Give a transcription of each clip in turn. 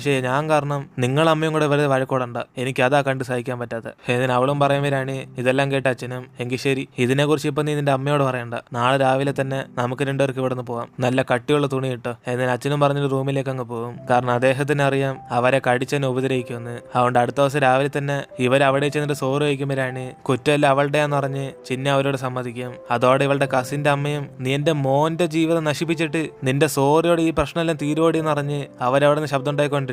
പക്ഷേ ഞാൻ കാരണം നിങ്ങൾ അമ്മയും കൂടെ വെറുതെ വഴക്കോടണ്ട, എനിക്ക് അതാ കണ്ട് സഹിക്കാൻ പറ്റാത്ത. ഇതിന് അവളും പറയുമ്പോഴാണ് ഇതെല്ലാം കേട്ട അച്ഛനും, എങ്കിൽ ശരി ഇതിനെക്കുറിച്ച് ഇപ്പം നീ നിന്റെ അമ്മയോട് പറയണ്ട, നാളെ രാവിലെ തന്നെ നമുക്ക് രണ്ടുപേർക്ക് ഇവിടെ നിന്ന് പോകാം, നല്ല കട്ടിയുള്ള തുണി ഇട്ടോ. ഇതിന് അച്ഛനും പറഞ്ഞൊരു റൂമിലേക്ക് അങ്ങ് പോകും. കാരണം അദ്ദേഹത്തിന് അറിയാം അവരെ കടിച്ചെന്നെ ഉപദ്രവിക്കുമെന്ന്. അതുകൊണ്ട് അടുത്ത ദിവസം രാവിലെ തന്നെ ഇവരവിടെ ചെന്നിട്ട് സോറ് കഴിക്കുമ്പോഴാണ് കുറ്റമല്ല അവളുടെയാന്ന് പറഞ്ഞ് ചിന്ന അവരോട് സമ്മതിക്കും. അതോടെ ഇവളുടെ കസിന്റെ അമ്മയും നീ എന്റെ മോന്റെ ജീവിതം നശിപ്പിച്ചിട്ട് നിന്റെ സോറിയോട് ഈ പ്രശ്നമെല്ലാം തീരുവോടി എന്ന് പറഞ്ഞ് അവരവിടെ നിന്ന് ശബ്ദം ഉണ്ടായിക്കൊണ്ടിരിക്കും.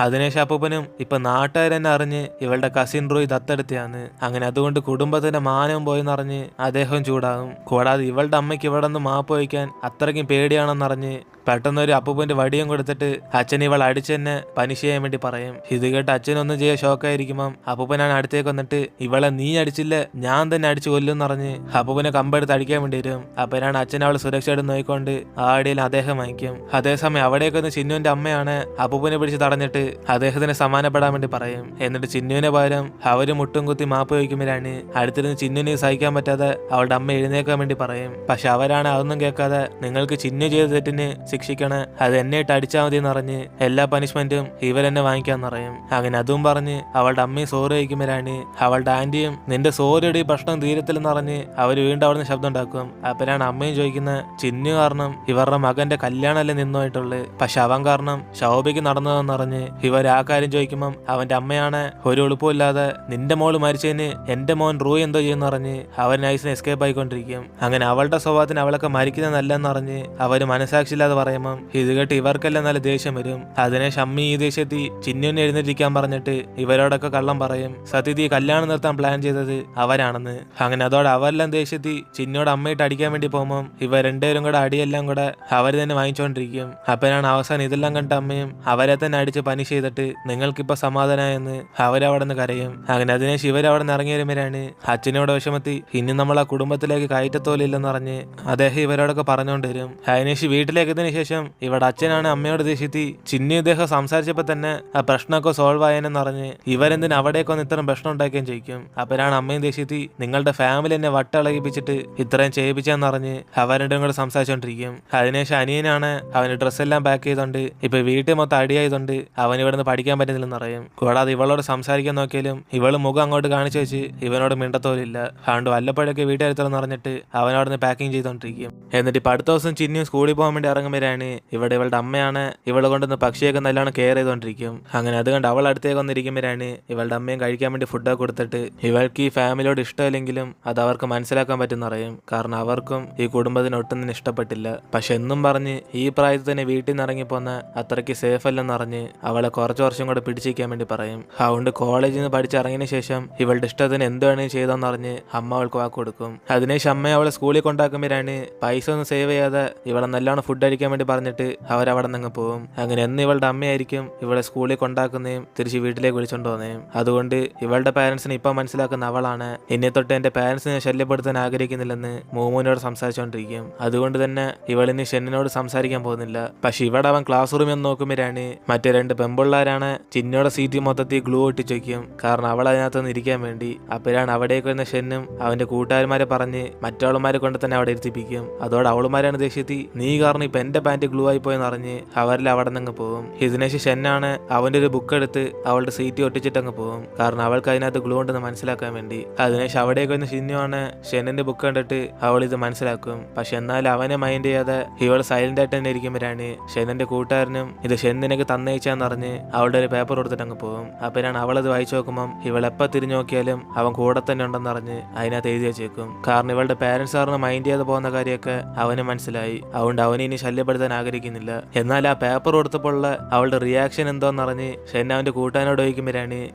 അതിനുശേഷം അപ്പൂപ്പനും ഇപ്പൊ നാട്ടുകാരെന്നെ അറിഞ്ഞ് ഇവളുടെ കസിൻ റോയ് ദത്തെടുത്തയാന്ന്. അങ്ങനെ അതുകൊണ്ട് കുടുംബത്തിന്റെ മാനവും പോയെന്ന് അറിഞ്ഞ് അദ്ദേഹം ചൂടാകും. കൂടാതെ ഇവളുടെ അമ്മയ്ക്ക് ഇവിടെ നിന്ന് മാപ്പ് വയ്ക്കാൻ അത്രയ്ക്കും പേടിയാണെന്നറിഞ്ഞ് പെട്ടെന്നൊരു അപ്പൂപ്പന്റെ വടിയും കൊടുത്തിട്ട് അച്ഛൻ ഇവൾ അടിച്ചെന്നെ പനിഷ് ചെയ്യാൻ വേണ്ടി പറയും. ഇത് കേട്ട് അച്ഛനൊന്നും ചെയ്യാൻ ഷോക്കായിരിക്കുമ്പം അപ്പൂപ്പനാണ് അടുത്തേക്ക് വന്നിട്ട് ഇവളെ നീ അടിച്ചില്ല ഞാൻ തന്നെ അടിച്ചു കൊല്ലുന്നറിഞ്ഞ് അപ്പൂപ്പനെ കമ്പെടുത്ത് അടിക്കാൻ വേണ്ടി വരും. അപ്പനാണ് അച്ഛൻ അവൾ സുരക്ഷയോട് നോക്കിക്കൊണ്ട് ആടിയിൽ അദ്ദേഹം വാങ്ങിക്കും. അതേസമയം അവിടേക്ക് വന്ന് ചിന്നുവിന്റെ അമ്മയാണ് അപ്പൂപ്പനെ പിടിച്ച് തടഞ്ഞിട്ട് അദ്ദേഹത്തിന് സമാനപ്പെടാൻ വേണ്ടി പറയും. എന്നിട്ട് ചിന്നുവിനെ പകരം അവര് മുട്ടും കുത്തി മാപ്പ് വയ്ക്കുമ്പോഴാണ് അടുത്തിരുന്ന് ചിന്നുവിനെ സഹിക്കാൻ പറ്റാതെ അവളുടെ അമ്മ എഴുന്നേക്കാൻ വേണ്ടി പറയും. പക്ഷെ അവരാണ് അതൊന്നും കേൾക്കാതെ നിങ്ങൾക്ക് ചിന്നു ചെയ്ത തെറ്റിന് ശിക്ഷിക്കണ, അത് എന്നെ ഇട്ട് അടിച്ചാൽ മതി എന്നറിഞ്ഞ് എല്ലാ പനിഷ്മെന്റും ഇവരെന്നെ വാങ്ങിക്കാന്ന് പറയും. അങ്ങനെ അതും പറഞ്ഞ് അവളുടെ അമ്മയും സോറി കഴിക്കുമ്പോഴാണ് അവളുടെ ആന്റിയും നിന്റെ സോറിയുടെ ഈ പ്രശ്നം തീരത്തില്ലെന്ന് പറഞ്ഞ് അവര് വീണ്ടും അവിടുന്ന് ശബ്ദം ഉണ്ടാക്കും. അപ്പനാണ് അമ്മയും ചോദിക്കുന്ന ചിന്നു കാരണം ഇവരുടെ മകന്റെ കല്യാണമല്ലേ നിന്നുമായിട്ടുള്ളു, പക്ഷെ അവൻ കാരണം ശോഭയ്ക്ക് നടന്നതെന്നറിഞ്ഞ് ഇവർ ആ കാര്യം ചോദിക്കുമ്പം അവന്റെ അമ്മയാണ് ഒരു എളുപ്പമില്ലാതെ നിന്റെ മോള് മരിച്ചതിന് എന്റെ മോൻ റൂയ് എന്തോ ചെയ്യുന്ന പറഞ്ഞ് അവൻ നൈസിന് എസ്കേപ്പ് ആയിക്കൊണ്ടിരിക്കും. അങ്ങനെ അവളുടെ സ്വഭാവത്തിന് അവളൊക്കെ മരിക്കുന്നതല്ലെന്നറിഞ്ഞ് അവര് മനസാക്ഷിയില്ലാതെ പറയുമ്പം ഇത് കേട്ട് ഇവർക്കെല്ലാം നല്ല ദേഷ്യം വരും. അതിനെ ഷമ്മി ഈ ദേഷ്യത്തിൽ ചിന്നുവിനെ എഴുന്നേറ്റിരിക്കാൻ പറഞ്ഞിട്ട് ഇവരോടൊക്കെ കള്ളം പറയും. സത്യത്തിൽ കല്യാണം നിർത്താൻ പ്ലാൻ ചെയ്തത് അവരാണെന്ന്. അങ്ങനെ അതോടെ അവരെല്ലാം ദേഷ്യത്തിൽ ചിന്നോട് അമ്മയിട്ട് അടിക്കാൻ വേണ്ടി പോകുമ്പം ഇവർ രണ്ടുപേരും കൂടെ അടിയെല്ലാം കൂടെ അവർ തന്നെ വാങ്ങിച്ചുകൊണ്ടിരിക്കും. അപ്പനാണ് അവസാനം ഇതെല്ലാം കണ്ട അമ്മയും അവരെ തന്നെ അടിച്ച് പനിഷ് ചെയ്തിട്ട് നിങ്ങൾക്കിപ്പോ സമാധാനമായെന്ന് അവരവിടെ നിന്ന് കരയും. അങ്ങനെ അതിനുശേഷം ഇവരവിടെ നിന്ന് ഇറങ്ങി വരുമ്പോഴാണ് അച്ഛനോട് വിഷമത്തി ഇനി നമ്മൾ ആ കുടുംബത്തിലേക്ക് കയറ്റത്തോലില്ലെന്ന് പറഞ്ഞ് അദ്ദേഹം ഇവരോടൊക്കെ പറഞ്ഞുകൊണ്ട് വരും. അതിനുശേഷം വീട്ടിലേക്ക് ശേഷം ഇവിടെ അച്ഛനാണ് അമ്മയോട് ദേഷ്യത്തി ചിന്നു ഇദ്ദേഹം സംസാരിച്ചപ്പോ തന്നെ ആ പ്രശ്നമൊക്കെ സോൾവ് ആയെന്ന് പറഞ്ഞ് ഇവരെന്തിന് അവിടേക്ക് വന്ന് ഇത്രയും പ്രശ്നം ഉണ്ടാക്കുകയും ചെയ്യിക്കും. അപ്പനാണ് അമ്മയും ദേഷ്യത്തി നിങ്ങളുടെ ഫാമിലി എന്നെ വട്ടളകിപ്പിച്ചിട്ട് ഇത്രയും ചെയ്യിപ്പിച്ചെന്ന് പറഞ്ഞ് അവരുടെ കൂടെ സംസാരിച്ചോണ്ടിരിക്കും. അതിനുശേഷം അനിയനാണ് അവന് ഡ്രസ്സെല്ലാം പാക്ക് ചെയ്തോണ്ട് ഇപ്പൊ വീട്ടിൽ മൊത്തം അടിയായതുകൊണ്ട് അവൻ ഇവിടെ നിന്ന് പഠിക്കാൻ പറ്റുന്നില്ലെന്ന് പറയും. കൂടാതെ ഇവളോട് സംസാരിക്കാൻ നോക്കിയാലും ഇവള് മുഖം അങ്ങോട്ട് കാണിച്ചു വെച്ച് ഇവനോട് മിണ്ടത്തോലില്ല. അതുകൊണ്ട് വല്ലപ്പോഴൊക്കെ വീട്ടിലെത്തലെന്ന് പറഞ്ഞിട്ട് അവനവിടെ നിന്ന് പാക്കിങ് ചെയ്തോണ്ടിരിക്കും. എന്നിട്ട് ഇപ്പൊ അടുത്ത ദിവസം ചിന്നു സ്കൂളിൽ പോകാൻ വേണ്ടി ഇറങ്ങുമ്പോഴാണ് ഇവിടെ ഇവളുടെ അമ്മയാണ് ഇവളെ കൊണ്ടുവന്ന് പക്ഷിയൊക്കെ നല്ലോണം കെയർ ചെയ്തോണ്ടിരിക്കും. അങ്ങനെ അതുകൊണ്ട് അവൾ അടുത്തേക്ക് വന്നിരിക്കുമ്പോഴാണ് ഇവളുടെ അമ്മയും കഴിക്കാൻ വേണ്ടി ഫുഡൊക്കെ കൊടുത്തിട്ട് ഇവൾക്ക് ഈ ഫാമിലിയോട് ഇഷ്ടമില്ലെങ്കിലും അത് അവർക്ക് മനസ്സിലാക്കാൻ പറ്റുന്ന അറിയും. കാരണം അവർക്കും ഈ കുടുംബത്തിന് ഒട്ടും തന്നെ ഇഷ്ടപ്പെട്ടില്ല. പക്ഷെ എന്നും പറഞ്ഞ് ഈ പ്രായത്തിൽ തന്നെ വീട്ടിൽ നിന്ന് ഇറങ്ങിപ്പോന്ന അത്രയ്ക്ക് സേഫ് അല്ലെന്ന് അറിഞ്ഞ് അവളെ കുറച്ച് വർഷം കൂടെ പിടിച്ചിരിക്കാൻ വേണ്ടി പറയും. അതുകൊണ്ട് കോളേജിൽ നിന്ന് പഠിച്ചിറങ്ങിയ ശേഷം ഇവളുടെ ഇഷ്ടത്തിന് എന്ത് വേണമെങ്കിലും ചെയ്തോന്ന് അറിഞ്ഞ് അമ്മ അവൾക്ക് വാക്ക് കൊടുക്കും. അതിനുശേഷം അമ്മ അവളെ സ്കൂളിൽ കൊണ്ടാക്കുമ്പോഴാണ് പൈസ ഒന്നും സേവ് ചെയ്യാതെ ഇവളെ നല്ലോണം ഫുഡ് അടിക്കാൻ വേണ്ടി പറഞ്ഞിട്ട് അവരവിടെ നിന്ന് പോകും. അങ്ങനെ എന്ന് ഇവളുടെ അമ്മയായിരിക്കും ഇവളെ സ്കൂളിൽ കൊണ്ടാക്കുന്നതും തിരിച്ച് വീട്ടിലേക്ക് വിളിച്ചോണ്ട് പോകുന്നതും. അതുകൊണ്ട് ഇവളുടെ പാരന്റ്സിനെ ഇപ്പം മനസ്സിലാക്കുന്ന അവളാണ് ഇന്നെ തൊട്ട് എന്റെ പാരന്റ്സിനെ ശല്യപ്പെടുത്താൻ ആഗ്രഹിക്കുന്നില്ലെന്ന് മോമോനോട് സംസാരിച്ചോണ്ടിരിക്കും. അതുകൊണ്ട് തന്നെ ഇവളിന് ഷെന്നിനോട് സംസാരിക്കാൻ പോകുന്നില്ല. പക്ഷെ ഇവിടെ അവൻ ക്ലാസ് റൂമിൽ ഒന്ന് നോക്കുമ്പോഴാണ് മറ്റേ രണ്ട് പെമ്പിള്ളാരാണ് ചിന്നോടെ സീറ്റ് മൊത്തത്തിൽ ഗ്ലൂ ഒട്ടിച്ച് വയ്ക്കും. കാരണം അവൾ അതിനകത്ത് നിന്ന് ഇരിക്കാൻ വേണ്ടി. അപ്പോഴാണ് അവിടേക്ക് വരുന്ന ഷെന്നും അവന്റെ കൂട്ടുകാരന്മാരെ പറഞ്ഞ് മറ്റവളുമാരെ കൊണ്ട് തന്നെ അവിടെ ഇരുത്തിപ്പിക്കും. അതോടെ അവളുമാരാണ് ദേഷ്യത്തി നീ കാരണം ഇപ്പൊ എന്റെ പാന്റ് ഗ്ലൂ ആയി പോയെന്ന് അറിഞ്ഞ് അവരിൽ അവിടെ നിന്ന് പോകും. ഇതിനുശേഷം ഷെന്നാണ് അവന്റെ ഒരു ബുക്ക് എടുത്ത് അവളുടെ സീറ്റ് ഒട്ടിച്ചിട്ടങ്ങ് പോകും. കാരണം അവൾക്ക് അതിനകത്ത് ഗ്ലൂ ഉണ്ടെന്ന് മനസ്സിലാക്കാൻ വേണ്ടി. അതിനുശേഷം അവിടേക്ക് വന്ന് ഷിന്നുവാണ് ഷെന്നിന്റെ ബുക്ക് കണ്ടിട്ട് അവൾ ഇത് മനസ്സിലാക്കും. പക്ഷെ എന്നാലും അവനെ മൈൻഡ് ചെയ്യാതെ ഇവൾ സൈലന്റ് ആയിട്ട് തന്നെ ഇരിക്കുമ്പോഴാണ് ഷെന്നിന്റെ കൂട്ടുകാരനും ഇത് ഷെന്നിനൊക്കെ തന്നയിച്ചാന്ന് പറഞ്ഞ് അവളുടെ ഒരു പേപ്പർ കൊടുത്തിട്ട് അങ്ങ് പോകും. അപ്പോഴാണ് അവളത് വായിച്ചു നോക്കുമ്പം ഇവൾ എപ്പോൾ തിരിഞ്ഞു നോക്കിയാലും അവൻ കൂടെ തന്നെ ഉണ്ടെന്ന് അറിഞ്ഞ് അതിനകത്ത് എഴുതി വെച്ചേക്കും. കാരണം ഇവളുടെ പാരന്റ്സ് ആറിന് മൈൻഡ് ചെയ്ത് പോകുന്ന കാര്യമൊക്കെ അവന് മനസ്സിലായി. അതുകൊണ്ട് അവനെ ഇനി ശല്യപ്പെടുത്താൻ ആഗ്രഹിക്കുന്നില്ല. എന്നാൽ ആ പേപ്പർ കൊടുത്തപ്പോൾ അവളുടെ റിയാക്ഷൻ എന്തോന്നറിഞ്ഞ് ഷെൻ അവന്റെ കൂട്ടാനോട് ചോദിക്കുമ്പോഴാണ്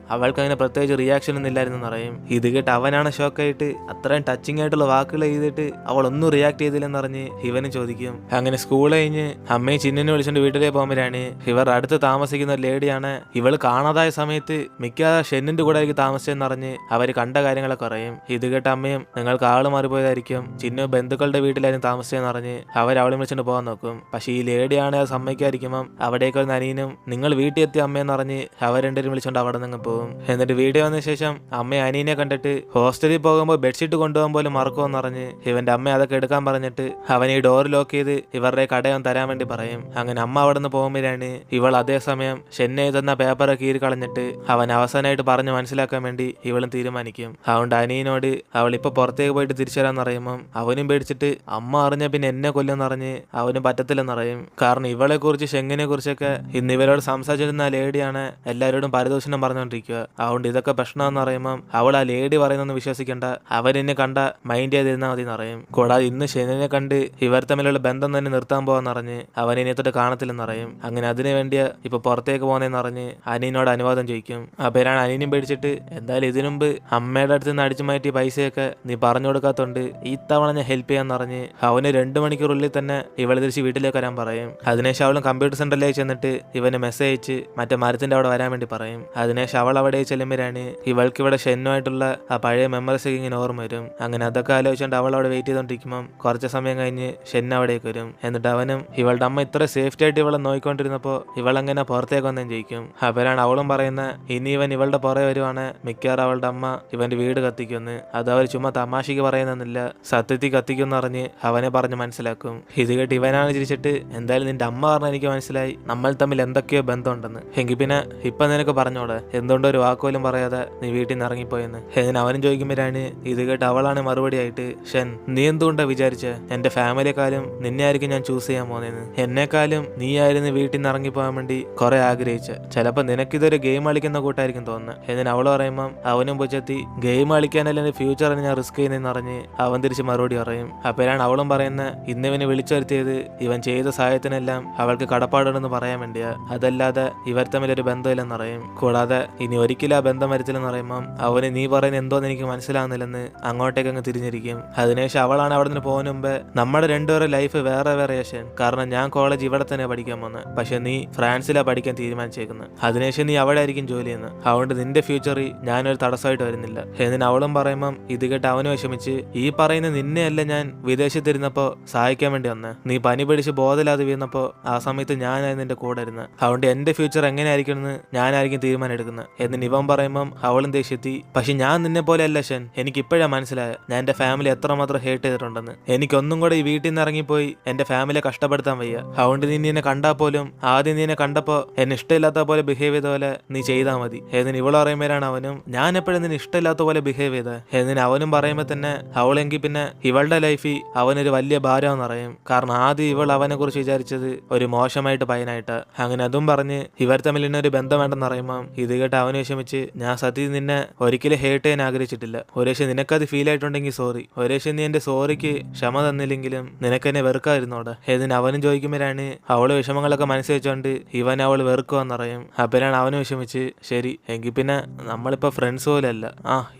അവൾക്ക് അങ്ങനെ പ്രത്യേകിച്ച് റിയാക്ഷൻ ഒന്നും ഇല്ലായിരുന്നു അറിയും. ഇത് കേട്ട് അവനാണ് ഷോക്കായിട്ട് അത്രയും ടച്ചിങ് ആയിട്ടുള്ള വാക്കുകൾ എഴുതിയിട്ട് അവൾ ഒന്നും റിയാക്ട് ചെയ്തില്ലെന്നറിഞ്ഞ് ഇവനും ചോദിക്കും. അങ്ങനെ സ്കൂൾ കഴിഞ്ഞ് അമ്മയും ചിന്നിനെ വിളിച്ചോണ്ട് വീട്ടിലേക്ക് പോകുമ്പോഴാണ് ഇവർ അടുത്ത് താമസിക്കുന്ന ഒരു ലേഡിയാണ്. ഇവള് കാണാതായ സമയത്ത് മിക്ക ഷെന്നിന്റെ കൂടെ ആയിരിക്കും താമസിച്ചെന്നറിഞ്ഞ് അവര് കണ്ട കാര്യങ്ങളൊക്കെ അറിയും. ഇത് കേട്ട അമ്മയും നിങ്ങൾക്ക് ആള് മാറിപ്പോയതായിരിക്കും, ചിന്നു ബന്ധുക്കളുടെ വീട്ടിലായിരുന്നു താമസിച്ചെന്നറിഞ്ഞ് അവളെ വിളിച്ചിട്ട് പോകാൻ നോക്കും. പക്ഷെ ഈ ലേഡിയാണ് അത് സമ്മതിക്കാതിരിക്കുമ്പം അവിടേക്ക് ഒരു അനിയനും നിങ്ങൾ വീട്ടിൽ എത്തിയ അമ്മയെന്ന് പറഞ്ഞ് അവർ രണ്ടുപേരും വിളിച്ചോണ്ട് അവിടെ നിന്ന് പോകും. എന്നിട്ട് വീട്ടിൽ വന്ന ശേഷം അമ്മ അനിയനെ കണ്ടിട്ട് ഹോസ്റ്റലിൽ പോകുമ്പോൾ ബെഡ്ഷീറ്റ് കൊണ്ടുപോകാൻ പോലും മറക്കുമെന്ന് പറഞ്ഞ് ഇവന്റെ അമ്മ അതൊക്കെ എടുക്കാൻ പറഞ്ഞിട്ട് അവൻ ഈ ഡോർ ലോക്ക് ചെയ്ത് ഇവരുടെ കടയൊന്ന് തരാൻ വേണ്ടി പറയും. അങ്ങനെ അമ്മ അവിടെ നിന്ന് പോകുമ്പോഴാണ് ഇവൾ അതേസമയം ഷെന്നെ തന്ന പേപ്പറെ കീറി കളഞ്ഞിട്ട് അവൻ അവസാനമായിട്ട് പറഞ്ഞ് മനസ്സിലാക്കാൻ വേണ്ടി ഇവളും തീരുമാനിക്കും. അതുകൊണ്ട് അനിയനോട് അവൾ ഇപ്പൊ പുറത്തേക്ക് പോയിട്ട് തിരിച്ചു വരാന്ന് പറയുമ്പോൾ അവനും പേടിച്ചിട്ട് അമ്മ അറിഞ്ഞ പിന്നെ എന്നെ കൊല്ലെന്നറിഞ്ഞ് അവനും പറ്റത്തില്ലെന്നറിയും. കാരണം ഇവളെ കുറിച്ച് ഷെങ്ങിനെ കുറിച്ചൊക്കെ ഇന്ന് ഇവരോട് സംസാരിച്ചിരുന്ന ആ ലേഡിയാണ് എല്ലാവരോടും പരിദൂഷണം പറഞ്ഞുകൊണ്ടിരിക്കുക. അതുകൊണ്ട് ഇതൊക്കെ പ്രശ്നമെന്ന് പറയുമ്പോൾ അവൾ ആ ലേഡി പറയുന്നൊന്നും വിശ്വസിക്കേണ്ട, അവരെന്നെ കണ്ട മൈൻഡ് ചെയ്തിരുന്നാൽ മതി എന്നറിയും. കൂടാതെ ഇന്ന് ഷെന്നിനെ കണ്ട് ഇവർ തമ്മിലുള്ള ബന്ധം തന്നെ നിർത്താൻ പോവാന്നറിഞ്ഞ് അവൻ ഇനിയത്തോട്ട് കാണത്തില്ലെന്നറിയും. അങ്ങനെ അതിനു വേണ്ടിയ ഇപ്പൊ പുറത്തേക്ക് പോകുന്നതെന്നറിഞ്ഞ് അനിയനോട് അനുവാദം ചോദിക്കും. ആ പേരാണ് അനിയനും പേടിച്ചിട്ട് എന്തായാലും ഇതിനുമുമ്പ് അമ്മയുടെ അടുത്ത് നിന്ന് അടിച്ചു മാറ്റിയ പൈസയൊക്കെ നീ പറഞ്ഞു കൊടുക്കാത്തോണ്ട് ഈ തവണ ഞാൻ ഹെൽപ്പ് ചെയ്യാന്നറിഞ്ഞ് അവന് 2 മണിക്കൂറുള്ളിൽ തന്നെ ഇവളെ തിരിച്ച് വീട്ടിലേക്ക് വരാൻ പറയും. അതിനുശേഷം അവളും കമ്പ്യൂട്ടർ സെന്ററിലേക്ക് ചെന്നിട്ട് ഇവന് മെസ്സേജ് അയച്ച് മറ്റേ മരത്തിന്റെ അവിടെ വരാൻ വേണ്ടി പറയും. അതിനുശേഷം അവൾ അവിടെ ചെല്ലുമ്പോഴാണ് ഇവൾക്ക് ഇവിടെ ഷെന്നുമായിട്ടുള്ള ആ പഴയ മെമ്മറീസ് ഇങ്ങനെ ഓർമ്മ വരും. അങ്ങനെ അതൊക്കെ ആലോചിച്ചുകൊണ്ട് അവൾ അവിടെ വെയിറ്റ് ചെയ്തോണ്ടിരിക്കുമ്പോൾ കുറച്ച് സമയം കഴിഞ്ഞ് ഷെൻ അവിടേക്ക് വരും. എന്നിട്ട് അവനും ഇവളുടെ അമ്മ ഇത്ര സേഫ്റ്റി ആയിട്ട് ഇവളെ നോക്കിക്കൊണ്ടിരുന്നപ്പോ ഇവളെങ്ങനെ പുറത്തേക്ക് വന്നേം ചോദിക്കും. അവരാണ് അവളും പറയുന്ന ഇനി ഇവൻ ഇവളുടെ പുറകെ വരുവാണ് മിക്കവാറും അവളുടെ അമ്മ ഇവന്റെ വീട് കത്തിക്കുമെന്ന്. അത് അവർ ചുമ്മാ തമാശക്ക് പറയുന്നില്ല, സത്യത്തിൽ കത്തിക്കുമെന്ന് പറഞ്ഞ് അവനെ പറഞ്ഞ് മനസ്സിലാക്കും. ഇത് കേട്ട് ഇവനാണ് ചിരിച്ചിട്ട് എന്തായാലും നിന്റെ അമ്മ പറഞ്ഞ എനിക്ക് മനസ്സിലായി നമ്മൾ തമ്മിൽ എന്തൊക്കെയോ ബന്ധമുണ്ടെന്ന്. എങ്കിൽ പിന്നെ ഇപ്പൊ നിനക്ക് പറഞ്ഞോടെ എന്തുകൊണ്ടോ ഒരു വാക്കുപോലും പറയാതെ നീ വീട്ടിൽ നിന്ന് ഇറങ്ങിപ്പോയെന്ന്. എന്നിന് അവനും ചോദിക്കുമ്പോഴാണ് ഇത് കേട്ട് അവളാണ് മറുപടി ആയിട്ട് ഷൻ നീ എന്തുകൊണ്ടാ വിചാരിച്ച എന്റെ ഫാമിലിയെക്കാളും നിന്നെ ആയിരിക്കും ഞാൻ ചൂസ് ചെയ്യാൻ പോകുന്നതെന്ന്. എന്നെക്കാളും നീ ആയിരുന്നു വീട്ടിൽ നിന്ന് ഇറങ്ങിപ്പോകാൻ വേണ്ടി കുറെ ആഗ്രഹിച്ച. ചിലപ്പോ നിനക്കിതൊരു ഗെയിം കളിക്കുന്ന കൂട്ടായിരിക്കും തോന്നുന്നത്. എന്നിന് അവള് പറയുമ്പം അവനും പൊച്ചെത്തി ഗെയിം കളിക്കാനല്ല എന്റെ ഫ്യൂച്ചറിന് ഞാൻ റിസ്ക് ചെയ്യുന്നതെന്ന് പറഞ്ഞ് അവൻ തിരിച്ച് മറുപടി പറയും. അപ്പോഴാണ് അവളും പറയുന്ന ഇന്നിവന് വിളിച്ചു വരുത്തിയത് ഇവൻ ചെയ്ത സഹായത്തിനെല്ലാം അവൾക്ക് കടപ്പാടുണ്ടെന്ന് പറയാൻ വേണ്ടിയാ, അതല്ലാതെ ഇവർ തമ്മിലൊരു ബന്ധമില്ലെന്നറിയും. കൂടാതെ ഇനി ഒരിക്കലും ആ ബന്ധം വരത്തില്ലെന്ന് പറയുമ്പം അവന് നീ പറയുന്നത് എന്തോന്ന് എനിക്ക് മനസ്സിലാവുന്നില്ലെന്ന് അങ്ങോട്ടേക്ക് അങ്ങ് തിരിഞ്ഞിരിക്കും. അതിനുശേഷം അവളാണ് അവിടെ നിന്ന് പോകുന്ന മുമ്പ് നമ്മുടെ രണ്ടുപേരുടെ ലൈഫ് വേറെ വേറെ ശേഷം, കാരണം ഞാൻ കോളേജ് ഇവിടെ തന്നെ പഠിക്കാൻ വന്നത്, പക്ഷെ നീ ഫ്രാൻസിലാ പഠിക്കാൻ തീരുമാനിച്ചേക്കുന്നത്. അതിനുശേഷം നീ അവിടെ ആയിരിക്കും ജോലി ചെയ്യുന്നത്, അതുകൊണ്ട് നിന്റെ ഫ്യൂച്ചറിൽ ഞാനൊരു തടസ്സമായിട്ട് വരുന്നില്ല. എന്നിന് അവളും പറയുമ്പം ഇത് കേട്ട് അവന് വിഷമിച്ച് ഈ പറയുന്ന നിന്നെയല്ല ഞാൻ വിദേശത്തിരുന്നപ്പോ സഹായിക്കാൻ വേണ്ടി വന്ന്, നീ പനി പിടിച്ച് ബോധമില്ലാതെ വീണപ്പോ ആ സമയത്ത് ഞാനായിരുന്നു നിന്റെ കൂടെ ഇരുന്ന്, അതുകൊണ്ട് എന്റെ ഫ്യൂച്ചർ എങ്ങനെയായിരിക്കുമെന്ന് ഞാനായിരിക്കും തീരുമാനം എടുക്കുന്നത്. എന്നിന് ഇവൻ പറയുമ്പം അവളും ദേഷ്യത്തി പക്ഷെ ഞാൻ നിന്നെ പോലെ അല്ല ഷൻ, എനിക്ക് ഇപ്പോഴാ മനസ്സിലായ ഞാൻ എന്റെ ഫാമിലി എത്രമാത്രം ഹേറ്റ് ചെയ്തിട്ടുണ്ടെന്ന്. എനിക്കൊന്നും കൂടെ ഈ വീട്ടിൽ നിന്ന് ഇറങ്ങിപ്പോയി എന്റെ ഫാമിലിയെ കഷ്ടപ്പെടുത്താൻ വയ്യ. അതുകൊണ്ട് നീ എന്നെ കണ്ടാൽ പോലും ആദ്യം നീ എന്നെ കണ്ടപ്പോ എന്നെ ഇഷ്ടമില്ലാത്ത പോലെ ബിഹേവ് ചെയ്ത പോലെ നീ ചെയ്താൽ മതി. എന്നിന് ഇവള് പറയുമ്പോഴാണ് അവനും ഞാൻ എപ്പോഴും നിന്നെ ഇഷ്ടമില്ലാത്ത പോലെ ബിഹേവ് ചെയ്ത. എന്നിന് അവനും പറയുമ്പോ തന്നെ അവളെങ്കിൽ പിന്നെ ഇവളുടെ ലൈഫിൽ അവനൊരു വലിയ ഭാരമെന്ന് പറയും. കാരണം ആദ്യം ഇവൾ അവനെ കുറിച്ച് വിചാരിച്ചത് ഒരു മോശമായിട്ട് പയ്യനായിട്ട്. അങ്ങനെ അതും പറഞ്ഞ് ഇവർ തമ്മിൽ ഇന്നൊരു ബന്ധം വേണ്ടെന്ന് പറയുമ്പോൾ ഇത് കേട്ട് അവന് വിഷമിച്ച് ഞാൻ സത്യത്തിൽ നിന്നെ ഒരിക്കലും ഹേട്ട് ചെയ്യാൻ ആഗ്രഹിച്ചിട്ടില്ല. ഒരുപക്ഷെ നിനക്കത് ഫീൽ ആയിട്ടുണ്ടെങ്കിൽ സോറി. ഒരുപക്ഷെ നീ എന്റെ സോറിക്ക് ക്ഷമ തന്നില്ലെങ്കിലും നിനക്കെന്നെ വെറുക്കാതിരുന്നോടെ. എന്നിന് അവനും ചോദിക്കുമ്പോഴാണ് അവള് വിഷമങ്ങളൊക്കെ മനസ്സിൽ വെച്ചോണ്ട് ഇവൻ അവൾ വെറുക്കുവെന്നറിയും. അപ്പോഴാണ് അവന് വിഷമിച്ച് ശരി എങ്കിൽ പിന്നെ നമ്മളിപ്പോ ഫ്രണ്ട്സ് പോലെ അല്ല,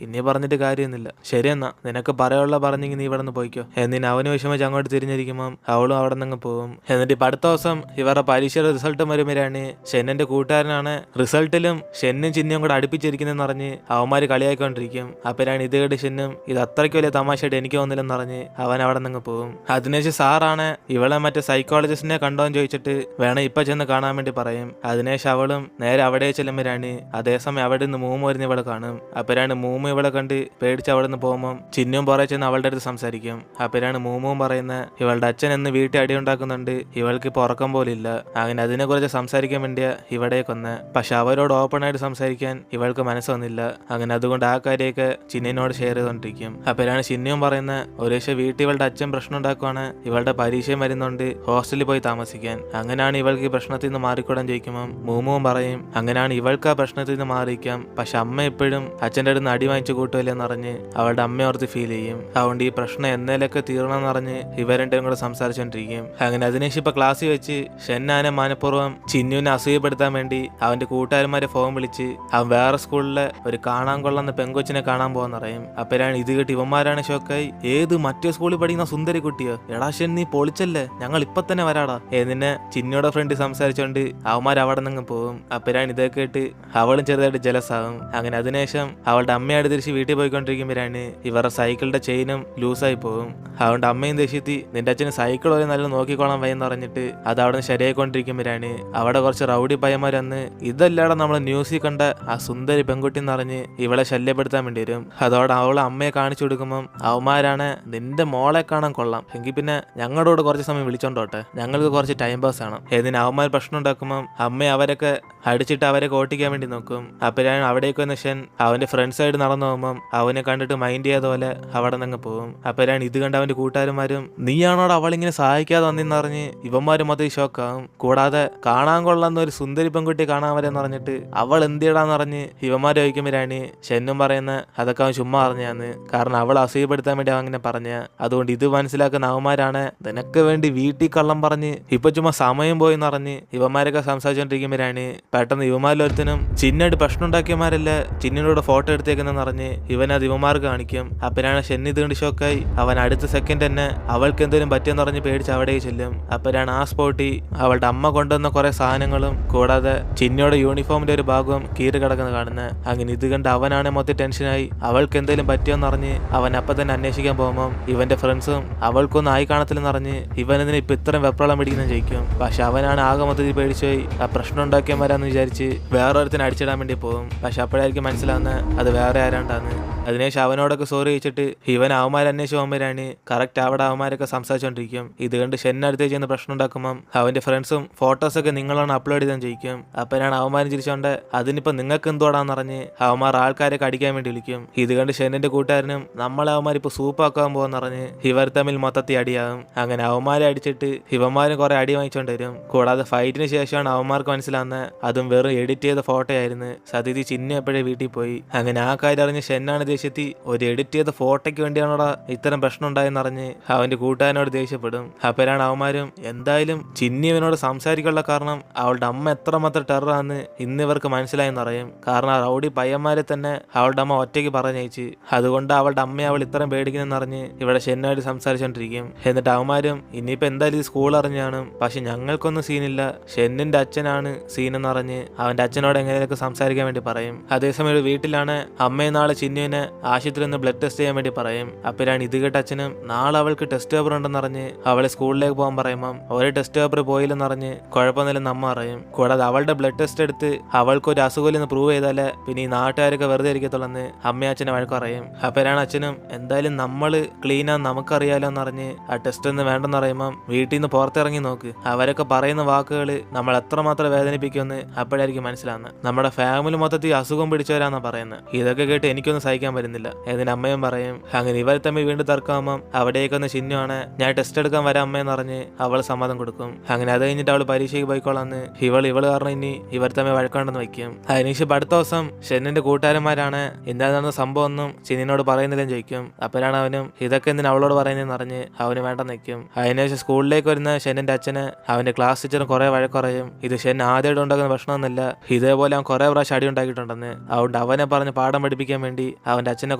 ഇനി പറഞ്ഞിട്ട് കാര്യമൊന്നുമില്ല, ശരിയെന്നാ നിനക്ക് പറയാനുള്ള പറഞ്ഞെങ്കിൽ നീ ഇവിടെ നിന്ന് പോയിക്കോ. എന്നിന് അവന് വിഷമിച്ച് അങ്ങോട്ട് തിരിഞ്ഞിരിക്കുമ്പോൾ അവളും അവിടെ നിന്ന് പോകും. എന്നിട്ട് ഇപ്പൊ അടുത്ത ദിവസം ഇവരുടെ പരീക്ഷയുടെ റിസൾട്ട് വരുമ്പോഴാണ് ഷെന്നിന്റെ കൂട്ടുകാരനാണ് റിസൾട്ടിലും ഷെന്നും ചിഹ്നവും കൂടെ അടുപ്പിച്ചിരിക്കുന്നതെന്ന് പറഞ്ഞ് അവന്മാര് കളിയാക്കിക്കൊണ്ടിരിക്കും. അപ്പോഴാണ് ഇത് കേട്ട് ഷെന്നും ഇത് അത്രയ്ക്ക് വലിയ തമാശയായിട്ട് എനിക്ക് തോന്നില്ലെന്ന് പറഞ്ഞ് അവൻ അവിടെ നിന്ന് പോകും. അതിനുശേഷം സാറാണ് ഇവളെ മറ്റേ സൈക്കോളജിസ്റ്റിനെ കണ്ടോന്ന് ചോദിച്ചിട്ട് വേണം ഇപ്പൊ ചെന്ന് കാണാൻ വേണ്ടി പറയും. അതിനുശേഷം അവളും നേരെ അവിടെ ചെല്ലുമ്പോഴാണ് അതേസമയം അവിടെ നിന്ന് മൂമ്മ വരുന്ന ഇവളെ കാണും. അപ്പോഴാണ് മൂമ്മ ഇവളെ കണ്ട് പേടിച്ച് അവിടെ നിന്ന് പോകുമ്പോൾ ചിഹ്നവും പുറകെ ചെന്ന് അവളുടെ അടുത്ത് സംസാരിക്കും. അപ്പോഴാണ് മൂമ്മവും പറയുന്ന ഇവളുടെ അച്ഛൻ എന്ന് വീട്ടിൽ അടിയുണ്ടാക്കുന്നുണ്ട്, ഇവൾക്ക് ഇപ്പൊ ഉറക്കം പോലും ഇല്ല. അങ്ങനെ അതിനെ കുറിച്ച് സംസാരിക്കാൻ വേണ്ടിയാ ഇവിടേക്കൊന്ന്. പക്ഷെ അവരോട് ഓപ്പൺ ആയിട്ട് സംസാരിക്കാൻ ഇവൾക്ക് മനസ്സ് വന്നില്ല. അങ്ങനെ അതുകൊണ്ട് ആ കാര്യമൊക്കെ ചിന്നയോട് ഷെയർ ചെയ്തോണ്ടിരിക്കും. അപ്പോഴാണ് ചിന്നയും പറയുന്ന ഒരു പക്ഷേ വീട്ടിൽ ഇവളുടെ അച്ഛൻ പ്രശ്നം ഉണ്ടാക്കുവാണ്, ഇവളുടെ പരീക്ഷയും വരുന്നുണ്ട് ഹോസ്റ്റലിൽ പോയി താമസിക്കാൻ. അങ്ങനെയാണ് ഇവൾക്ക് ഈ പ്രശ്നത്തിൽ നിന്ന് മാറിക്കൂടാൻ ചോദിക്കുമ്പോൾ മൂമുവും പറയും അങ്ങനെയാണ് ഇവൾക്ക് ആ പ്രശ്നത്തിൽ നിന്ന് മാറിയിരിക്കാം, പക്ഷെ അമ്മ എപ്പോഴും അച്ഛൻ്റെ അടുത്ത് അടി വാങ്ങിച്ചു കൂട്ടുമല്ലെന്ന് അറിഞ്ഞ് അവളുടെ അമ്മയോർത്ത് ഫീൽ ചെയ്യും. അതുകൊണ്ട് ഈ പ്രശ്നം എന്നേലൊക്കെ തീർണമെന്ന് പറഞ്ഞ് ഇവരെണ്ടും കൂടെ സംസാരിച്ചോണ്ടിരിക്കും. അങ്ങനെ അതിനുശേഷം ഇപ്പൊ ക്ലാസ്സിൽ വെച്ച് ഷെന്നാനെ മനഃപൂർവ്വം ചിന്നുവിനെ അസൂയപ്പെടുത്താൻ വേണ്ടി അവന്റെ കൂട്ടുകാരന്മാരെ ഫോൺ വിളിച്ച് അവൻ വേറെ സ്കൂളിലെ ഒരു കാണാൻ കൊള്ളുന്ന പെങ്കൊച്ചിനെ കാണാൻ പോകാന്നറിയും. അപ്പോഴാണ് ഇത് കേട്ട് ഇവന്മാരാണ് ഷോക്കായി ഏത് മറ്റേ സ്കൂളിൽ പഠിക്കുന്ന സുന്ദരി കുട്ടിയോ, എടാ ഷൻ നീ പൊളിച്ചല്ലേ, ഞങ്ങൾ ഇപ്പൊ തന്നെ വരാടാ. എന്നിനെ ചിന്നയുടെ ഫ്രണ്ട് സംസാരിച്ചോണ്ട് അവന്മാർ അവിടെ നിന്ന് പോകും. അപ്പോഴാണ് ഇതൊക്കെ കേട്ട് അവളും ചെറുതായിട്ട് ജലസാകും. അങ്ങനെ അതിനുശേഷം അവളുടെ അമ്മയോട് തിരിച്ച് വീട്ടിൽ പോയിക്കൊണ്ടിരിക്കുമ്പോഴാണ് ഇവരുടെ സൈക്കിളിന്റെ ചെയിനും ലൂസായി പോകും. അതുകൊണ്ട് അമ്മയും ദേഷ്യത്തി നിന്റെ അച്ഛന് സൈക്കിൾ ഒരു നല്ല നോക്കിക്കോളാൻ വയ്യെന്ന് പറഞ്ഞിട്ട് അത് അവിടെ നിന്ന് ശരിയായിക്കൊണ്ടിരിക്കുമ്പോഴാണ് അവിടെ കുറച്ച് റൗഡി പയ്യന്മാർ വന്ന് ഇതല്ലാതെ നമ്മളെ ന്യൂസിൽ കണ്ട ആ സുന്ദരി പെൺകുട്ടി എന്ന് പറഞ്ഞ് ഇവളെ ശല്യപ്പെടുത്താൻ വേണ്ടി വരും. അതോടെ അവളെ അമ്മയെ കാണിച്ചു കൊടുക്കുമ്പം അവന്മാരാണ് നിന്റെ മോളെ കാണാൻ കൊള്ളാം, എങ്കിൽ പിന്നെ ഞങ്ങളുടെ കൂടെ കുറച്ച് സമയം വിളിച്ചോണ്ടോട്ടെ, ഞങ്ങൾക്ക് കുറച്ച് ടൈം പാസ് ആണ്. ഏതിന് അവന്മാർ പ്രശ്നം ഉണ്ടാക്കുമ്പം അമ്മ അവരൊക്കെ അടിച്ചിട്ട് അവരൊക്കെ ഓട്ടിക്കാൻ വേണ്ടി നോക്കും. അപ്പോഴാണ് അവിടേക്ക് വന്ന ഷൻ അവന്റെ ഫ്രണ്ട് സൈഡ് നടന്നു പോകുമ്പം അവനെ കണ്ടിട്ട് മൈൻഡ് ചെയ്യാത്ത പോലെ അവിടെ നിന്ന് പോകും. അപ്പോഴാണ് ഇത് കണ്ട് അവന്റെ കൂട്ടുകാരന്മാരും നീയാണോട് അവളിങ്ങനെ സഹായിക്കാതെ വന്നെന്ന് പറഞ്ഞ് ഇവന്മാരും മൊത്തം ഷോക്കാവും. കൂടാതെ കാണാൻ കൊള്ളുന്ന ഒരു സുന്ദരി പെൺകുട്ടി കാണാൻ വരെന്ന് പറഞ്ഞിട്ട് അവൾ എന്തിടാന്ന് പറഞ്ഞ് ഇവന്മാർ ചോദിക്കുമ്പോഴാണ് ഷെന്നും പറയുന്ന അതൊക്കെ അവൻ ചുമ്മാ പറഞ്ഞാന്ന്, കാരണം അവൾ അസൂയപ്പെടുത്താൻ വേണ്ടി അവൻ അങ്ങനെ പറഞ്ഞ. അതുകൊണ്ട് ഇത് മനസ്സിലാക്കുന്ന അവന്മാരാണ് നിനക്ക് വേണ്ടി വീട്ടിൽ കള്ളം പറഞ്ഞ് ഇപ്പൊ ചുമ്മാ സമയം പോയി പറഞ്ഞ് ഇവന്മാരൊക്കെ സംസാരിച്ചോണ്ടിരിക്കുമ്പോഴാണ് പെട്ടെന്ന് ഇവന്മാരിലൊരുത്തനും ചിന്നോട് പ്രശ്നം ഉണ്ടാക്കിയമാരല്ല ചിന്നിനോട് ഫോട്ടോ എടുത്തേക്കെന്ന് പറഞ്ഞ് ഇവനത് ഇവന്മാർക്ക് കാണിക്കും. അപ്പോഴാണ് ഷെന്നി ഇത് കണ്ട് ഷോക്കായി അവൻ അടുത്ത സെക്കൻഡ് തന്നെ അവൾക്ക് എന്തെങ്കിലും പറ്റിയെന്ന് പറഞ്ഞ് പേടിച്ച് അവിടേക്ക് ചെല്ലും. അപ്പോഴാണ് ആ സ്പോട്ടിൽ അവളുടെ അമ്മ കൊണ്ടുവന്ന കുറെ സാധനങ്ങളും കൂടാതെ ചിന്നയുടെ യൂണിഫോമിന്റെ ഒരു ഭാഗവും കീറി കിടക്കുന്നത് കാണുന്നത്. അങ്ങനെ ഇത് കണ്ട് അവനാണ് മൊത്തം ടെൻഷനായി അവൾക്ക് എന്തെങ്കിലും പറ്റിയോന്ന് അറിഞ്ഞ് അവൻ അപ്പം തന്നെ അന്വേഷിക്കാൻ പോകുമ്പോൾ ഇവന്റെ ഫ്രണ്ട്സും അവൾക്കൊന്നും ആയി കാണത്തില്ലെന്ന് അറിഞ്ഞ് ഇവനെതിന് ഇപ്പൊ ഇത്രയും വെപ്രളം പിടിക്കുന്ന ജയിക്കും. പക്ഷെ അവനാണ് ആകെ മൊത്തത്തിൽ പേടിച്ചുപോയി ആ പ്രശ്നം ഉണ്ടാക്കിയമാരാന്ന് വിചാരിച്ച് വേറൊരുത്തിന് അടിച്ചിടാൻ വേണ്ടി പോകും. പക്ഷെ അപ്പോഴായിരിക്കും മനസ്സിലാവുന്നത് അത് വേറെ ആരാണ്ടാന്ന്. അതിനുശേഷം അവനോടൊക്കെ സോറി ചോദിച്ചിട്ട് ഇവൻ അവന്മാരെ അന്വേഷിച്ച് പോകുമ്പോഴാണ് കറക്റ്റ് അവിടെ അവന്മാരൊക്കെ സംസാരിച്ചോണ്ടിരിക്കും. ഇത് കണ്ട് ഷെന്നടുത്തേക്ക് ചെന്ന് പ്രശ്നം ഉണ്ടാക്കുമ്പം അവന്റെ ഫ്രണ്ട്സും ഫോട്ടോസൊക്കെ നിങ്ങളാണ് അപ്ലോഡ് ചെയ്താൽ ചെയ്യിക്കും. അപ്പോഴാണ് അവന്മാരും ചിരിച്ചോണ്ട് അതിനിപ്പോ നിങ്ങൾക്ക് എന്തോടാന്ന് പറഞ്ഞ് അവന്മാർ ആൾക്കാരൊക്കെ അടിക്കാൻ വേണ്ടി വിളിക്കും. ഇത് കണ്ട് ഷെന്നിന്റെ കൂട്ടുകാരനും നമ്മളെ അവന്മാരിപ്പോ സൂപ്പാക്കാൻ പോകാന്ന് പറഞ്ഞ് ഇവർ തമ്മിൽ മൊത്തത്തിൽ അടിയാകും. അങ്ങനെ അവന്മാരെ അടിച്ചിട്ട് ഇവന്മാരും കുറെ അടി വാങ്ങിച്ചോണ്ട് വരും. കൂടാതെ ഫൈറ്റിന് ശേഷമാണ് അവന്മാർക്ക് മനസ്സിലാവുന്നത് അതും വെറും എഡിറ്റ് ചെയ്ത ഫോട്ടോ ആയിരുന്നു. സത്യത്തിൽ ചിന്നു എപ്പോഴേ വീട്ടിൽ പോയി. അങ്ങനെ ആ കാര്യം അറിഞ്ഞ് ഷെന്നാണ് ദേഷ്യത്തി ഒരു എഡിറ്റ് ചെയ്ത ഫോട്ടോയ്ക്ക് വേണ്ടിയാണോടാ ഇത്തരം പ്രശ്നം ഉണ്ടായെന്ന് അറിഞ്ഞ് അവന്റെ കൂട്ടുകാരനോട് ദേഷ്യപ്പെടും. അപ്പോഴാണ് അവന്മാരും എന്തായാലും ചിന്നിവനോട് സംസാരിക്കാനുള്ള കാരണം അവളുടെ അമ്മ എത്രമാത്രം ടെററാന്ന് ഇന്ന് ഇവർക്ക് മനസ്സിലായെന്ന് അറിയും. കാരണം ആ റൗഡി പയ്യന്മാരെ തന്നെ അവളുടെ അമ്മ ഒറ്റയ്ക്ക് പറഞ്ഞയച്ച് അതുകൊണ്ട് അവളുടെ അമ്മയെ അവൾ ഇത്രയും പേടിക്കുന്നെന്ന് അറിഞ്ഞ് ഇവിടെ ഷെന്നായിട്ട് സംസാരിച്ചോണ്ടിരിക്കും. എന്നിട്ട് അവന്മാരും ഇനിയിപ്പോ എന്തായാലും സ്കൂൾ അറിഞ്ഞാണ്, പക്ഷെ ഞങ്ങൾക്കൊന്നും സീനില്ല, ഷെന്നിന്റെ അച്ഛനാണ് സീനെന്ന് അറിഞ്ഞ് അവന്റെ അച്ഛനോട് എങ്ങനെയൊക്കെ സംസാരിക്കാൻ വേണ്ടി പറയും. അതേസമയം വീട്ടിലാണ് അമ്മയെ നാളെ ചിന്നുവിനെ ആശുപത്രിയിൽ നിന്ന് ബ്ലഡ് ടെസ്റ്റ് ചെയ്യാൻ വേണ്ടി പറയും. അപ്പോഴാണ് ഇത് കേട്ട അച്ഛനും നാളെ അവൾക്ക് ടെസ്റ്റ് പേപ്പർ ഉണ്ടെന്ന് അറിഞ്ഞ് അവളെ സ്കൂളിലേക്ക് പോകാൻ പറയുമ്പം ഒരു ടെസ്റ്റ് പേപ്പർ പോയില്ലെന്ന് അറിഞ്ഞ് കുഴപ്പമൊന്നുമില്ലെന്ന് അമ്മ അറിയും. കൂടാതെ അവളുടെ ബ്ലഡ് ടെസ്റ്റ് എടുത്ത് അവൾക്കൊരു അസുഖമില്ലെന്ന് പ്രൂവ് ചെയ്താലേ പിന്നെ ഈ നാട്ടുകാരൊക്കെ വെറുതെ ഇരിക്കത്തുള്ളെന്ന് അമ്മയും അച്ഛനെ വഴക്ക് പറയും. അപ്പോഴാണ് അച്ഛനും എന്തായാലും നമ്മള് ക്ലീനാന്ന് നമുക്കറിയാലോ എന്നറിഞ്ഞ് ആ ടെസ്റ്റ് ഒന്നും വേണ്ടെന്ന് പറയുമ്പം വീട്ടിൽ നിന്ന് പുറത്തിറങ്ങി നോക്ക്, അവരൊക്കെ പറയുന്ന വാക്കുകൾ നമ്മൾ എത്രമാത്രം വേദനിപ്പിക്കുമെന്ന് അപ്പോഴായിരിക്കും മനസ്സിലാവുന്നത്. നമ്മുടെ ഫാമിലി മൊത്തത്തിൽ അസുഖം പിടിച്ചവരാന്നാ പറയുന്നത്. ഇതൊക്കെ കേട്ട് എനിക്കൊന്നും സഹിക്കാൻ പറ്റുന്നില്ല എന്നതിന് അമ്മയും പറയും. അങ്ങനെ ഇവർ തമ്മിൽ വീണ്ടും തർക്കമാകുമ്പം അവിടേക്കൊന്ന് ചിന്നുവാണ് ഞാൻ ടെസ്റ്റ് എടുക്കാൻ വരാം അമ്മയെന്ന് പറഞ്ഞ് അവൾ സമ്മതം കൊടുക്കും. അങ്ങനെ അത് കഴിഞ്ഞിട്ട് അവൾ പരീക്ഷയ്ക്ക് പോയിക്കോളാന്ന് ഇവള് കാരണം ഇനി ഇവർ തമ്മിൽ വഴക്കണ്ടെന്ന് വയ്ക്കും. അതിനുശേഷം അടുത്ത ദിവസം ഷെന്നിന്റെ കൂട്ടുകാരന്മാരാണ് എന്താണ് സംഭവം ഒന്നും ചിന്നിനോട് പറയുന്നില്ലെന്ന് ചോദിക്കും. അപ്പോഴാണ് അവനും ഇതൊക്കെ എന്തിനാ അവളോട് പറയുന്നതെന്ന് അറിഞ്ഞ് അവന് വേണ്ടെന്ന് വയ്ക്കും. അതിനുശേഷം സ്കൂളിലേക്ക് വരുന്ന ഷെന്നിന്റെ അച്ഛന് അവന്റെ ക്ലാസ് ടീച്ചറും കുറെ വഴക്കുറയും. ഇത് ഷെൻ ആദ്യമായിട്ട് ഉണ്ടാക്കുന്ന പ്രശ്നമൊന്നുമില്ല, ഇതേപോലെ അവൻ കുറെ പ്രാവശ്യം അടി ഉണ്ടാക്കിയിട്ടുണ്ടെന്ന്. അതുകൊണ്ട് അവനെ പറഞ്ഞ് പാഠം പഠിപ്പിക്കാൻ വേണ്ടി അവന്റെ അച്ഛനെ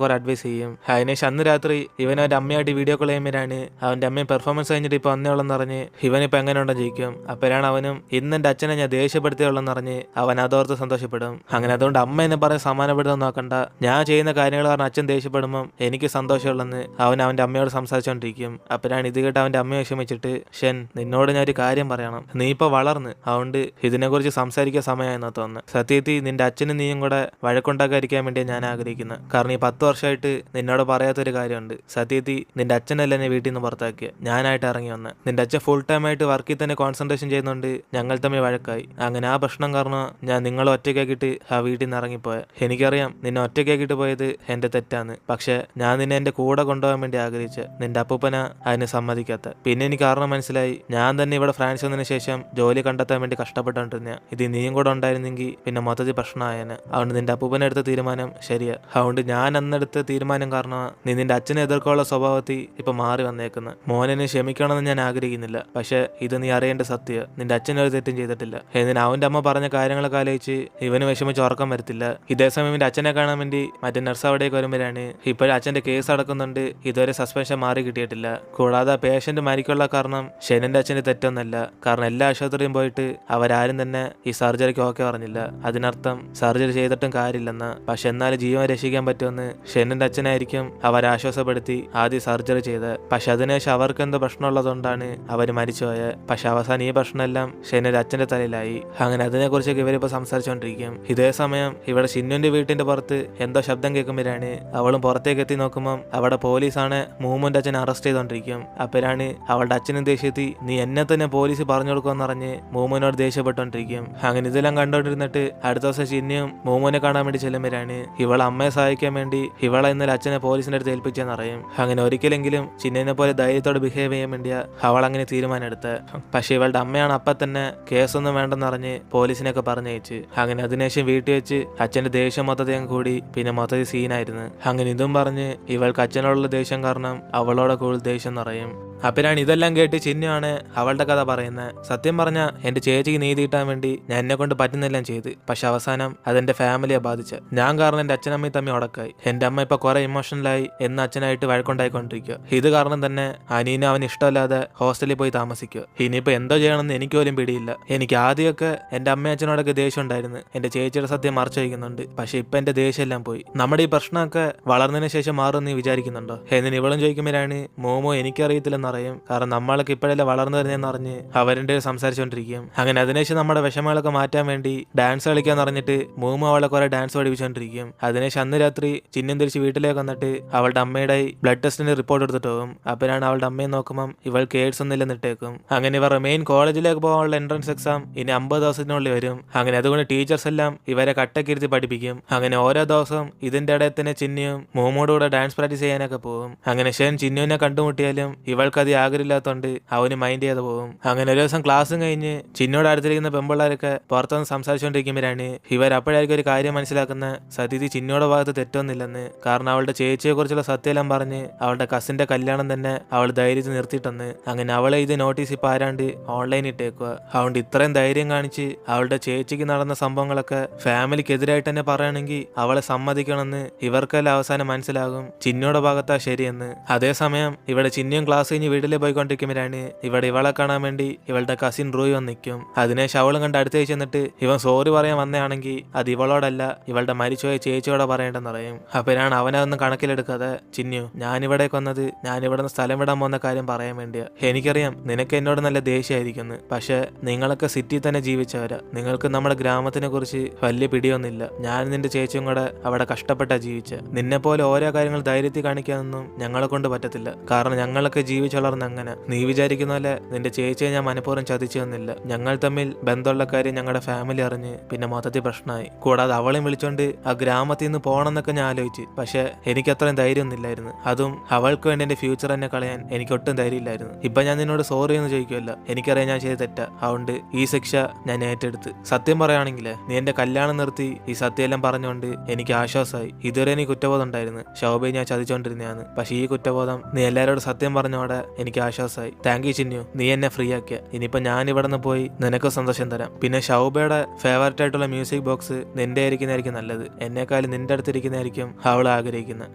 കുറെ അഡ്വൈസ് ചെയ്യും. അതിനുശേഷം അന്ന് രാത്രി ഇവൻ അവന്റെ അമ്മയായിട്ട് വീഡിയോ കോൾ ചെയ്യുമ്പോഴാണ് അവന്റെ അമ്മയും പെർഫോമൻസ് കഴിഞ്ഞിട്ട് ഇപ്പൊ വന്നേയുള്ളെന്ന് പറഞ്ഞ് ഇവനിപ്പോ എങ്ങനെ ഉണ്ടെന്ന് ചോദിക്കും. അപ്പോഴാണ് അവനും ഇന്ന് എന്റെ അച്ഛനെ ഞാൻ ദേഷ്യപ്പെടുത്തിയുള്ളെന്ന് പറഞ്ഞ് അവൻ അതോർത്ത് സന്തോഷപ്പെടും. അങ്ങനെ അതുകൊണ്ട് അമ്മ എന്നെ പറഞ്ഞ് സമാനപ്പെടുത്താൻ നോക്കണ്ട, ഞാൻ ചെയ്യുന്ന കാര്യങ്ങൾ കാരണം അച്ഛൻ ദേഷ്യപ്പെടുമ്പം എനിക്ക് സന്തോഷമുള്ളെന്ന് അവൻ അവന്റെ അമ്മയോട് സംസാരിച്ചോണ്ടിരിക്കും. അപ്പോഴാണ് ഇത് കേട്ട് അവന്റെ അമ്മയെ വിഷമിച്ചിട്ട് ഷൻ നിന്നോട് ഞാൻ ഒരു കാര്യം പറയണം, നീ ഇപ്പൊ വളർന്ന് അതുകൊണ്ട് ഇതിനെക്കുറിച്ച് സംസാരിക്കാൻ സമയമായെന്നാ തോന്നുന്നത്. സത്യത്തിൽ നിന്റെ അച്ഛനും നീയും കൂടെ വഴക്കുണ്ടാക്കാതിരിക്കാൻ വേണ്ടി ഞാൻ ആഗ്രഹിക്കുന്നത്. കാരണം ഈ 10 വർഷമായിട്ട് നിന്നോട് പറയാത്തൊരു കാര്യമുണ്ട്. സത്യത്തിൽ നിന്റെ അച്ഛനല്ല എന്നെ വീട്ടിൽ നിന്ന് പുറത്താക്കിയ, ഞാനായിട്ട് ഇറങ്ങി വന്ന്. നിന്റെ അച്ഛൻ ഫുൾ ടൈം ആയിട്ട് വർക്കിൽ തന്നെ കോൺസെൻട്രേഷൻ ചെയ്യുന്നുണ്ട്, ഞങ്ങൾ തമ്മിൽ വഴക്കായി. അങ്ങനെ ആ പ്രശ്നം കാരണം ഞാൻ നിങ്ങളെ ഒറ്റയ്ക്കാക്കിയിട്ട് ആ വീട്ടിൽ നിന്ന് ഇറങ്ങിപ്പോയ. എനിക്കറിയാം നിന്നെ ഒറ്റയ്ക്കാക്കിയിട്ട് പോയത് എന്റെ തെറ്റാന്ന്, പക്ഷെ ഞാൻ നിന്നെ എന്റെ കൂടെ കൊണ്ടുപോകാൻ വേണ്ടി ആഗ്രഹിച്ച നിന്റെ അപ്പൂപ്പന അതിന് സമ്മതിക്കാത്ത. പിന്നെ എനിക്ക് കാരണം മനസ്സിലായി, ഞാൻ തന്നെ ഇവിടെ ഫ്രാൻസ് വന്നതിന് ശേഷം ജോലി കണ്ടെത്താൻ വേണ്ടി കഷ്ടപ്പെട്ടുകൊണ്ടിരുന്ന. ഇത് നീയും കൂടെ ഉണ്ടായിരുന്നെങ്കിൽ പിന്നെ മൊത്തത്തിൽ പ്രശ്നമായേനെ. അതുകൊണ്ട് നിന്റെ അപ്പൂപ്പനെ എടുത്ത തീരുമാനം ശരിയാ. അതുകൊണ്ട് ഞാൻ ഞാൻ അന്നെടുത്ത തീരുമാനം കാരണം നീ നിന്റെ അച്ഛനെ എതിർക്കാനുള്ള സ്വഭാവത്തിൽ ഇപ്പൊ മാറി വന്നേക്കുന്നത്. മോനെ ക്ഷമിക്കണമെന്ന് ഞാൻ ആഗ്രഹിക്കുന്നില്ല, പക്ഷെ ഇത് നീ അറിയേണ്ട സത്യം, നിന്റെ അച്ഛൻ ഒരു തെറ്റും ചെയ്തിട്ടില്ല. എന്നിന് അവന്റെ അമ്മ പറഞ്ഞ കാര്യങ്ങളൊക്കെ ആലോചിച്ച് ഇവന് വിഷമിച്ച് ഉറക്കം വരത്തില്ല. ഇതേസമയം ഇവന്റെ അച്ഛനെ കാണാൻ വേണ്ടി മറ്റേ നർസ് അവിടേക്ക് വരുമ്പോഴാണ് ഇപ്പോഴും അച്ഛന്റെ കേസ് അടക്കുന്നുണ്ട്, ഇതുവരെ സസ്പെൻഷൻ മാറി കിട്ടിയിട്ടില്ല. കൂടാതെ പേഷ്യന്റ് മരിക്കുള്ള കാരണം ഷെനിന്റെ അച്ഛന്റെ തെറ്റൊന്നല്ല, കാരണം എല്ലാ ആശുപത്രിയും പോയിട്ട് അവരാരും തന്നെ ഈ സർജറിക്ക് ഓക്കെ പറഞ്ഞില്ല. അതിനർത്ഥം സർജറി ചെയ്തിട്ടും കാര്യമില്ലെന്ന്. പക്ഷെ എന്നാലും ജീവൻ രക്ഷിക്കാൻ പറ്റുമെന്ന് ഷെനിന്റെ അച്ഛനായിരിക്കും അവരാശ്വാസപ്പെടുത്തി ആദ്യം സർജറി ചെയ്ത്. പക്ഷെ അതിനുശേഷം അവർക്ക് എന്തോ പ്രശ്നമുള്ളതുകൊണ്ടാണ് അവര് മരിച്ചുപോയത്. പക്ഷെ അവസാനം ഈ പ്രശ്നമെല്ലാം ഷെനിന്റെ അച്ഛന്റെ തലയിലായി. അങ്ങനെ അതിനെക്കുറിച്ചൊക്കെ ഇവരിപ്പോ സംസാരിച്ചുകൊണ്ടിരിക്കും. ഇതേ സമയം ഇവിടെ ഷിന്നുവിന്റെ വീട്ടിന്റെ പുറത്ത് എന്തോ ശബ്ദം കേൾക്കുമ്പോഴാണ് അവളും പുറത്തേക്ക് എത്തി നോക്കുമ്പോൾ അവിടെ പോലീസാണ് മൂമുന്റെ അച്ഛനെ അറസ്റ്റ് ചെയ്തോണ്ടിരിക്കും. അപ്പോഴാണ് അവളുടെ അച്ഛനും ദേഷ്യത്തി നീ എന്നെ തന്നെ പോലീസ് പറഞ്ഞു കൊടുക്കുമെന്ന് പറഞ്ഞ് മൂമുനോട് ദേഷ്യപ്പെട്ടോണ്ടിരിക്കും. അങ്ങനെ ഇതെല്ലാം കണ്ടോണ്ടിരുന്നിട്ട് അടുത്ത ദിവസം ചിന്നിയും മൂമുനെ കാണാൻ വേണ്ടി ചെല്ലുമ്പോഴാണ് ഇവളെ അമ്മയെ സഹായിക്കാൻ വേണ്ടി ഇവളെ ഇന്നലെ അച്ഛനെ പോലീസിന്റെ അടുത്ത് ഏൽപ്പിച്ചെന്ന് അറിയും. അങ്ങനെ ഒരിക്കലെങ്കിലും ചിന്നിനെ പോലെ ധൈര്യത്തോടെ ബിഹേവ് ചെയ്യാൻ വേണ്ടിയാ അവൾ അങ്ങനെ തീരുമാനം എടുത്ത്. പക്ഷെ ഇവളുടെ അമ്മയാണ് അപ്പം തന്നെ കേസൊന്നും വേണ്ടെന്ന് പറഞ്ഞ് പോലീസിനെയൊക്കെ പറഞ്ഞയച്ച്. അങ്ങനെ അതിനുശേഷം വീട്ടിൽ വെച്ച് അച്ഛന്റെ ദേഷ്യം മൊത്തത്തിൽ കൂടി, പിന്നെ മൊത്തത്തിൽ സീനായിരുന്നു. അങ്ങനെ ഇതും പറഞ്ഞ് ഇവൾക്ക് അച്ഛനോടുള്ള ദേഷ്യം കാരണം അവളോടെ കൂടുതൽ ദേഷ്യം നിറയും. അപ്പോഴാണ് ഇതെല്ലാം കേട്ട് ചിന്നുവാണ് അവളുടെ കഥ പറയുന്നത്. സത്യം പറഞ്ഞ എന്റെ ചേച്ചിക്ക് നീതി കിട്ടാൻ വേണ്ടി ഞാൻ എന്നെ കൊണ്ട് പറ്റുന്നെല്ലാം ചെയ്ത്, പക്ഷെ അവസാനം അതെന്റെ ഫാമിലിയെ ബാധിച്ച. ഞാൻ കാരണം എന്റെ അച്ഛനമ്മയും തമ്മിൽ ഉടക്കായി. എന്റെ അമ്മ ഇപ്പൊ കുറെ ഇമോഷണലായി എന്ന് അച്ഛനായിട്ട് വഴക്കുണ്ടായിക്കൊണ്ടിരിക്കുക. ഇത് കാരണം തന്നെ അനീനെ അവൻ ഇഷ്ടമല്ലാതെ ഹോസ്റ്റലിൽ പോയി താമസിക്കുക. ഇനിയിപ്പോ എന്തോ ചെയ്യണമെന്ന് എനിക്ക് പോലും പിടിയില്ല. എനിക്ക് ആദ്യമൊക്കെ എന്റെ അമ്മയും അച്ഛനോടൊക്കെ ദേഷ്യം ഉണ്ടായിരുന്നു, എന്റെ ചേച്ചിയുടെ സത്യം മറച്ചു വയ്ക്കുന്നുണ്ട്. പക്ഷെ ഇപ്പൊ എന്റെ ദേഷ്യം എല്ലാം പോയി. നമ്മുടെ ഈ പ്രശ്നമൊക്കെ വളർന്നതിന് ശേഷം മാറും നീ വിചാരിക്കുന്നുണ്ടോ എന്നിന് ഇവളും ചോദിക്കുമ്പോഴാണ് മോമോ എനിക്കറിയത്തില്ലെന്ന് അറിയും, കാരണം നമ്മളൊക്കെ ഇപ്പോഴല്ലേ വളർന്നു വരുന്നതെന്ന് അറിഞ്ഞ് അവരുടെ സംസാരിച്ചുകൊണ്ടിരിക്കും. അങ്ങനെ അതിനുശേഷം നമ്മുടെ വിഷമങ്ങളൊക്കെ മാറ്റാൻ വേണ്ടി ഡാൻസ് കളിക്കാന്ന് പറഞ്ഞിട്ട് മൂമ അവളെ കുറെ ഡാൻസ് പഠിപ്പിച്ചുകൊണ്ടിരിക്കും. അതിനുശേഷം അന്ന് രാത്രി ചിന്നും തിരിച്ച് വീട്ടിലേക്ക് വന്നിട്ട് അവളുടെ അമ്മയുടെ ബ്ലഡ് ടെസ്റ്റിന് റിപ്പോർട്ട് എടുത്തിട്ട് പോകും. അപ്പോഴാണ് അവളുടെ അമ്മയെ നോക്കുമ്പോൾ ഇവൾക്ക് എയ്ഡ്സ് ഒന്നുമില്ലെന്ന് ഇട്ടേക്കും. അങ്ങനെ ഇവർ മെയിൻ കോളേജിലേക്ക് പോകാനുള്ള എൻട്രൻസ് എക്സാം ഇനി 50 ദിവസത്തിനുള്ളിൽ വരും. അങ്ങനെ അതുകൊണ്ട് ടീച്ചേഴ്സ് എല്ലാം ഇവരെ കട്ടക്കിരുത്തി പഠിപ്പിക്കും. അങ്ങനെ ഓരോ ദിവസവും ഇതിന്റെ ഇടയിൽ തന്നെ ചിന്നിയും മൂമോട് കൂടെ ഡാൻസ് പ്രാക്ടീസ് ചെയ്യാനൊക്കെ പോകും. അങ്ങനെ ഷെൻ ചിന്നുവിനെ കണ്ടുമുട്ടിയാലും ഇവൾക്കത് ആഗ്രഹമില്ലാത്തോണ്ട് അവന് മൈൻഡ് ചെയ്ത് പോകും. അങ്ങനെ ഒരു ദിവസം ക്ലാസ്സും കഴിഞ്ഞ് ചിന്നോട് അടുത്തിരിക്കുന്ന പെമ്പിള്ളാരൊക്കെ പുറത്തുനിന്ന് സംസാരിച്ചുകൊണ്ടിരിക്കുമ്പോഴാണ് ഇവർ അപ്പോഴായിരിക്കും ഒരു കാര്യം മനസ്സിലാക്കുന്ന സതീതി ചിന്നോടെ ഭാഗത്ത് തെറ്റൊന്നുമില്ലെന്ന്. കാരണം അവളുടെ ചേച്ചിയെ കുറിച്ചുള്ള സത്യമെല്ലാം പറഞ്ഞ് അവളുടെ കസിന്റെ കല്യാണം തന്നെ അവൾ ധൈര്യത്തിൽ നിർത്തിയിട്ടെന്ന്. അങ്ങനെ അവളെ ഇത് നോട്ടീസ് ഇപ്പൊ ആരാണ്ട് ഓൺലൈൻ ഇട്ടേക്കുക. അതുകൊണ്ട് ഇത്രയും ധൈര്യം കാണിച്ച് അവളുടെ ചേച്ചിക്ക് നടന്ന സംഭവങ്ങളൊക്കെ ഫാമിലിക്ക് എതിരായിട്ട് തന്നെ പറയുകയാണെങ്കിൽ അവളെ സമ്മതിക്കണമെന്ന് ഇവർക്കെല്ലാം അവസാനം മനസ്സിലാകും ചിന്നോടെ ഭാഗത്താ ശരിയെന്ന്. അതേസമയം ഇവിടെ ചിന്നിയും ക്ലാസ് കഴിഞ്ഞ് വീട്ടിൽ പോയിക്കൊണ്ടിരിക്കുമ്പോഴാണ് ഇവിടെ ഇവളെ കാണാൻ വേണ്ടി ഇവളുടെ കസിൻ റൂയി വന്ന് നിൽക്കും. അതിനെ ശവളും കണ്ട് അടുത്തേക്ക് ചെന്നിട്ട് ഇവൻ സോറി പറയാൻ വന്നതാണെങ്കിൽ അത് ഇവളോടല്ല ഇവളുടെ മരിച്ചുപോയ ചേച്ചിയോടെ പറയേണ്ടെന്ന് പറയും. അപ്പോഴാണ് അവനതൊന്നും കണക്കിലെടുക്കാതെ ചിന്നു ഞാനിവിടേക്ക് വന്നത് ഞാനിവിടുന്ന് സ്ഥലം വിടാൻ പോകുന്ന കാര്യം പറയാൻ വേണ്ടിയാ. എനിക്കറിയാം നിനക്ക് എന്നോട് നല്ല ദേഷ്യമായിരിക്കുന്നു, പക്ഷെ നിങ്ങളൊക്കെ സിറ്റിയിൽ തന്നെ ജീവിച്ചവരാ, നിങ്ങൾക്ക് നമ്മുടെ ഗ്രാമത്തിനെ കുറിച്ച് വലിയ പിടിയൊന്നുമില്ല. ഞാൻ നിന്റെ ചേച്ചിയും കൂടെ അവിടെ കഷ്ടപ്പെട്ടാ ജീവിച്ച. നിന്നെ പോലെ ഓരോ കാര്യങ്ങൾ ധൈര്യത്തിൽ കാണിക്കാനൊന്നും ഞങ്ങളെ കൊണ്ട് പറ്റത്തില്ല, കാരണം ഞങ്ങളൊക്കെ ജീവിച്ചു വളർന്ന അങ്ങനെ. നീ വിചാരിക്കുന്ന പോലെ നിന്റെ ചേച്ചിയെ ഞാൻ മനഃപൂർവ്വം ചതിച്ചൊന്നുമില്ല. ഞങ്ങൾ തമ്മിൽ ബന്ധമുള്ള കാര്യം ഞങ്ങളുടെ ഫാമിലി അറിഞ്ഞ് പിന്നെ മൊത്തത്തിൽ പ്രശ്നമായി. കൂടാതെ അവളെയും വിളിച്ചോണ്ട് ആ ഗ്രാമത്തിൽ നിന്ന് പോകണമെന്നൊക്കെ ഞാൻ ആലോചിച്ച്, പക്ഷെ എനിക്ക് അത്രയും ധൈര്യമൊന്നുമില്ലായിരുന്നു. അതും അവൾക്ക് വേണ്ടി എന്റെ ഫ്യൂച്ചർ തന്നെ കളയാൻ എനിക്ക് ഒട്ടും ധൈര്യമില്ലായിരുന്നു. ഇപ്പൊ ഞാൻ നിന്നോട് സോറി എന്ന് ചോദിക്കുമല്ല, എനിക്കറിയാം ഞാൻ ചെയ്ത് തെറ്റാ. അതുകൊണ്ട് ഈ ശിക്ഷ ഞാൻ ഏറ്റെടുത്ത്. സത്യം പറയുകയാണെങ്കിൽ നീ എന്റെ കല്യാണം നിർത്തി ഈ സത്യമെല്ലാം പറഞ്ഞുകൊണ്ട് എനിക്ക് ആശ്വാസമായി. ഇതുവരെ എനിക്ക് കുറ്റബോധം ഉണ്ടായിരുന്നു, ശോഭയെ ഞാൻ ചതിച്ചോണ്ടിരുന്നതാണ്. പക്ഷെ ഈ കുറ്റബോധം നീ എല്ലാവരോടും സത്യം പറഞ്ഞോടെ എനിക്ക് ആശ്വാസമായി. താങ്ക് യു ചിന്നു, നീ എന്നെ ഫ്രീ ആക്കിയ. ഇനിയിപ്പോ ഞാൻ ഇവിടെ നിന്ന് പോയി നിനക്ക് സന്തോഷം തരാം. പിന്നെ ശോഭയുടെ ഫേവറേറ്റ് ആയിട്ടുള്ള മ്യൂസിക് ബോക്സ് നിന്റെ ആയിരിക്കുന്നതായിരിക്കും നല്ലത്, എന്നെക്കാളും നിന്റെ അടുത്തിരിക്കുന്നതായിരിക്കും അവൾ ആഗ്രഹിക്കുന്നത്.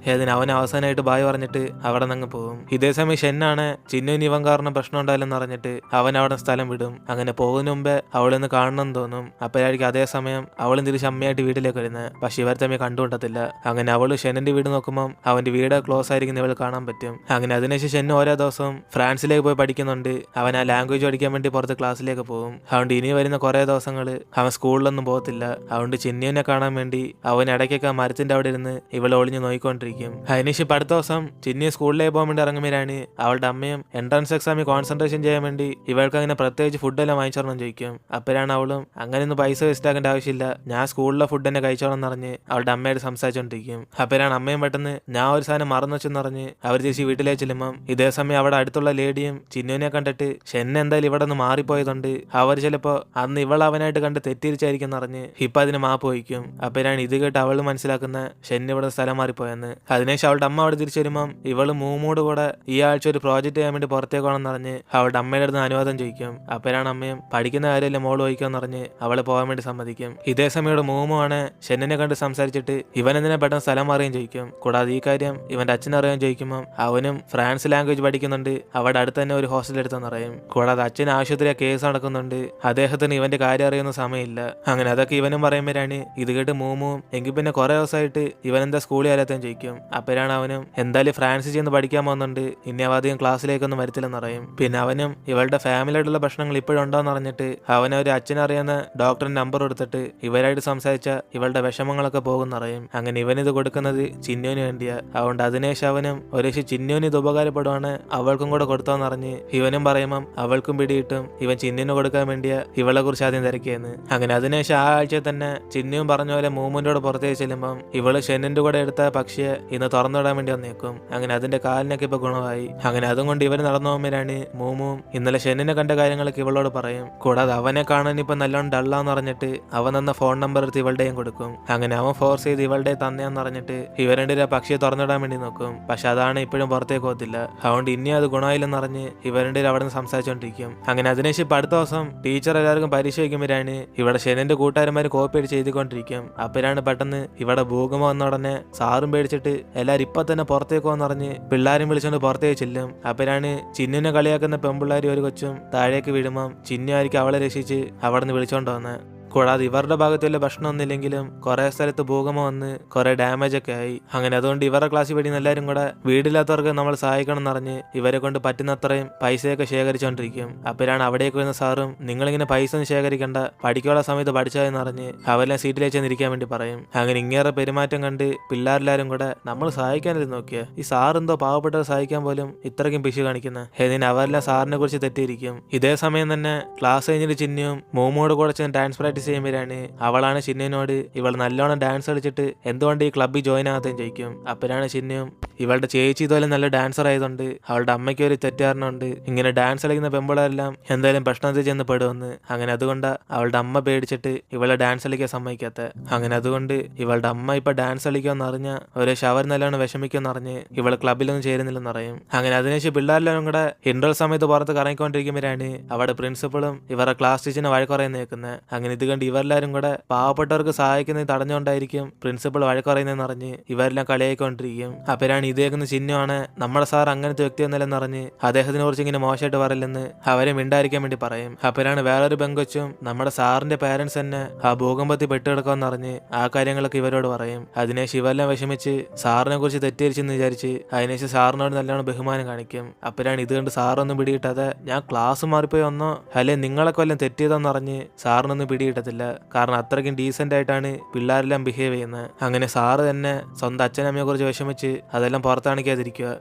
ഏതിന് അവൻ അവസാനമായിട്ട് ബായ് പറഞ്ഞിട്ട് അവിടെ നിന്ന് പോകും. ഇതേസമയം ഷെന്നാണ് ചിന്നുവിന് ഇവൻ കാരണം പ്രശ്നം ഉണ്ടായില്ലെന്ന് പറഞ്ഞിട്ട് അവൻ അവിടെ സ്ഥലം വിടും. അങ്ങനെ പോകുന്ന മുമ്പേ അവളൊന്ന് കാണണമെന്ന് തോന്നും. അപ്പോഴായിരിക്കും അതേസമയം അവളും തിരിച്ച് അമ്മയായിട്ട് വീട്ടിലേക്ക് വരുന്നത്. പക്ഷെ ഇവർ തമ്മിൽ കണ്ടുകൊണ്ടത്തില്ല. അങ്ങനെ അവള് ഷെന്നിന്റെ വീട് നോക്കുമ്പോൾ അവന്റെ വീട് ക്ലോസ് ആയിരിക്കുന്ന ഇവൾ കാണാൻ പറ്റും. അങ്ങനെ അതിനുശേഷം ഷെന്ന് ഓരോ ദിവസവും ഫ്രാൻസിലേക്ക് പോയി പഠിക്കുന്നുണ്ട്. അവൻ ആ ലാംഗ്വേജ് പഠിക്കാൻ വേണ്ടി പുറത്ത് ക്ലാസ്സിലേക്ക് പോകും. അതുകൊണ്ട് ഇനി വരുന്ന കുറെ ദിവസങ്ങൾ അവൻ സ്കൂളിലൊന്നും പോകത്തില്ല. അതുകൊണ്ട് ചിന്നുവിനെ കാണാൻ വേണ്ടി അവൻ ഇടയ്ക്കൊക്കെ ആ മരത്തിന്റെ അവിടെ ഇരുന്ന് ഇവളെ ഒളിഞ്ഞ് നോയിക്കൊണ്ടിരിക്കും. അതിനുശേഷം അടുത്ത ദിവസം ചിന്നു സ്കൂളിലേക്ക് പോകാൻ വേണ്ടി ഇറങ്ങുമ്പോഴാണ് അവളുടെ അമ്മയും എൻട്രൻസ് എക്സാമിൽ കോൺസെൻട്രേഷൻ ചെയ്യാൻ വേണ്ടി ഇവൾക്ക് അങ്ങനെ പ്രത്യേകിച്ച് ഫുഡെല്ലാം വാങ്ങിച്ചോളണം ചോദിക്കും. അപ്പോഴാണ് അവളും അങ്ങനെയൊന്നും പൈസ വേസ്റ്റ് ആക്കേണ്ട ആവശ്യമില്ല, ഞാൻ സ്കൂളിലെ ഫുഡ് തന്നെ കഴിച്ചോളം എന്ന് പറഞ്ഞ് അവളുടെ അമ്മയോട് സംസാരിച്ചോണ്ടിരിക്കും. അപ്പോഴാണ് അമ്മയും പെട്ടെന്ന് ഞാൻ ഒരു സാധനം മറന്നു വെച്ചെന്ന് പറഞ്ഞ് അവർ തിരിച്ച് വീട്ടിലേക്ക് ചെല്ലുമ്പം ഇതേ സമയം അവിടെ അടുത്തുള്ള ലേഡിയും ചിന്നുവിനെ കണ്ടിട്ട് ഷെൻ എന്തായാലും ഇവിടെ നിന്ന് മാറിപ്പോയതുകൊണ്ട് അവർ ചിലപ്പോ അന്ന് ഇവൾ അവനായിട്ട് കണ്ട് തെറ്റിരിച്ചായിരിക്കും എന്നറിഞ്ഞ് ഇപ്പൊ അതിന് മാപ്പ് വഹിക്കും. അപ്പോഴാണ് ഇത് കേട്ട് അവള് മനസ്സിലാക്കുന്ന ഷെൻ ഇവിടെ സ്ഥലം മാറിപ്പോയെന്ന്. അതിനുശേഷം അവളുടെ അമ്മ അവിടെ തിരിച്ചു വരുമ്പം ഇവള് മൂമൂട് കൂടെ ഈ ആഴ്ച ഒരു പ്രോജക്റ്റ് ചെയ്യാൻ വേണ്ടി പുറത്തേക്ക് പോകണമെന്ന് പറഞ്ഞ് അവളുടെ അമ്മയുടെ അടുത്ത് അനുവാദം ചോദിക്കും. അപ്പോഴാണ് അമ്മയും പഠിക്കുന്ന കാര്യമല്ലേ മോള് വഹിക്കാന്ന് പറഞ്ഞ് അവള് പോകാൻ വേണ്ടി സമ്മതിക്കും. ഇതേ സമയം ഇവിടെ മൂമുമാണ് ഷെന്നിനെ കണ്ട് സംസാരിച്ചിട്ട് ഇവൻ എന്തിനാ പെട്ടെന്ന് സ്ഥലം മാറിയും ചോദിക്കും. കൂടാതെ ഈ കാര്യം ഇവന്റെ അച്ഛനറിയാൻ ചോദിക്കുമ്പോൾ അവനും ഫ്രാൻസ് ലാംഗ്വേജ് പഠിക്കുന്നുണ്ട്, അവിടെ അടുത്ത് തന്നെ ഒരു ഹോസ്റ്റൽ എടുത്തെന്ന് പറയും. കൂടാതെ അച്ഛൻ ആശുപത്രിയെ കേസ് നടക്കുന്നുണ്ട്, അദ്ദേഹത്തിന് ഇവന്റെ കാര്യം അറിയുന്ന സമയമില്ല. അങ്ങനെ അതൊക്കെ ഇവനും പറയുമ്പോഴാണ് ഇത് കേട്ട് മൂമും എങ്കിൽ പിന്നെ കുറെ ദിവസമായിട്ട് ഇവൻ എന്താ സ്കൂളിൽ വരാത്തേന്ന് ചോദിക്കും. അപ്പോഴാണ് അവനും എന്തായാലും ഫ്രാൻസിൽ ചെന്ന് പഠിക്കാൻ പോകുന്നുണ്ട്, ഇനി അവധികം ക്ലാസ്സിലേക്കൊന്നും വരത്തില്ലെന്ന് പറയും. പിന്നെ അവനും ഇവളുടെ ഫാമിലിയായിട്ടുള്ള പ്രശ്നങ്ങൾ ഇപ്പോഴും ഉണ്ടോന്ന് അറിഞ്ഞിട്ട് അവനൊരു അച്ഛനറിയുന്ന ഡോക്ടറിന്റെ നമ്പർ കൊടുത്തിട്ട് ഇവരായിട്ട് സംസാരിച്ച ഇവളുടെ വിഷമങ്ങളൊക്കെ പോകുന്നറിയും. അങ്ങനെ ഇവനിത് കൊടുക്കുന്നത് ചിന്നുവിന് വേണ്ടിയാ. അതുകൊണ്ട് അതിനുശേഷം അവനും ഒരു ചിന്നുവിന് ഇത് ഉപകാരപ്പെടുവാണ് അവൾക്കും കൂടെ കൊടുത്തോന്നറിഞ്ഞ് ഇവനും പറയുമ്പം അവൾക്കും പിടിയിട്ടും ഇവൻ ചിന്നിന് കൊടുക്കാൻ വേണ്ടിയാ ഇവളെ കുറിച്ച് ആദ്യം തിരക്കിയെന്ന്. അങ്ങനെ അതിനുശേഷം ആ ആഴ്ച തന്നെ ചിന്നുവും പറഞ്ഞ പോലെ മൂമിന്റെ കൂടെ പുറത്തേക്ക് ചെല്ലുമ്പം ഇവള് ഷെന്നിന്റെ കൂടെ എടുത്ത പക്ഷിയെ ഇന്ന് തുറന്നുവിടാൻ വേണ്ടി വന്നേക്കും. അങ്ങനെ അതിന്റെ കാലിനൊക്കെ ഇപ്പൊ ഗുണമായി. അങ്ങനെ അതും കൊണ്ട് ഇവർ നടന്നു പോകുമ്പോഴാണ് മൂമും ഇന്നലെ ഷെന്നിനെ കണ്ട കാര്യങ്ങളൊക്കെ ഇവളോട് പറയും. കൂടാതെ അവനെ കാണാൻ ഇപ്പൊ നല്ലോണം ഡള്ളാന്ന് പറഞ്ഞിട്ട് അവൻ തന്ന ഫോൺ നമ്പർ എടുത്ത് ഇവളുടെയും കൊടുക്കും. അങ്ങനെ അവൻ ഫോഴ്സ് ചെയ്ത് ഇവളുടെ തന്നെയാന്ന് പറഞ്ഞിട്ട് ഇവരുടെ പക്ഷിയെ തുറന്നിടാൻ വേണ്ടി നോക്കും. പക്ഷെ അതാണ് ഇപ്പോഴും പുറത്തേക്ക് പോകത്തില്ല. അതുകൊണ്ട് ഇനി അത് ഗുണമായില്ലെന്ന് പറഞ്ഞ് ഇവരുടെ അവിടെ നിന്ന് സംസാരിച്ചോണ്ടിരിക്കും. അങ്ങനെ അതിനുശേഷം ഇപ്പൊ അടുത്ത ദിവസം ടീച്ചർ എല്ലാവർക്കും പരീക്ഷ വയ്ക്കുമ്പോഴാണ് ഇവിടെ ഷെന്നിന്റെ കൂട്ടുകാരന്മാർ കോപ്പി അടിച്ച് എഴുതിക്കൊണ്ടിരിക്കും. അപ്പോഴാണ് പെട്ടെന്ന് ഇവിടെ ഭൂകമ്പം വന്ന ഉടനെ സാറും പേടിച്ചിട്ട് എല്ലാവരും ഇപ്പൊ തന്നെ പുറത്തേക്ക് പോകാന്ന് പറഞ്ഞ് പിള്ളേരും വിളിച്ചോണ്ട് പുറത്തേക്ക് ചെല്ലും. അപ്പോഴാണ് ചിന്നുവിനെ കളിയാക്കുന്ന പെൺപിള്ളേരും ഒരു കൊച്ചും താഴേക്ക് വീഴുമ്പം ചിന്നു ആയിരിക്കും അവളെ രക്ഷിച്ച് അവിടെ നിന്ന് വിളിച്ചോണ്ട് വന്ന്. കൂടാതെ ഇവരുടെ ഭാഗത്ത് വല്ല ഭക്ഷണം ഒന്നുമില്ലെങ്കിലും കുറെ സ്ഥലത്ത് ഭൂകമ്പം വന്ന് കുറെ ഡാമേജ് ഒക്കെ ആയി. അങ്ങനെ അതുകൊണ്ട് ഇവരുടെ ക്ലാസ്സിൽ പഠിക്കുന്ന എല്ലാവരും കൂടെ വീടില്ലാത്തവർക്ക് നമ്മൾ സഹായിക്കണം എന്നറിഞ്ഞ് ഇവരെ കൊണ്ട് പറ്റുന്നത്രയും പൈസയൊക്കെ ശേഖരിച്ചുകൊണ്ടിരിക്കും. അപ്പോഴാണ് അവിടേക്ക് വരുന്ന സാറും നിങ്ങളിങ്ങനെ പൈസ ഒന്നും ശേഖരിക്കേണ്ട, പഠിക്കാനുള്ള സമയത്ത് പഠിച്ചതെന്ന് അറിഞ്ഞ് അവരെല്ലാം സീറ്റിലേക്ക് ചെന്നിരിക്കാൻ വേണ്ടി പറയും. അങ്ങനെ ഇങ്ങേറെ പെരുമാറ്റം കണ്ട് പിള്ളേരെല്ലാരും കൂടെ നമ്മൾ സഹായിക്കാനല്ലേ നോക്കിയ ഈ സാർ എന്തോ പാവപ്പെട്ടവരെ സഹായിക്കാൻ പോലും ഇത്രയ്ക്കും പിശു കാണിക്കുന്നത്. ഇതിന് അവരെല്ലാം സാറിനെ കുറിച്ച് തെറ്റിയിരിക്കും. ഇതേ സമയം തന്നെ ക്ലാസ് കഴിഞ്ഞിട്ട് ചിന്നുവും മോമോട് കൂടെ ചെന്ന് ഡാൻസ് പ്രാക്ടീസ് ചെയ്യുമ്പോഴാണ് അവളാണ് ചിന്നുവിനോട് ഇവൾ നല്ലോണം ഡാൻസ് കളിച്ചിട്ട് എന്തുകൊണ്ട് ഈ ക്ലബ്ബിൽ ജോയിൻ ആകാത്തേന്ന് ചോദിക്കും. അപ്പോഴാണ് ചിന്നുവും ഇവളുടെ ചേച്ചി ഇതുപോലെ നല്ല ഡാൻസർ ആയതുകൊണ്ട് അവളുടെ അമ്മയ്ക്ക് ഒരു തെറ്റാരണമുണ്ട്, ഇങ്ങനെ ഡാൻസ് കളിക്കുന്ന പെമ്പിളെല്ലാം എന്തായാലും പ്രശ്നത്തിൽ ചെന്ന് പെടുമെന്ന്. അങ്ങനെ അതുകൊണ്ട് അവളുടെ അമ്മ പേടിച്ചിട്ട് ഇവളെ ഡാൻസ് കളിക്കാൻ സമ്മതിക്കാത്ത. അങ്ങനെ അതുകൊണ്ട് ഇവളുടെ അമ്മ ഇപ്പൊ ഡാൻസ് കളിക്കുമെന്ന് അറിഞ്ഞ ഒരു ഷവർ നല്ലോണം വിഷമിക്കുമെന്ന് അറിഞ്ഞ് ഇവള് ക്ലബ്ബിലൊന്നും ചേരുന്നില്ലെന്ന് അറിയും. അങ്ങനെ അതിനുശേഷം പിള്ളേരെല്ലാം കൂടെ ഇന്റർവെൽ സമയത്ത് പുറത്ത് കറങ്ങിക്കൊണ്ടിരിക്കുമ്പോഴാണ് അവിടെ പ്രിൻസിപ്പളും ഇവരുടെ ക്ലാസ് ടീച്ചറിനെ വഴക്കുറയുന്ന നിൽക്കുന്നത്. അങ്ങനെ ഇത് കണ്ട് ഇവരെല്ലാരും കൂടെ പാവപ്പെട്ടവർക്ക് സഹായിക്കുന്നത് തടഞ്ഞുകൊണ്ടായിരിക്കും പ്രിൻസിപ്പൾ വഴക്കുറയുന്നതെന്ന് അറിഞ്ഞ് ഇവരെല്ലാം കളിയായിക്കൊണ്ടിരിക്കും. അപ്പോഴാണ് ഇതേക്കുന്ന ചിഹ്നമാണ് നമ്മുടെ സാർ അങ്ങനത്തെ വ്യക്തിയൊന്നുമില്ലെന്ന് അറിഞ്ഞ് അദ്ദേഹത്തിനെ കുറിച്ച് ഇങ്ങനെ മോശമായിട്ട് പറയില്ലെന്ന് അവരെ മിണ്ടായിരിക്കാൻ വേണ്ടി പറയും. അപ്പോഴാണ് വേറൊരു പെങ്കൊച്ചും നമ്മുടെ സാറിന്റെ പേരൻസ് തന്നെ ആ ഭൂകമ്പത്തിൽ പെട്ടുകിടക്കുമെന്ന് അറിഞ്ഞ് ആ കാര്യങ്ങളൊക്കെ ഇവരോട് പറയും. അതിനുശേഷം ഇവരെല്ലാം വിഷമിച്ച് സാറിനെ കുറിച്ച് തെറ്റിദ്ധരിച്ചെന്ന് വിചാരിച്ച് അതിനുശേഷം സാറിനോട് നല്ലോണം ബഹുമാനം കാണിക്കും. അപ്പോഴാണ് ഇത് കണ്ട് സാറൊന്നും പിടികിട്ടാതെ ഞാൻ ക്ലാസ് മാറിപ്പോയി ഒന്നോ അല്ലെ നിങ്ങളൊക്കെ വല്ലതും തെറ്റിയതെന്ന് അറിഞ്ഞ് സാറിനൊന്നും പിടികിട്ടത്തില്ല. കാരണം അത്രയ്ക്കും ഡീസന്റ് ആയിട്ടാണ് പിള്ളേരെല്ലാം ബിഹേവ് ചെയ്യുന്നത്. അങ്ങനെ സാറ് തന്നെ സ്വന്തം അച്ഛനമ്മയെ കുറിച്ച് വിഷമിച്ച് അതെല്ലാം പുറത്താണിക്കാതിരിക്കുക.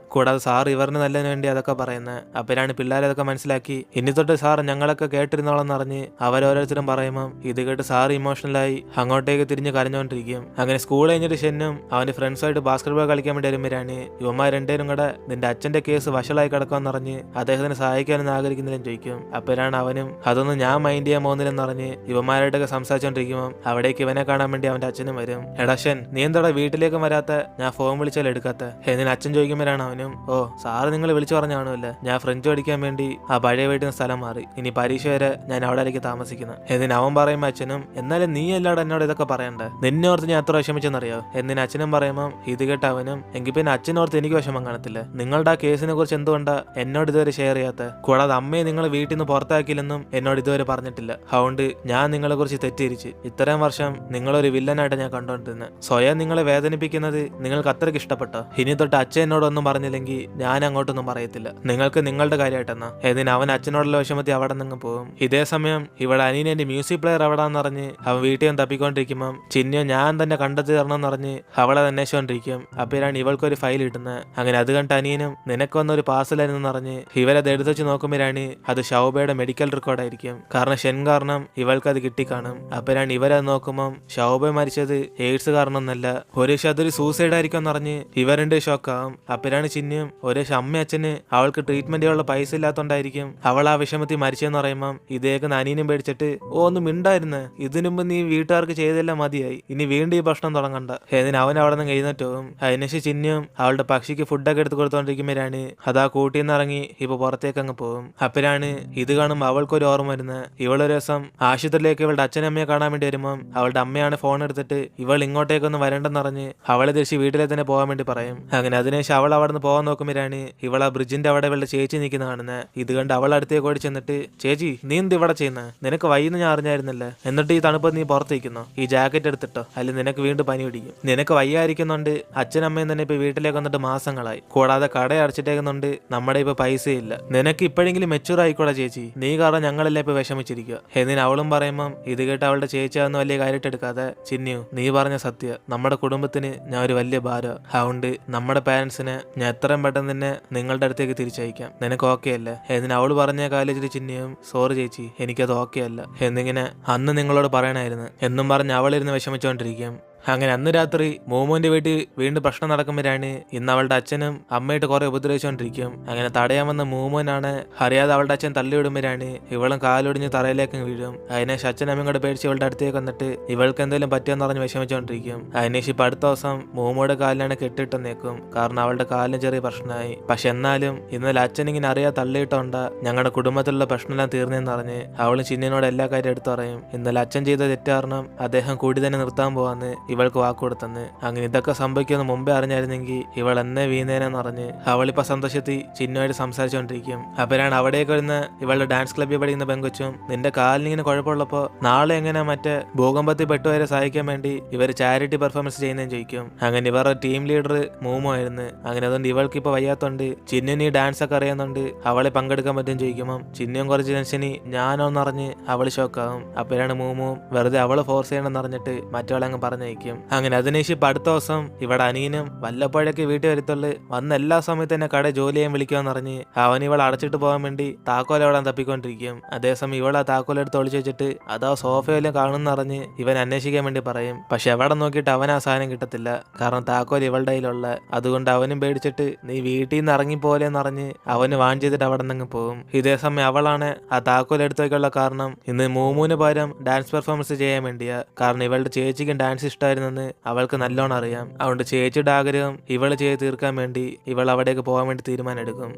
കൂടാതെ സാർ ഇവറിന് നല്ലതിന് വേണ്ടി അതൊക്കെ പറയുന്നത്. അപ്പോഴാണ് പിള്ളേരെ അതൊക്കെ മനസ്സിലാക്കി ഇനി തൊട്ട് സാർ ഞങ്ങളൊക്കെ കേട്ടിരുന്നോളെന്ന് അറിഞ്ഞ് അവരോരോരുത്തരും പറയുമ്പോൾ ഇത് കേട്ട് സാർ ഇമോഷണലായി അങ്ങോട്ടേക്ക് തിരിഞ്ഞ് കരഞ്ഞുകൊണ്ടിരിക്കും. അങ്ങനെ സ്കൂൾ കഴിഞ്ഞിട്ട് ഷെന്നും അവന്റെ ഫ്രണ്ട്സുമായിട്ട് ബാസ്കറ്റ് ബോൾ കളിക്കാൻ വേണ്ടി വരുമ്പോഴാണ് ഇവന്മാർ രണ്ടുപേരും കൂടെ നിന്റെ അച്ഛന്റെ കേസ് വഷളായി കിടക്കുമെന്ന് അറിഞ്ഞ് അദ്ദേഹത്തിന് സഹായിക്കാനൊന്നും ആഗ്രഹിക്കുന്നില്ലെന്ന് ചോദിക്കും. അപ്പോഴാണ് അവനും അതൊന്നും ഞാൻ മൈൻഡ് ചെയ്യാൻ പോകുന്നില്ലെന്ന് അറിഞ്ഞ് ഇവന്മാരായിട്ടൊക്കെ സംസാരിച്ചോണ്ടിരിക്കുമ്പോൾ അവിടേക്ക് ഇവനെ കാണാൻ വേണ്ടി അവന്റെ അച്ഛനും വരും. എടാ നീ എന്താ വീട്ടിലേക്കും വരാത്ത, ഞാൻ ഫോൺ വിളിച്ചാൽ എടുക്കാത്ത എന്നിന് അച്ഛൻ ചോദിക്കുമ്പോഴാണ് അവനും ഓ സാറ് നിങ്ങൾ വിളിച്ചു പറഞ്ഞാണല്ലോ, ഞാൻ ഫ്രഞ്ച് പഠിക്കാൻ വേണ്ടി ആ പഴയ വീട്ടിൽ നിന്ന് സ്ഥലം മാറി, ഇനി പരീക്ഷ വരെ ഞാൻ അവിടെ താമസിക്കുന്നത് എന്നിന് അവൻ പറയുമ്പോൾ അച്ഛനും എന്നാലും നീ അല്ലാതെ എന്നോട് ഇതൊക്കെ പറയണ്ടേ, നിന്നെ ഓർത്ത് ഞാൻ എത്ര വിഷമിച്ചെന്നറിയോ എന്നിന് അച്ഛനും പറയുമ്പോൾ ഇത് കേട്ട് അവനും എങ്കിൽ പിന്നെ അച്ഛനോർത്ത് എനിക്ക് വിഷമം കാണത്തില്ല, നിങ്ങളുടെ ആ കേസിനെ കുറിച്ച് എന്തുകൊണ്ടാ എന്നോട് ഇതുവരെ ഷെയർ ചെയ്യാത്ത, കൂടാതെ അമ്മയെ നിങ്ങൾ വീട്ടിൽ നിന്ന് പുറത്താക്കിയില്ലെന്നും എന്നോട് ഇതുവരെ പറഞ്ഞിട്ടില്ല, അതുകൊണ്ട് ഞാൻ നിങ്ങളെ കുറിച്ച് തെറ്റിയിരിച്ച് ഇത്രയും വർഷം നിങ്ങളൊരു വില്ലനായിട്ട് ഞാൻ കണ്ടോണ്ടിരുന്നത്, സ്വയം നിങ്ങളെ വേദനിപ്പിക്കുന്നത് നിങ്ങൾക്ക് അത്രയ്ക്ക് ഇഷ്ടപ്പെട്ടോ, ഇനി തൊട്ട് അച്ഛൻ എന്നോടൊന്നും പറഞ്ഞില്ലെങ്കിൽ ഞാൻ അങ്ങോട്ടൊന്നും പറയത്തില്ല, നിങ്ങൾക്ക് നിങ്ങളുടെ കാര്യമായിട്ടെന്നാ എന്നിന് അവൻ അച്ഛനോടുള്ള വിഷമത്തിൽ അവിടെ നിന്ന് പോകും. ഇതേ സമയം ഇവിടെ അനീനെ മ്യൂസിക് പ്ലെയർ എവിടാന്ന് പറഞ്ഞ് അവൻ വീട്ടിൽ നിന്ന് തപ്പിക്കൊണ്ടിരിക്കുമ്പം ചിന്നു ഞാൻ തന്നെ കണ്ടെത്തി തരണമെന്ന് പറഞ്ഞ് അവളെ അന്വേഷിച്ചോണ്ടിരിക്കും. അപ്പോഴാണ് ഇവൾക്കൊരു ഫയൽ കിട്ടുന്നത്. അങ്ങനെ അത് കണ്ട് അനിയനും നിനക്ക് വന്നൊരു പാർസലായിരുന്നു പറഞ്ഞ് ഇവരത് എടുത്തു വെച്ച് നോക്കുമ്പോഴാണ് അത് ഷൗബയുടെ മെഡിക്കൽ റെക്കോർഡായിരിക്കും. കാരണം ഷെൻ കാരണം ഇവൾക്ക് അത് കിട്ടി കാണും. അപ്പോഴാണ് ഇവരത് നോക്കുമ്പം ശോഭ മരിച്ചത് എയ്ഡ്സ് കാരണമൊന്നല്ല, ഒരേശം അതൊരു സൂസൈഡ് ആയിരിക്കും എന്നറിഞ്ഞ് ഇവരുടെ ഷോക്കാവും. അപ്പോഴാണ് ചിന്നും ഒരേശം അമ്മ അച്ഛന് അവൾക്ക് ട്രീറ്റ്മെന്റുള്ള പൈസ ഇല്ലാത്തോണ്ടായിരിക്കും അവൾ ആ വിഷമത്തിൽ മരിച്ചെന്ന് പറയുമ്പം ഇതേക്കുന്ന അനിയനും പേടിച്ചിട്ട് ഒന്നും മിണ്ടായിരുന്നു, ഇതിനു മുമ്പ് നീ വീട്ടുകാർക്ക് ചെയ്തെല്ലാം മതിയായി, ഇനി വീണ്ടും ഈ ഭക്ഷണം തുടങ്ങണ്ട. എന്നിന് അവൻ അവിടെ നിന്ന് എഴുന്നേറ്റ് പോകും. അതിനുശേഷം ചിന്നും അവളുടെ പക്ഷിക്ക് ഫുഡൊക്കെ എടുത്ത് കൊടുത്തോണ്ടിരിക്കുമ്പോഴാണ് അതാ കൂട്ടിൽ നിന്ന് ഇറങ്ങി ഇപ്പൊ പുറത്തേക്ക് അങ്ങ് പോകും. അപ്പോഴാണ് ഇത് കാണുമ്പോൾ അവൾക്കൊരു ഓർമ്മ വരുന്നത്. ഇവളൊരു ദിവസം ആശുപത്രിയിലേക്ക് ഇവളുടെ അച്ഛനമ്മയെ കാണാൻ വേണ്ടി വരുമ്പം അവളുടെ അമ്മയാണ് ഫോൺ എടുത്തിട്ട് ഇവൾ ഇങ്ങോട്ടേക്കൊന്നും വരണ്ടെന്നറിഞ്ഞ് അവളെ തിരിച്ച് വീട്ടിലെ തന്നെ പോകാൻ വേണ്ടി പറയും. അങ്ങനെ അതിനുശേഷം അവൾ അവിടെ നിന്ന് പോകാൻ നോക്കുമ്പോഴാണ് ഇവൾ ആ ബ്രിഡ്ജിന്റെ അവിടെ ഇവളുടെ ചേച്ചി നിൽക്കുന്ന കാണുന്നത്. ഇത് കണ്ട് അവൾ അടുത്തേക്ക് ഓടി ചെന്നിട്ട്, ചേച്ചി നീ എന്ത് ഇവിടെ ചെയ്യുന്നത്, നിനക്ക് വൈകുന്ന ഞാൻ അറിഞ്ഞായിരുന്നല്ലേ, എന്നിട്ട് ഈ തണുപ്പത്ത് നീ പുറത്തേക്കുന്നോ, ഈ ജാക്കറ്റ് എടുത്തിട്ടോ, അല്ലെങ്കിൽ നിനക്ക് വീണ്ടും പനി പിടിക്കും, നിനക്ക് വയ്യായിരിക്കുന്നുണ്ട്. അച്ഛനമ്മയും തന്നെ ഇപ്പൊ വീട്ടിലേക്ക് വന്നിട്ട് മാസങ്ങളായി, കൂടാതെ കട അടച്ചിട്ടേക്കുന്നുണ്ട്, നമ്മുടെ ഇപ്പൊ പൈസയില്ല, നിനക്ക് ഇപ്പോഴെങ്കിലും മെച്ചൂർ ആയിക്കോളാ ചേച്ചി, നീ കാരണം ഞങ്ങളെല്ലാം ഇപ്പൊ വിഷമിച്ചിരിക്കുക. എന്നിന് അവളും പറയുമ്പം ഇത് കേട്ട് അവളുടെ ചേച്ചി അതൊന്നും വലിയ കാര്യമായിട്ട് എടുക്കാതെ, ചിന്നു നീ പറഞ്ഞ സത്യ, നമ്മുടെ കുടുംബത്തിന് ഞാൻ ഒരു വലിയ ഭാരം, അതുകൊണ്ട് നമ്മുടെ പാരന്റ്സിനെ ഞാൻ എത്രയും പെട്ടെന്ന് തന്നെ നിങ്ങളുടെ അടുത്തേക്ക് തിരിച്ചയക്കാം, നിനക്ക് ഓക്കെ അല്ലേ. എന്നിന് അവള് പറഞ്ഞ കാലേജിൽ ചിന്നിയും സോറി ചേച്ചി എനിക്കത് ഓക്കെ അല്ല എന്നിങ്ങനെ അന്ന് നിങ്ങളോട് പറയണായിരുന്നു എന്നും പറഞ്ഞ് അവളിരുന്ന് വിഷമിച്ചുകൊണ്ടിരിക്കും. അങ്ങനെ അന്ന് രാത്രി മോമോന്റെ വീട്ടിൽ വീണ്ടും പ്രശ്നം നടക്കുമ്പോഴാണ് ഇന്ന് അവളുടെ അച്ഛനും അമ്മയായിട്ട് കുറെ ഉപദ്രവിച്ചുകൊണ്ടിരിക്കും. അങ്ങനെ തടയാൻ വന്ന മോമോനാണ് അറിയാതെ അവളുടെ അച്ഛൻ തള്ളിവിടുമ്പോഴാണ് ഇവളും കാലൊടിഞ്ഞ് തറയിലേക്ക് വീഴും. അതിനേശം അച്ഛനമ്മയും കൂടെ പേടിച്ച് ഇവളുടെ അടുത്തേക്ക് വന്നിട്ട് ഇവൾക്ക് എന്തെങ്കിലും പറ്റിയെന്ന് പറഞ്ഞ് വിഷമിച്ചുകൊണ്ടിരിക്കും. അതിനേശം ഇപ്പൊ അടുത്ത ദിവസം മോമോയുടെ കാലിലാണ് കെട്ടിട്ടെന്നേക്കും, കാരണം അവളുടെ കാലിന് ചെറിയ പ്രശ്നമായി. പക്ഷെ എന്നാലും ഇന്നലെ അച്ഛൻ ഇങ്ങനെ അറിയാതെ തള്ളിയിട്ടോണ്ട ഞങ്ങളുടെ കുടുംബത്തിലുള്ള പ്രശ്നമെല്ലാം തീർന്നെന്ന് പറഞ്ഞ് അവളും ചിന്നിനോട് എല്ലാ കാര്യം എടുത്തു പറയും. ഇന്നലെ അച്ഛൻ ചെയ്ത തെറ്റ് കാരണം അദ്ദേഹം കൂടി തന്നെ നിർത്താൻ പോവാന്ന് ഇവൾക്ക് വാക്കുകൊടുത്തെന്ന്. അങ്ങനെ ഇതൊക്കെ സംഭവിക്കുന്ന മുമ്പേ അറിഞ്ഞായിരുന്നെങ്കിൽ ഇവൾ എന്നെ വീണേനെന്ന് പറഞ്ഞ് അവളിപ്പോ സന്തോഷത്തിൽ ചിന്നുമായിട്ട് സംസാരിച്ചുകൊണ്ടിരിക്കും. അപ്പോഴാണ് അവിടേക്ക് വരുന്ന ഇവളുടെ ഡാൻസ് ക്ലബ്ബിൽ പഠിക്കുന്ന പെങ്കൊച്ചും നിന്റെ കാലിനിങ്ങനെ കുഴപ്പമുള്ളപ്പോ നാളെ എങ്ങനെ മറ്റേ ഭൂകമ്പത്തിൽ പെട്ടുവരെ സഹായിക്കാൻ വേണ്ടി ഇവർ ചാരിറ്റി പെർഫോമൻസ് ചെയ്യുന്നതെന്ന് ചോദിക്കും. അങ്ങനെ ഇവരുടെ ടീം ലീഡർ മൂമോ ആയിരുന്നു. അങ്ങനെ അതുകൊണ്ട് ഇവൾക്ക് ഇപ്പൊ വയ്യാത്തോണ്ട് ചിന്നുന് ഈ ഡാൻസ് ഒക്കെ അറിയാന്നുണ്ട് അവളെ പങ്കെടുക്കാൻ പറ്റും ചോദിക്കുമ്പോൾ ചിന്നും കുറച്ച് ടെൻഷനി ഞാനോന്നറിഞ്ഞ് അവള് ഷോക്കാവും. അപ്പോഴാണ് മൂമോ വെറുതെ അവള് ഫോഴ്സ് ചെയ്യണമെന്ന് അറിഞ്ഞിട്ട് മറ്റവളെ അങ്ങ് പറഞ്ഞയക്കും. അങ്ങനെ അതിനേശം ഇപ്പൊ അടുത്ത ദിവസം ഇവിടെ അനിയനും വല്ലപ്പോഴൊക്കെ വീട്ടിൽ വരുത്തുള്ളു വന്ന എല്ലാ സമയത്ത് തന്നെ കട ജോലി ചെയ്യാൻ വിളിക്കാന്ന് പറഞ്ഞ് അവൻ ഇവളെ അടച്ചിട്ട് പോകാൻ വേണ്ടി താക്കോൽ തപ്പിക്കൊണ്ടിരിക്കും. അതേസമയം ഇവളെ താക്കോലെടുത്ത് ഒളിച്ചു വെച്ചിട്ട് അതാ സോഫയിലും കാണുന്ന അറിഞ്ഞ് ഇവൻ അന്വേഷിക്കാൻ വേണ്ടി പറയും. പക്ഷെ എവിടെ നോക്കിയിട്ട് അവൻ ആ സാധനം കിട്ടത്തില്ല, കാരണം താക്കോൽ ഇവളുടെ കയ്യിലുള്ള. അതുകൊണ്ട് അവനും പേടിച്ചിട്ട് നീ വീട്ടിൽ നിന്ന് ഇറങ്ങിപ്പോലെന്ന് അറിഞ്ഞ് അവന് വാൺ ചെയ്തിട്ട് അവിടെ നിന്ന് പോകും. ഇതേ സമയം അവളാണ് ആ താക്കോൽ എടുത്തേക്കുള്ള കാരണം ഇന്ന് മോമൂന് പകരം ഡാൻസ് പെർഫോമൻസ് ചെയ്യാൻ വേണ്ടിയാ, കാരണം ഇവളുടെ ചേച്ചിക്കും ഡാൻസ് ഇഷ്ടമായിരുന്നെന്ന് അവൾക്ക് നല്ലോണം അറിയാം. അതുകൊണ്ട് ചേച്ചിയുടെ ആഗ്രഹം ഇവള് ചെയ്ത് തീർക്കാൻ വേണ്ടി ഇവൾ അവിടേക്ക് പോകാൻ വേണ്ടി തീരുമാനം എടുക്കും.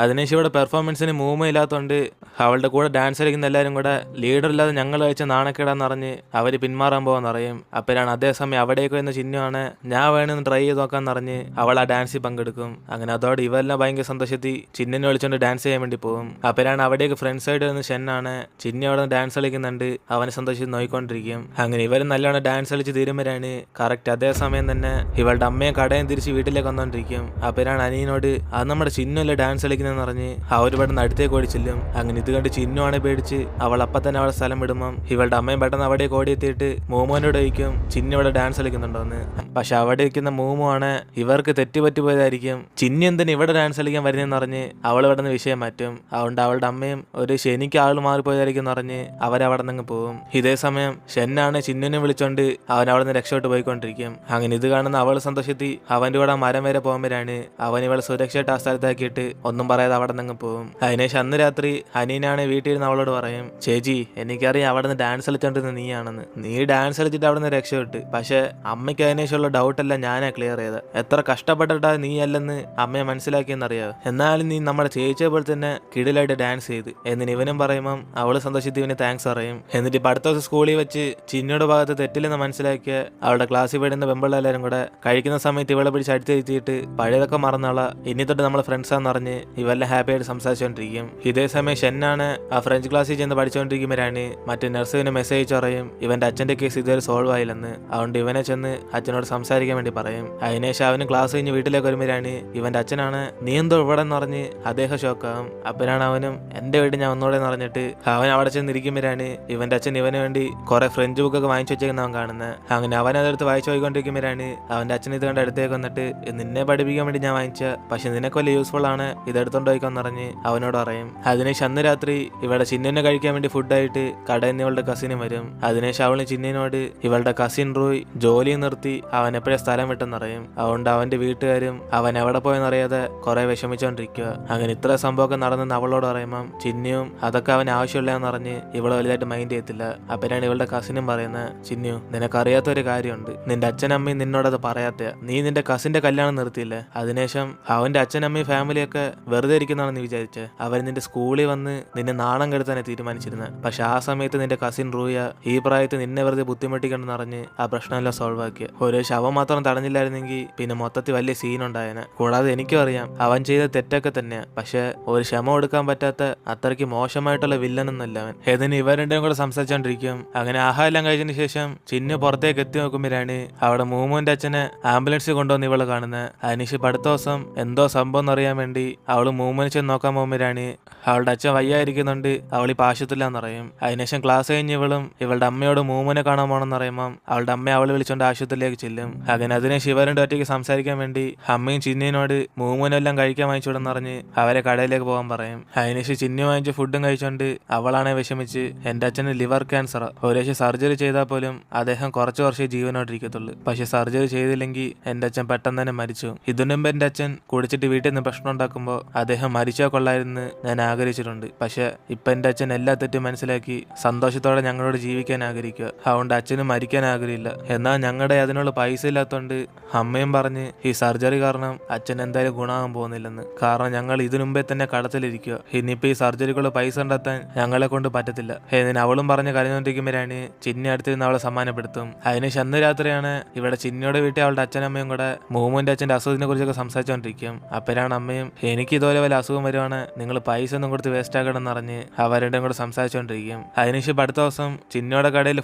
അതിനുശേഷം ഇവിടെ പെർഫോമൻസിന് മൂവ്മെന്റ് ഇല്ലാത്തതുകൊണ്ട് അവളുടെ കൂടെ ഡാൻസ് കളിക്കുന്ന എല്ലാവരും കൂടെ ലീഡർ ഇല്ലാതെ ഞങ്ങൾ കഴിച്ച നാണക്കേടാന്ന് പറഞ്ഞ് അവര് പിന്മാറാൻ പോകാന്ന് പറയും. അപ്പോഴാണ് അതേസമയം അവിടേക്ക് വരുന്ന ചിഹ്നമാണ് ഞാൻ വേണമെന്ന് ട്രൈ ചെയ്ത് നോക്കാന്ന് പറഞ്ഞ് അവൾ ആ ഡാൻസിൽ പങ്കെടുക്കും. അങ്ങനെ അതോടെ ഇവരെല്ലാം ഭയങ്കര സന്തോഷത്തിൽ ചിന്നിനെ വിളിച്ചുകൊണ്ട് ഡാൻസ് ചെയ്യാൻ വേണ്ടി പോകും. അപ്പോഴാണ് അവിടേക്ക് ഫ്രണ്ട് സൈഡ് വരുന്ന ഷെന്നാണ് ചിന്നി അവിടെ ഡാൻസ് കളിക്കുന്നുണ്ട്, അവനെ സന്തോഷിച്ച് നോക്കിക്കൊണ്ടിരിക്കും. അങ്ങനെ ഇവരും നല്ലോണം ഡാൻസ് കളിച്ച് തീരുമ്പോഴാണ് കറക്റ്റ് അതേസമയം തന്നെ ഇവളുടെ അമ്മയെ കടയും തിരിച്ച് വീട്ടിലേക്ക് വന്നോണ്ടിരിക്കും. അപ്പോഴാണ് അനിയനോട് അത് നമ്മുടെ ചിഹ്നല്ലേ ഡാൻസ് കളിക്കുന്ന പറഞ്ഞ് അവരിവിടെ അടുത്തേക്ക് ഓടിച്ചില്ലും. അങ്ങനെ ഇത് കണ്ട് ചിന്നുവാണ് പേടിച്ച് അവൾ അപ്പൊ തന്നെ അവളെ സ്ഥലം വിടുമ്പം ഇവളുടെ അമ്മയും പെട്ടെന്ന് അവിടേക്ക് ഓടിയെത്തിയിട്ട് മോമോനോട് ചോദിക്കും ചിന്നു ഇവിടെ ഡാൻസ് കളിക്കുന്നുണ്ടോന്ന്. പക്ഷെ അവിടെ ഇരിക്കുന്ന മോമോ ആണ് ഇവർക്ക് തെറ്റുപറ്റിപ്പോയതായിരിക്കും, ചിന്നു എന്തിന് ഇവിടെ ഡാൻസ് കളിക്കാൻ വരുന്നതെന്ന് പറഞ്ഞ് അവൾ ഇവിടെ നിന്ന് വിഷയം മാറ്റും. അതുകൊണ്ട് അവളുടെ അമ്മയും ഒരു ശനിക്ക് ആൾ മാറിപ്പോയതായിരിക്കും എന്ന് പറഞ്ഞ് അവരവിടെ നിന്ന് പോകും. ഇതേ സമയം ഷെന്നാണ് ചിന്നുവിനെ വിളിച്ചോണ്ട് അവൻ അവിടെ നിന്ന് രക്ഷപ്പെട്ട് പോയിക്കൊണ്ടിരിക്കും. അങ്ങനെ ഇത് കാണുന്ന അവൾ സന്തോഷത്തിൽ അവന്റെ കൂടെ മരം വരെ പോകുമ്പോഴാണ് അവൻ ഇവളെ സുരക്ഷയായിട്ട് ആ സ്ഥലത്താക്കിയിട്ട് ഒന്നും പറയാതെ അവിടെ നിന്ന് പോകും. അതിനേശം അന്ന് രാത്രി അനീനാണ് വീട്ടിൽ നിന്ന് അവളോട് പറയും ചേച്ചി എനിക്കറിയാം അവിടെ നിന്ന് ഡാൻസ് കളിച്ചോണ്ടിരുന്ന നീയാണെന്ന്, നീ ഡാൻസ് കളിച്ചിട്ട് അവിടെ നിന്ന് രക്ഷപ്പെട്ട്, പക്ഷെ അമ്മയ്ക്ക് അതിനേശമുള്ള ഡൗട്ടെല്ലാം ഞാനാ ക്ലിയർ ചെയ്ത്, എത്ര കഷ്ടപ്പെട്ടിട്ടാ നീ അല്ലെന്ന് അമ്മയെ മനസ്സിലാക്കിയെന്നറിയാം, എന്നാലും നീ നമ്മുടെ ചേച്ചിയെ പോലെ തന്നെ കിടിലായിട്ട് ഡാൻസ് ചെയ്ത് എന്നിന് ഇവനും പറയുമ്പം അവള് സന്തോഷിച്ച് ഇവന് താങ്ക്സ് പറയും. എന്നിട്ട് ഇപ്പൊ അടുത്ത ദിവസം സ്കൂളിൽ വെച്ച് ചിന്നയുടെ ഭാഗത്ത് തെറ്റില്ലെന്ന് മനസ്സിലാക്കിയ അവളുടെ ക്ലാസ്സിൽ പഠിക്കുന്ന പെമ്പിള്ളെല്ലാരും കൂടെ കഴിക്കുന്ന സമയത്ത് ഇവളെ പിടിച്ച് അടുത്തെത്തിയിട്ട് പഴയതൊക്കെ മറന്നാള ഇനി തൊട്ട് നമ്മളെ ഫ്രണ്ട്സാന്ന് പറഞ്ഞ് ഇവെല്ലാം ഹാപ്പി ആയിട്ട് സംസാരിച്ചുകൊണ്ടിരിക്കും. ഇതേ സമയം ഷെന്നാണ് ആ ഫ്രഞ്ച് ക്ലാസ്സിൽ ചെന്ന് പഠിച്ചുകൊണ്ടിരിക്കുമ്പോഴാണ് മറ്റേ നഴ്സിന് മെസ്സേജ് പറയും ഇവന്റെ അച്ഛന്റെ കേസ് ഇതുവരെ സോൾവ് ആയില്ലെന്ന്. അതുകൊണ്ട് ഇവനെ ചെന്ന് അച്ഛനോട് സംസാരിക്കാൻ വേണ്ടി പറയും. അതിനുശേഷം അവന് ക്ലാസ് കഴിഞ്ഞ് വീട്ടിലേക്ക് വരുമ്പോഴാണ് ഇവന്റെ അച്ഛനാണ് നീ എന്തോ ഇവിടെ എന്ന് പറഞ്ഞ് അദ്ദേഹം ഷോക്കാവും. അപ്പോഴാണ് അവനും എന്റെ വീട്ടിൽ ഞാൻ ഒന്നോടെ എന്ന് പറഞ്ഞിട്ട് അവൻ അവിടെ ചെന്നിരിക്കുമ്പോഴാണ് ഇവന്റെ അച്ഛൻ ഇവന് വേണ്ടി കുറെ ഫ്രഞ്ച് ബുക്കൊക്കെ വാങ്ങിച്ചു വെച്ചേക്കുന്ന അവൻ കാണുന്നത്. അങ്ങനെ അവൻ അതെടുത്ത് വായിച്ചു പോയിക്കൊണ്ടിരിക്കുമ്പോഴാണ് അവന്റെ അച്ഛൻ ഇത് കണ്ട് അടുത്തേക്ക് വന്നിട്ട് നിന്നെ പഠിപ്പിക്കാൻ വേണ്ടി ഞാൻ വാങ്ങിച്ച, പക്ഷെ നിനക്ക് വലിയ യൂസ്ഫുൾ ആണ്, ഇതെടുത്ത് എടുത്തോണ്ട് പോയിക്കാന്ന് പറഞ്ഞ് അവനോട് പറയും. അതിനുശേഷം അന്ന് രാത്രി ഇവളുടെ ചിന്നുവിനെ കഴിക്കാൻ വേണ്ടി ഫുഡായിട്ട് കടയിൽ നിന്ന് ഇവളുടെ കസിനും വരും. അതിനുശേഷം അവള് ചിന്നിനോട് ഇവളുടെ കസിൻ റൂയ് ജോലി നിർത്തി അവൻ എപ്പോഴേ സ്ഥലം വിട്ടെന്നറിയും. അതുകൊണ്ട് അവന്റെ വീട്ടുകാരും അവൻ എവിടെ പോയെന്നറിയാതെ കുറെ വിഷമിച്ചോണ്ടിരിക്കുക. അങ്ങനെ ഇത്ര സംഭവമൊക്കെ നടന്നെന്ന് അവളോട് പറയുമ്പം ചിന്നിയും അതൊക്കെ അവൻ ആവശ്യമില്ലാന്ന് പറഞ്ഞ് ഇവള് വലുതായിട്ട് മൈൻഡ് ചെയ്യത്തില്ല. അപ്പനാണ് ഇവളുടെ കസിനും പറയുന്നത്, ചിന്നു നിനക്കറിയാത്തൊരു കാര്യമുണ്ട്, നിന്റെ അച്ഛനമ്മയും നിന്നോടത് പറയാത്ത, നീ നിന്റെ കസിന്റെ കല്യാണം നിർത്തിയില്ലേ, അതിനുശേഷം അവന്റെ അച്ഛനമ്മയും ഫാമിലിയൊക്കെ വെറുതെ ഇരിക്കുന്നതാണെന്ന് വിചാരിച്ച് അവർ നിന്റെ സ്കൂളിൽ വന്ന് നിന്നെ നാണം കെടുത്താനെ തീരുമാനിച്ചിരുന്നത്. പക്ഷെ ആ സമയത്ത് നിന്റെ കസിൻ റൂയ ഈ പ്രായത്തിൽ നിന്നെ വെറുതെ ബുദ്ധിമുട്ടിക്കണ്ടെന്ന് അറിഞ്ഞ് ആ പ്രശ്നമെല്ലാം സോൾവ് ആക്കിയ. ഒരു ശവം മാത്രം തടഞ്ഞില്ലായിരുന്നെങ്കിൽ പിന്നെ മൊത്തത്തിൽ വലിയ സീൻ ഉണ്ടായേനെ. കൂടാതെ എനിക്കും അറിയാം അവൻ ചെയ്ത തെറ്റൊക്കെ തന്നെയാ, പക്ഷെ ഒരു ക്ഷമ കൊടുക്കാൻ പറ്റാത്ത അത്രയ്ക്ക് മോശമായിട്ടുള്ള വില്ലനൊന്നല്ല അവൻ. ഏതിന് ഇവർ രണ്ടും കൂടെ സംസാരിച്ചോണ്ടിരിക്കും. അങ്ങനെ ആഹാരം കഴിച്ചതിന് ശേഷം ചിന്നു പുറത്തേക്ക് എത്തി നോക്കുമ്പോഴാണ് അവിടെ മൂമുവിന്റെ അച്ഛനെ ആംബുലൻസിൽ കൊണ്ടുവന്ന് ഇവള് കാണുന്നത്. അതിനുശേഷം അടുത്ത ദിവസം എന്തോ സംഭവം എന്നറിയാൻ വേണ്ടി അവള് മൂമുവിനെ ചെന്ന് നോക്കാൻ പോകുമ്പോഴാണ് അവളുടെ അച്ഛൻ വയ്യായിരിക്കുന്നുണ്ട്, അവളിപ്പോ ആശുപത്രിയിലാന്ന് പറയും. അതിനുശേഷം ക്ലാസ് കഴിഞ്ഞ് ഇവളും ഇവളുടെ അമ്മയോട് മൂമുവിനെ കാണാൻ പോകണമെന്ന് പറയുമ്പോൾ അവളുടെ അമ്മ അവളെ വിളിച്ചോണ്ട് ആശുപത്രിയിലേക്ക് ചെല്ലും. അങ്ങനെ അതിനെ ശിവരൻ്റെ ഒറ്റയ്ക്ക് സംസാരിക്കാൻ വേണ്ടി അമ്മയും ചിന്നിനോട് മൂമുവിനെല്ലാം കഴിക്കാൻ വാങ്ങിച്ചോടെന്ന് പറഞ്ഞ് അവരെ കടയിലേക്ക് പോകാൻ പറയും. അതിനുശേഷം ചിന്നു വാങ്ങിച്ച് ഫുഡും കഴിച്ചോണ്ട് അവളാണെ വിഷമിച്ച് എന്റെ അച്ഛന് ലിവർ ക്യാൻസർ, ഒരു സർജറി ചെയ്താൽ പോലും അദ്ദേഹം കുറച്ച് വർഷമേ ജീവനോട്ടിരിക്കത്തുള്ളൂ, പക്ഷെ സർജറി ചെയ്തില്ലെങ്കിൽ എന്റെ അച്ഛൻ പെട്ടെന്ന് തന്നെ മരിച്ചു. ഇതിനു മുമ്പ് എന്റെ അച്ഛൻ കുടിച്ചിട്ട് വീട്ടിൽ നിന്ന് പ്രശ്നം ഉണ്ടാക്കുമ്പോൾ അദ്ദേഹം മരിച്ചാൽ കൊള്ളായിരുന്നു ഞാൻ ആഗ്രഹിച്ചിട്ടുണ്ട്. പക്ഷെ ഇപ്പൊ എന്റെ അച്ഛൻ എല്ലാ തെറ്റും മനസ്സിലാക്കി സന്തോഷത്തോടെ ഞങ്ങളോട് ജീവിക്കാൻ ആഗ്രഹിക്കുക. അതുകൊണ്ട് അച്ഛനും മരിക്കാൻ ആഗ്രഹമില്ല. എന്നാൽ ഞങ്ങളുടെ അതിനുള്ള പൈസ ഇല്ലാത്തതുകൊണ്ട് അമ്മയും പറഞ്ഞ് ഈ സർജറി കാരണം അച്ഛൻ എന്തായാലും ഗുണമാകാൻ പോകുന്നില്ലെന്ന്. കാരണം ഞങ്ങൾ ഇതിനു മുമ്പേ തന്നെ കടത്തിലിരിക്കുക, ഇനിയിപ്പോ ഈ സർജറിക്കുള്ള പൈസ കണ്ടെത്താൻ ഞങ്ങളെ കൊണ്ട് പറ്റത്തില്ല. എന്നിന് അവളും പറഞ്ഞ് കരഞ്ഞുകൊണ്ടിരിക്കുമ്പോഴാണ് ചിന്നി അടുത്തിരുന്ന് അവളെ സമ്മാനപ്പെടുത്തും. അതിനുശേഷം അന്ന് രാത്രിയാണ് ഇവിടെ ചിന്നിയുടെ വീട്ടിൽ അവളുടെ അച്ഛനമ്മയും കൂടെ മൂമുവിന്റെ അച്ഛന്റെ അസുഖത്തിനെ കുറിച്ചൊക്കെ സംസാരിച്ചുകൊണ്ടിരിക്കും. അപ്പോഴാണ് അമ്മയും എനിക്ക് ഇതുപോലെ വല്ല അസുഖം വരുവാണ്, നിങ്ങൾ പൈസ ഒന്നും കൊടുത്ത് വേസ്റ്റ് ആക്കണം എന്നറിഞ്ഞ് അവരുടെ കൂടെ സംസാരിച്ചുകൊണ്ടിരിക്കും. അതിനുശേഷം അടുത്ത ദിവസം ചിന്നിയുടെ കടയിൽ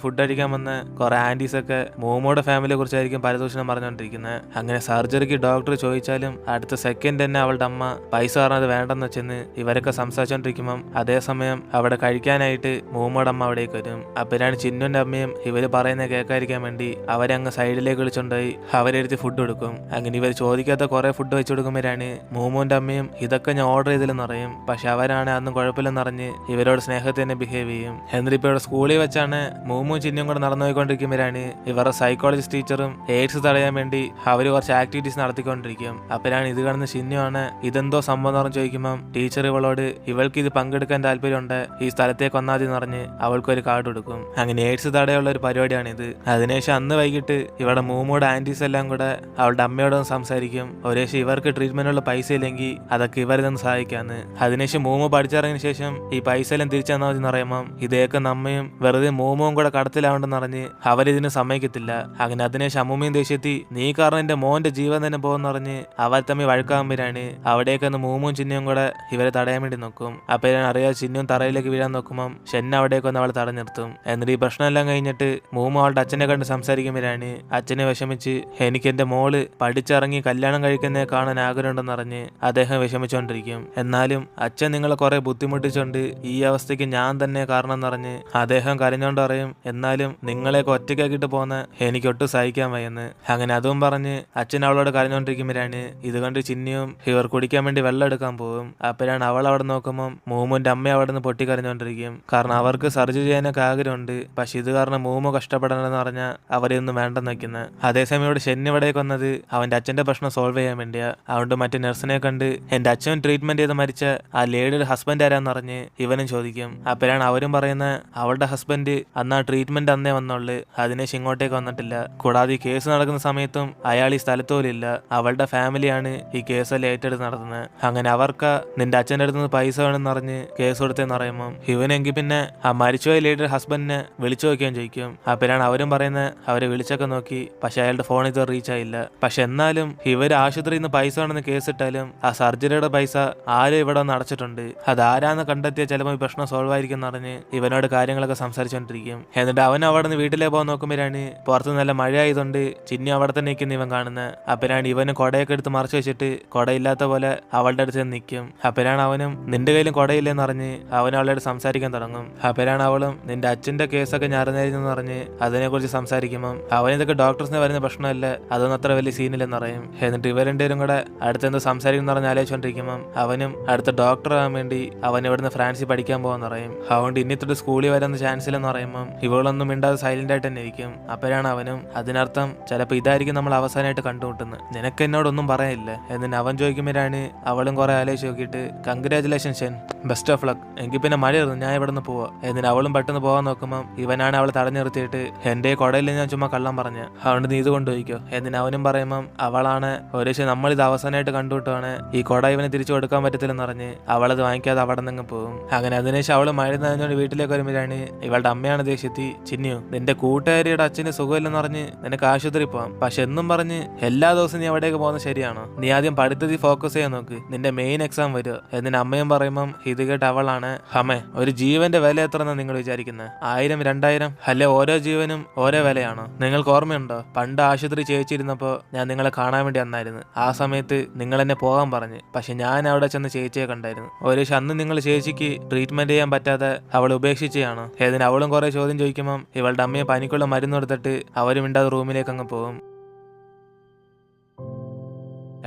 ഫുഡ് അടിക്കാൻ വന്ന കുറെ ആന്റീസ് ഒക്കെ മൂമോയുടെ ഫാമിലിയെ കുറിച്ചായിരിക്കും പരദൂഷണം പറഞ്ഞുകൊണ്ടിരിക്കുന്നത്. അങ്ങനെ സർജറിക്ക് ഡോക്ടർ ചോദിച്ചാലും അടുത്ത സെക്കൻഡ് തന്നെ അവളുടെ അമ്മ പൈസ പറഞ്ഞത് വേണ്ടെന്ന് വെച്ചെന്ന് ഇവരൊക്കെ സംസാരിച്ചുകൊണ്ടിരിക്കുമ്പം അതേസമയം അവിടെ കഴിക്കാനായിട്ട് മൂമോയുടെ അമ്മ അവിടേക്ക് വരും. അപ്പോഴാണ് ചിന്നുവിന്റെ അമ്മയും ഇവര് പറയുന്നത് കേൾക്കാതിരിക്കാൻ വേണ്ടി അവരെ അങ്ങ് സൈഡിലേക്ക് വിളിച്ചുകൊണ്ടുപോയി അവരെടുത്ത് ഫുഡ് കൊടുക്കും. അങ്ങനെ ഇവർ ചോദിക്കാത്ത കുറെ ഫുഡ് വെച്ചു കൊടുക്കുമ്പോഴാണ് മൂമുവിന്റെ അമ്മയും ഇതൊക്കെ ഞാൻ ഓർഡർ ചെയ്തില്ലെന്ന് പറയും. പക്ഷെ അവരാണ് അന്നും കുഴപ്പമില്ലെന്നറിഞ്ഞ് ഇവരോട് സ്നേഹത്തിൽ തന്നെ ബിഹേവ് ചെയ്യും. എന്നിട്ട് ഇപ്പോൾ ഇവിടെ സ്കൂളിൽ വെച്ചാണ് മൂമും ചിന്നും കൂടെ നടന്നു പോയിക്കൊണ്ടിരിക്കുമ്പോഴാണ് ഇവരുടെ സൈക്കോളജിസ്റ്റ് ടീച്ചറും എയ്ഡ്സ് തടയാൻ വേണ്ടി അവർ കുറച്ച് ആക്ടിവിറ്റീസ് നടത്തിക്കൊണ്ടിരിക്കും. അപ്പോഴാണ് ഇത് കാണുന്ന ചിന്നുവാണ് ഇതെന്തോ സംഭവം എന്ന് പറഞ്ഞ് ചോദിക്കുമ്പോൾ ടീച്ചർ ഇവളോട് ഇവൾക്ക് ഇത് പങ്കെടുക്കാൻ താല്പര്യമുണ്ട്, ഈ സ്ഥലത്തേക്ക് വന്നാതി എന്ന് പറഞ്ഞ് അവൾക്കൊരു കാർഡ് കൊടുക്കും. അങ്ങനെ എയ്ഡ്സ് തടയുള്ള ഒരു പരിപാടിയാണിത്. അതിനുശേഷം അന്ന് വൈകിട്ട് ഇവിടെ മൂമോടെ ആന്റീസ് എല്ലാം കൂടെ അവളുടെ അമ്മയോടൊന്ന് സംസാരിക്കും. ഒരേശം ഇവർക്ക് ട്രീറ്റ്മെന്റിനുള്ള പൈസ ഇല്ലെങ്കിൽ അതൊക്കെ ഇവരിതൊന്ന് സഹായിക്കാന്ന്. അതിനുശേഷം മൂമോ പഠിച്ചിറങ്ങിയ ശേഷം ഈ പൈസ എല്ലാം തിരിച്ചു തന്നാൽ മതി എന്ന് പറയുമ്പോൾ ഇതേക്ക് നമ്മയും വെറുതെ മൂമോവും കൂടെ കടത്തിലാവണ്ടെന്ന് പറഞ്ഞ് അവരിതിന് സമ്മതിക്കത്തില്ല. അങ്ങനെ അതിനുശേഷം അമ്മൂമ്മയും ദേഷ്യത്തി നീ കാരണം എന്റെ മോന്റെ ജീവൻ തന്നെ പോകുമെന്ന് പറഞ്ഞ് അവർ തമ്മിൽ വഴക്കാകുമ്പോഴാണ് അവിടേക്കൊന്ന് മൂമും ചിഹ്നവും കൂടെ ഇവരെ തടയാൻ വേണ്ടി നോക്കും. അപ്പോഴാണ് അറിയാതെ ചിഹ്നവും തറയിലേക്ക് വീഴാൻ നോക്കുമ്പോൾ ഷെന്ന അവിടേക്കൊന്ന് അവൾ തടഞ്ഞു നിർത്തും. എന്നിട്ട് ഈ പ്രശ്നമെല്ലാം കഴിഞ്ഞിട്ട് മൂമ അവളുടെ അച്ഛനെ കണ്ട് സംസാരിക്കുമ്പോഴാണ് അച്ഛനെ വിഷമിച്ച് എനിക്ക് എന്റെ മോള് പഠിച്ചിറങ്ങി കല്യാണം കഴിക്കുന്നതിനെ കാണാൻ ആഗ്രഹമുണ്ടെന്ന് അറിഞ്ഞ് അദ്ദേഹം വിഷമിച്ചുകൊണ്ടിരിക്കും. എന്നാലും അച്ഛൻ നിങ്ങളെ കുറെ ബുദ്ധിമുട്ടിച്ചുകൊണ്ട് ഈ അവസ്ഥയ്ക്ക് ഞാൻ തന്നെ കാരണം എന്നറിഞ്ഞ് അദ്ദേഹം കരഞ്ഞോണ്ട് പറയും എന്നാലും നിങ്ങളെയൊക്കെ ഒറ്റയ്ക്കാക്കിട്ട് പോകുന്ന എനിക്ക് ഒട്ടും സഹിക്കാൻ വയ്യെന്ന്. അങ്ങനെ അതും പറഞ്ഞ് അച്ഛൻ അവളോട് കരഞ്ഞോണ്ടിരിക്കുമ്പോഴാണ് ഇത് കണ്ട് ചിന്നിയും ഇവർ കുടിക്കാൻ വേണ്ടി വെള്ളം എടുക്കാൻ പോകും. അപ്പോഴാണ് അവൾ അവിടെ നോക്കുമ്പോൾ മൂമുന്റെ അമ്മ അവിടെ നിന്ന് പൊട്ടിക്കരഞ്ഞോണ്ടിരിക്കും. കാരണം അവർക്ക് സർജറി ചെയ്യാനൊക്കെ ആഗ്രഹമുണ്ട്, പക്ഷെ ഇത് കാരണം മൂമു കഷ്ടപ്പെടണമെന്ന് പറഞ്ഞാൽ അവരെയൊന്നും വേണ്ടെന്ന് വെക്കുന്നത്. അതേസമയം ഇവിടെ ഷെന്നി ഇവിടേക്ക് വന്നത് അവന്റെ അച്ഛന്റെ പ്രശ്നം സോൾവ് ചെയ്യാൻ വേണ്ടിയാ. അതുകൊണ്ട് മറ്റു നഴ്സിനെ കണ്ട് എന്റെ അച്ഛൻ ട്രീറ്റ്മെന്റ് ചെയ്ത് മരിച്ച ആ ലേഡിയുടെ ഹസ്ബൻഡ് ആരാന്ന് പറഞ്ഞ് ഇവനും ചോദിക്കും. അപ്പോഴാണ് അവരും പറയുന്നത് അവളുടെ ഹസ്ബൻഡ് അന്ന് ആ ട്രീറ്റ്മെന്റ് അന്നേ വന്നുള്ളു, അതിനേശം ഇങ്ങോട്ടേക്ക് വന്നിട്ടില്ല. കൂടാതെ ഈ കേസ് നടക്കുന്ന സമയത്തും അയാൾ ഈ സ്ഥലത്തോലില്ല, അവളുടെ ഫാമിലിയാണ് ഈ കേസെല്ലാം ഏറ്റെടുത്ത് നടത്തുന്നത്. അങ്ങനെ അവർക്ക് നിന്റെ അച്ഛൻ്റെ അടുത്ത് നിന്ന് പൈസ വേണമെന്ന് പറഞ്ഞ് കേസ് കൊടുത്തെന്ന് പറയുമ്പോൾ ഇവനെങ്കിൽ പിന്നെ ആ മരിച്ചുപോയ ലേഡിയുടെ ഹസ്ബൻഡിനെ വിളിച്ചു നോക്കിയാൻ ചോദിക്കും. അപ്പോഴാണ് അവരും പറയുന്നത് അവരെ വിളിച്ചൊക്കെ നോക്കി, പക്ഷെ അയാളുടെ ഫോൺ ഇത് റീച്ച് ആയില്ല. പക്ഷെ എന്നാലും ഇവർ ആശുപത്രിയിൽ നിന്ന് പൈസ വേണമെന്ന് കേസിട്ടാലും ആ സർജറിയുടെ പൈസ ആരും ഇവിടെ ഒന്ന് അടച്ചിട്ടുണ്ട്, അതാരാന്ന് കണ്ടെത്തിയ ചിലപ്പോൾ ഈ പ്രശ്നം സോൾവ് ആയിരിക്കും എന്ന് പറഞ്ഞ് ഇവനോട് കാര്യങ്ങളൊക്കെ സംസാരിച്ചുകൊണ്ടിരിക്കും. എന്നിട്ട് അവൻ അവിടെ നിന്ന് വീട്ടിലേക്ക് പോകാൻ നോക്കുമ്പോഴാണ് പുറത്ത് നല്ല മഴ ആയതുകൊണ്ട് ചിന്നി അവിടെ തന്നെ നിൽക്കുന്ന ഇവൻ കാണുന്നത്. അപ്പോഴാണ് ഇവന് കൊടയൊക്കെ എടുത്ത് മറച്ചു വെച്ചിട്ട് കൊടയില്ലാത്ത പോലെ അവളുടെ അടുത്ത് നിൽക്കും. അപ്പോഴാണ് അവനും നിന്റെ കയ്യിലും കൊടയില്ലെന്ന് പറഞ്ഞ് അവൻ അവളോട് സംസാരിക്കാൻ തുടങ്ങും. അപ്പോഴാണ് അവളും നിന്റെ അച്ഛന്റെ കേസൊക്കെ ഞാൻ അറിഞ്ഞായിരുന്നു പറഞ്ഞ് അതിനെക്കുറിച്ച് സംസാരിക്കുമ്പോൾ അവനിതൊക്കെ ഡോക്ടേഴ്സിന് വരുന്ന പ്രശ്നമല്ല, അതൊന്നും അത്ര വലിയ സീനില്ലെന്ന് പറയും. എന്നിട്ട് ഇവർ രണ്ടുപേരും കൂടെ അടുത്തെന്തോ സംസാരിക്കുന്ന പറഞ്ഞ് ആലോചിച്ചുകൊണ്ടിരിക്കും. പറഞ്ഞുകൊണ്ടിരിക്കുമ്പം അവനും അടുത്ത ഡോക്ടർ ആകാൻ വേണ്ടി അവൻ ഇവിടുന്ന് ഫ്രാൻസിൽ പഠിക്കാൻ പോകാന്ന് പറയും. അതുകൊണ്ട് ഇനി തൊട്ട് സ്കൂളിൽ വരുന്ന ചാൻസ് ഇല്ലെന്ന് പറയുമ്പം ഇവളൊന്നും മിണ്ടാതെ സൈലന്റ് ആയിട്ട് തന്നെ ഇരിക്കും. അപ്പോഴാണ് അവനും അതിനർത്ഥം ചിലപ്പോൾ ഇതായിരിക്കും നമ്മൾ അവസാനമായിട്ട് കണ്ടുമുട്ടുന്നത്, നിനക്ക് എന്നോടൊന്നും പറയാനില്ല എന്നിട്ട് അവൻ ചോദിക്കുമ്പോഴാണ് അവളും കുറെ ആലോചിച്ച് നോക്കിയിട്ട് കൺഗ്രാജുലേഷൻ ഷൻ, ബെസ്റ്റ് ഓഫ് ലക്ക്, എങ്കിൽ പിന്നെ മഴയായിരുന്നു, ഞാൻ ഇവിടെ നിന്ന് പോവാ എന്നിട്ട് അവളും പെട്ടെന്ന് പോകാൻ നോക്കുമ്പോൾ ഇവനാണ് അവളെ തടഞ്ഞു നിർത്തിയിട്ട് എന്റെ കുടയിൽ ഞാൻ ചുമ്മാ കള്ളം പറഞ്ഞു, അതുകൊണ്ട് നീ ഇത് കൊണ്ടുപോയിക്കോ എന്നിട്ട് അവനും പറയുമ്പം അവളാണ് ഒരു നമ്മളിത് അവസാനമായിട്ട് കണ്ടുവിട്ടാണ് ഈ കുട ഇവന് തിരിച്ചു കൊടുക്കാൻ പറ്റത്തില്ലെന്ന് പറഞ്ഞ് അവളത് വാങ്ങിക്കാതെ അവിടെ നിന്ന് പോകും. അങ്ങനെ അതിനുശേഷം അവള് മഴ നനഞ്ഞോണ്ട് വീട്ടിലേക്ക് വരുമ്പോഴാണ് ഇവളുടെ അമ്മയാണ് ദേഷ്യത്തി, ചിന്നു നിന്റെ കൂട്ടുകാരിയുടെ അച്ഛന് സുഖമില്ലെന്ന് പറഞ്ഞ് നിനക്ക് ആശുപത്രി പോവാം, പക്ഷെ എന്നും പറഞ്ഞ് എല്ലാ ദിവസവും നീ അവിടേക്ക് പോകുന്നത് ശരിയാണോ, നീ ആദ്യം പഠിത്തത്തിൽ ഫോക്കസ് ചെയ്യാൻ നോക്ക്, നിന്റെ മെയിൻ എക്സാം വരും എന്നിട്ട് അമ്മയും പറയുമ്പം ഇത് കേട്ട് അവളാണ്, അമ്മേ ഒരു ജീവന്റെ വില എത്രയെന്നാണ് നിങ്ങൾ വിചാരിക്കുന്നത്, 1000 2000 അല്ലെ ഓരോ ജീവനും ഓരോ വിലയാണോ, നിങ്ങൾക്ക് ഓർമ്മയുണ്ടോ പണ്ട് ആശുപത്രി ചേച്ചിരുന്നപ്പോ ഞാൻ നിങ്ങളെ കാണാൻ വേണ്ടി വന്നായിരുന്നു, ആ സമയത്ത് നിങ്ങൾ എന്നെ പോകാൻ പറഞ്ഞ്, പക്ഷെ ഞാൻ അവിടെ ചെന്ന് ചേച്ചിയെ കണ്ടായിരുന്നു, ഒരു അന്ന് നിങ്ങൾ ചേച്ചിക്ക് ട്രീറ്റ്മെന്റ് ചെയ്യാൻ പറ്റാതെ അവൾ ഉപേക്ഷിച്ചാണോ, ഏതിന് അവളും കുറെ ചോദ്യം ചോദിക്കുമ്പം ഇവളുടെ അമ്മയെ പനിക്കുള്ള മരുന്ന് കൊടുത്തിട്ട് അവരും മിണ്ടാതെ റൂമിലേക്ക് അങ്ങ് പോകും.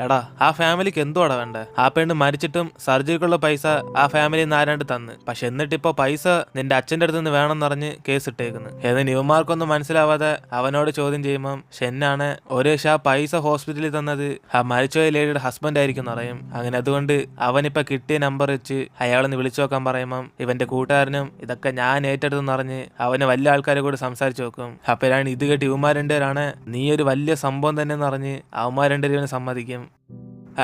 എടാ ആ ഫാമിലിക്ക് എന്തുവാടാ വേണ്ട, ആ പെണ്ണ് മരിച്ചിട്ടും സർജറിക്കുള്ള പൈസ ആ ഫാമിലി ആരാണ്ട് തന്ന്, പക്ഷെ എന്നിട്ടിപ്പോ പൈസ നിന്റെ അച്ഛൻ്റെ അടുത്ത് നിന്ന് വേണമെന്ന് പറഞ്ഞ് കേസ് ഇട്ടേക്കുന്നു. എന്നിട്ട് ഇവന്മാർക്കൊന്നും മനസ്സിലാവാതെ അവനോട് ചോദ്യം ചെയ്യുമ്പം ഷെന്നാണ് ഒരു ആ പൈസ ഹോസ്പിറ്റലിൽ തന്നത് ആ മരിച്ചുപോയ ലേഡിയുടെ ഹസ്ബൻഡ് ആയിരിക്കും പറയും. അങ്ങനെ അതുകൊണ്ട് അവനിപ്പോ കിട്ടിയ നമ്പർ വെച്ച് അയാളൊന്ന് വിളിച്ചു നോക്കാൻ പറയുമ്പം ഇവന്റെ കൂട്ടുകാരനും ഇതൊക്കെ ഞാൻ ഏറ്റെടുത്തെന്ന് പറഞ്ഞ് അവന് വലിയ ആൾക്കാരെ കൂടെ സംസാരിച്ചു നോക്കും. അപ്പോഴാണ് ഇത് കേട്ട് ഇവന്മാർ രണ്ടുപേരാണ് നീ ഒരു വലിയ സംഭവം തന്നെ എന്ന് പറഞ്ഞ് അവന്മാർ രണ്ടുപേരും സമ്മതിക്കും.